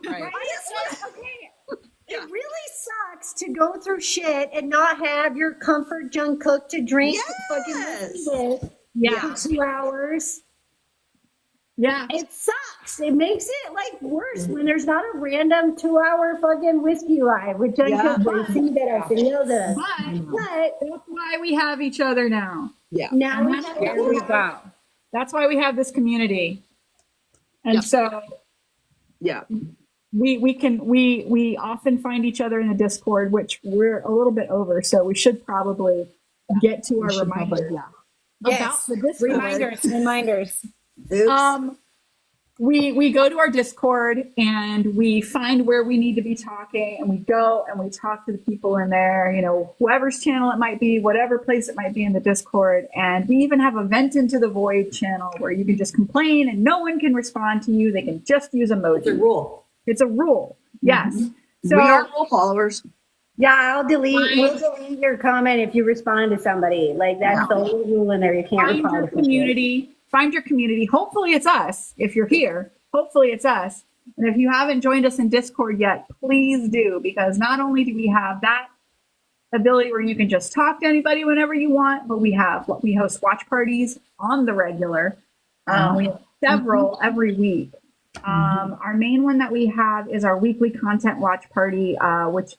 minute. Right? Okay. It really sucks to go through shit and not have your comfort Jungkook to drink fucking with for 2 hours. Yeah. It sucks. It makes it like worse when there's not a random 2-hour fucking whiskey live with Jungkook where he sings at us and yells at us. But that's why we have each other now. Yeah. Now we have There we go. That's why we have this community. And so Yeah. we often find each other in the Discord, which we're a little bit over, so we should probably get to our reminder about the Discord. Reminders. We go to our Discord and we find where we need to be talking, and we go and we talk to the people in there, whoever's channel it might be, whatever place it might be in the Discord. And we even have a Vent into the Void channel where you can just complain and no one can respond to you. They can just use emojis. It's a rule. It's a rule. Yes. So we are rule followers. Yeah, we'll delete your comment if you respond to somebody. Like that's the only rule in there. You can't find reply your to people. community. Find your community. Hopefully it's us. If you're here, hopefully it's us. And if you haven't joined us in Discord yet, please do, because not only do we have that ability where you can just talk to anybody whenever you want, but we host watch parties on the regular. We have several every week. Our main one that we have is our weekly content watch party, which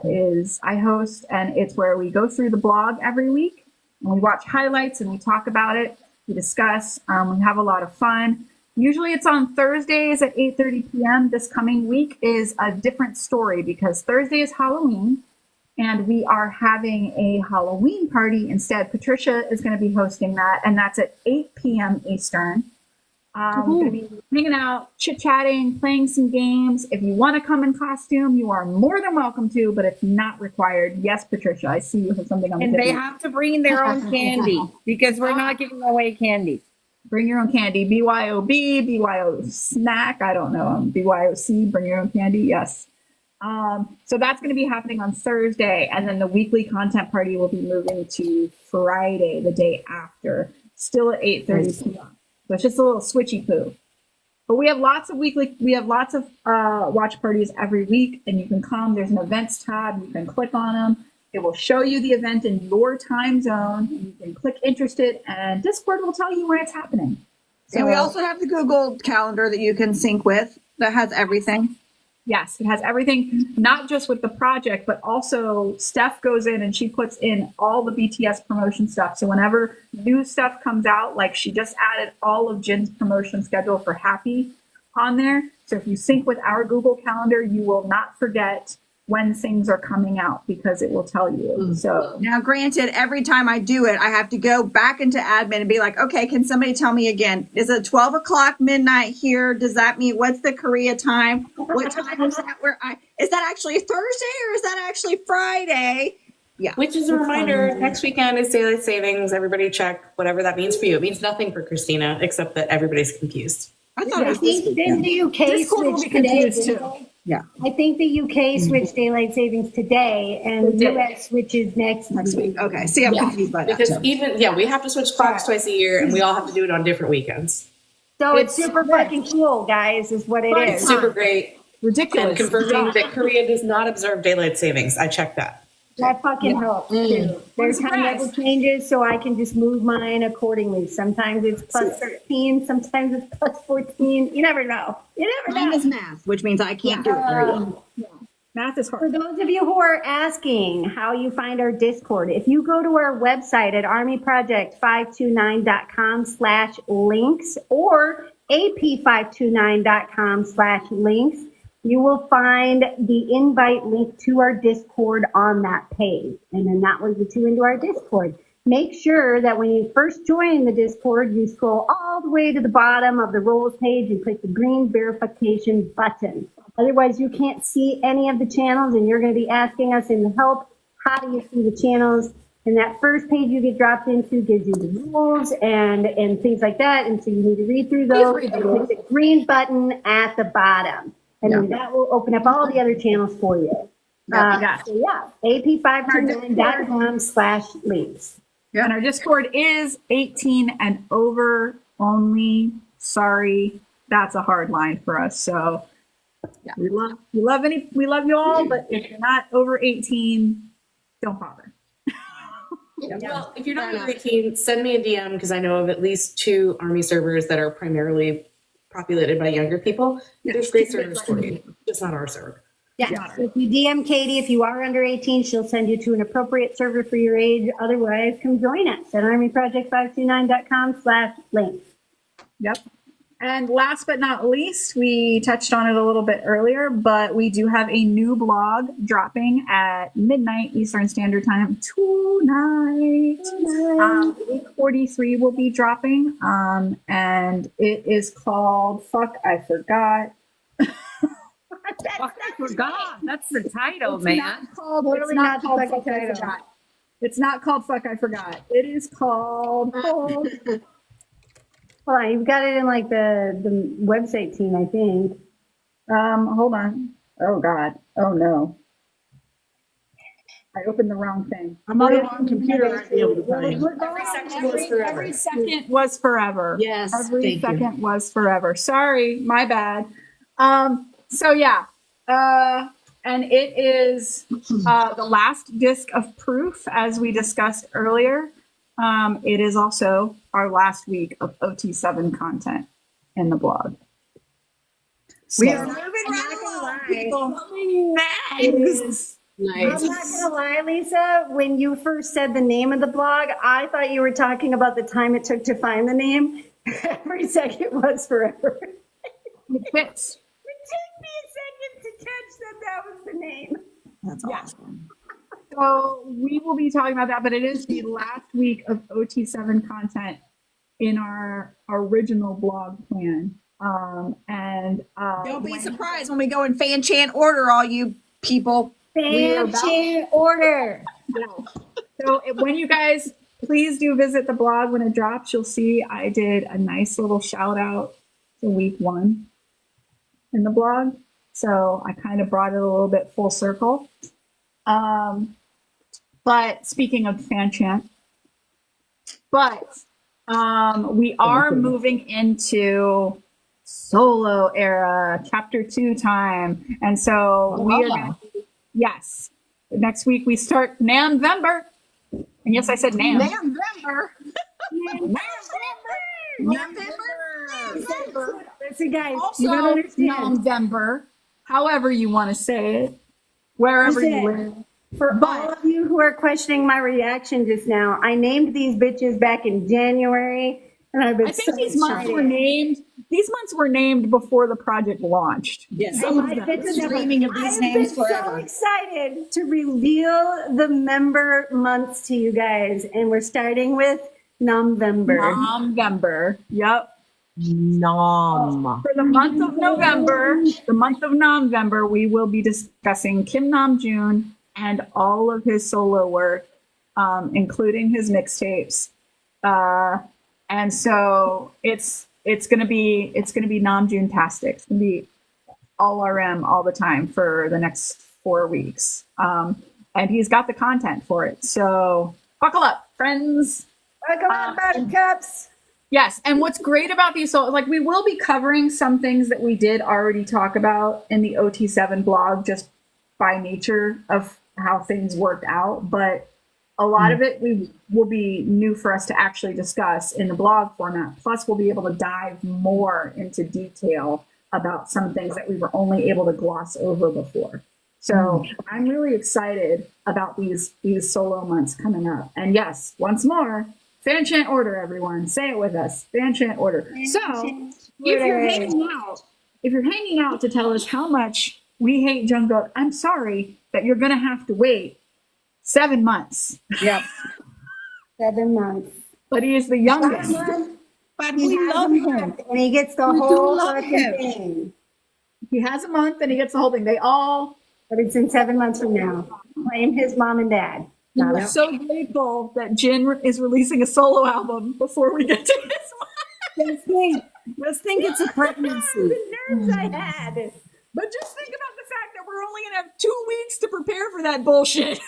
is I host, and it's where we go through the blog every week and we watch highlights and we talk about it. We discuss. We have a lot of fun. Usually it's on Thursdays at 8:30 p.m. This coming week is a different story because Thursday is Halloween and we are having a Halloween party instead. Patricia is going to be hosting that, and that's at 8 p.m. Eastern. We're going to be hanging out, chit-chatting, playing some games. If you want to come in costume, you are more than welcome to, but it's not required. Yes, Patricia, I see you have something on the And they table. have to bring their own candy because we're not giving away candy. Bring your own candy. BYOB, BYO snack. I don't know. BYOC, bring your own candy. Yes. So that's going to be happening on Thursday. And then the weekly content party will be moving to Friday, the day after, still at 8:30 p.m. So it's just a little switchy poo. But we have lots of watch parties every week, and you can come. There's an events tab. You can click on them. It will show you the event in your time zone. You can click interested, and Discord will tell you when it's happening. So, And we also have the Google Calendar that you can sync with that has everything. yes, it has everything, not just with the project, but also Steph goes in and she puts in all the BTS promotion stuff. So whenever new stuff comes out, like she just added all of Jin's promotion schedule for Happy on there. So if you sync with our Google Calendar, you will not forget when things are coming out because it will tell you. So Now, granted, every time I do it, I have to go back into admin and be like, okay, can somebody tell me again? Is it 12 o'clock midnight here? Does that mean what's the Korea time? What time is that? Is that actually Thursday or is that actually Friday? Yeah. Which is a reminder, next weekend is daylight savings. Everybody check whatever that means for you. It means nothing for Christina, except that everybody's confused. I thought it I was think then the UK Discord will switched be today. confused didn't too. they? Yeah. I think the UK switched daylight savings today, and the US switches next week. Okay. See, I'm confused by that. Because too. we have to switch clocks twice a year, and we all have to do it on different weekends. So it's It's super fucking cool, guys, is what it Right. is. It's super great. ridiculous. And confirming that Korea does not observe daylight savings. I checked that. That fucking helps too. Their I'm time never surprised. changes, so I can just move mine accordingly. Sometimes it's plus 13, sometimes it's plus 14. You never know. You never Mine know. is math, which means I can't do it very well. Math is For hard. those of you who are asking how you find our Discord, if you go to our website at armyproject529.com/links or ap529.com/links, you will find the invite link to our Discord on that page. And then that will get you into our Discord. Make sure that when you first join the Discord, you scroll all the way to the bottom of the roles page and click the green verification button. Otherwise, you can't see any of the channels, and you're going to be asking us in the help, how do you see the channels? And that first page you get dropped into gives you the rules and things like that. And so you need to read through those and click the green button at the bottom. And then that will open up all the other channels for you. AP529.com/links. And our Discord is 18 and over only. Sorry, that's a hard line for us. So we love you all, but if you're not over 18, don't bother. Well, if you're not over 18, send me a DM because I know of at least 2 Army servers that are primarily populated by younger people. There's great servers for you, just not our server. Yeah. So if you DM Katie, if you are under 18, she'll send you to an appropriate server for your age. Otherwise, come join us at armyproject529.com/links. Yep. And last but not least, we touched on it a little bit earlier, but we do have a new blog dropping at midnight Eastern Standard Time tonight. Week 43 will be dropping, and it is called Fuck, I Forgot. Fuck, I forgot. That's the title, It's man. not called, Totally it's not not the called fucking Fuck, I title. Forgot. It's not called Fuck, I Forgot. It is called... Hold on, you've got it in like the website team, I think. Hold on. Oh God. Oh no. I opened the wrong thing. I'm on the wrong computer. I might be able to find it. Every second was forever. Yes, Every thank you. second was forever. Sorry, my bad. So yeah. And it is the last disc of proof, as we discussed earlier. It is also our last week of OT7 content in the blog. We So- are moving right along, It people. Is I'm not gonna lie, Lisa, when you first said the name of the blog, I thought you were talking about the time it took to find the name. Every second was forever. it fits. It took me a second to catch that was the name. That's Yeah. awesome. So we will be talking about that, but it is the last week of OT7 content in our original blog plan. Don't be surprised when we go in fan chant order, all you people. Fan chain order. So when you guys please do visit the blog when it drops, you'll see I did a nice little shout out to week 1 in the blog. So I kind of brought it a little bit full circle. But speaking of fan chant, we are moving into solo era, chapter 2 time. And so we are going to, yes, next week we start November. And yes, I said Nam. November. Listen, guys, Also, you gotta understand. November, however you want to say it, wherever you live. For all of you who are questioning my reaction just now, I named these bitches back in January, and I've been I think so these months excited. were named. These months were named before the project launched. Yes. And my bitches have- Dreaming of these I've names been forever. so excited to reveal the member months to you guys, and we're starting with November. November. Yep. Nom. For the month of November, we will be discussing Kim Namjoon and all of his solo work, including his mixtapes. And so it's gonna be Namjoon-tastic. It's gonna be all RM all the time for the next 4 weeks. And he's got the content for it. So buckle up, friends. Welcome on, Buttercups. Yes, and what's great about these, so like we will be covering some things that we did already talk about in the OT7 blog, just by nature of how things worked out. But a lot of it will be new for us to actually discuss in the blog format. Plus, we'll be able to dive more into detail about some things that we were only able to gloss over before. So I'm really excited about these solo months coming up. And yes, once more, fan chant order, everyone. Say it with us. Fan chant order. So if you're hanging out to tell us how much we hate Jungkook, I'm sorry that you're gonna have to wait 7 months. Yep. 7 months. But he is the youngest. But He we has love a him. month, and he gets the We do whole love fucking him. thing. He has a month and he gets the whole thing. They all But it's in 7 months from now. Blame his mom and dad. we're so grateful that Jin is releasing a solo album before we get to his month. Let's think it's a pregnancy. The nerves I had. But just think about the fact that we're only gonna have 2 weeks to prepare for that bullshit.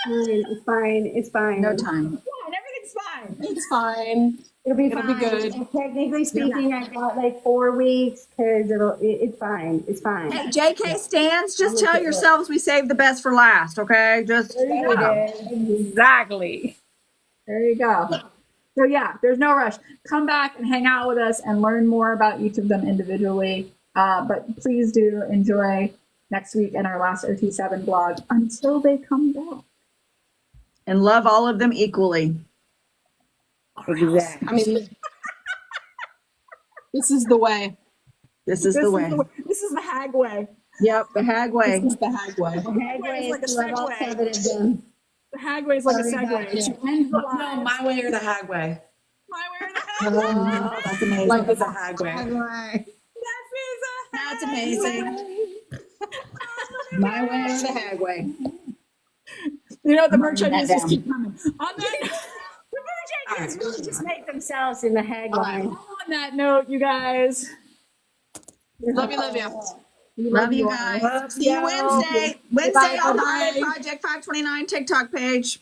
It's fine. It's fine. No time. Yeah, and everything's fine. It's fine. It'll be It'll be fine. good. And technically speaking, I got like 4 weeks because it's fine. It's fine. Hey, JK stands, just tell yourselves we saved the best for last, okay? Just There you go. Exactly. There you go. So yeah, there's no rush. Come back and hang out with us and learn more about each of them individually. But please do enjoy next week and our last OT7 blog until they come back. and love all of them equally. Exactly. I mean, this is the way. This is the way. This is the hag way. Yep, the hag way. This is the hag way. Hagway like is a to love all segue. 7 of them. The hag way is like a Sorry segue. about She that. ends the No, line. my way or the hag way. My way or the hag way. Oh, that's amazing. Life is a hag way. Hagway. That's amazing. My way or the hag way. You know, the I'm merch writing ideas that just down. keep coming. On that, the merch ideas Really just make themselves in the Hagway. On that note, you guys. Love you. Love you guys. See you Wednesday. Wednesday on the Project 529 TikTok page.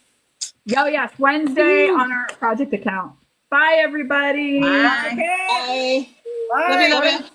Yo, yes, Wednesday on our project account. Bye, everybody. Bye. Bye. Bye. Love you.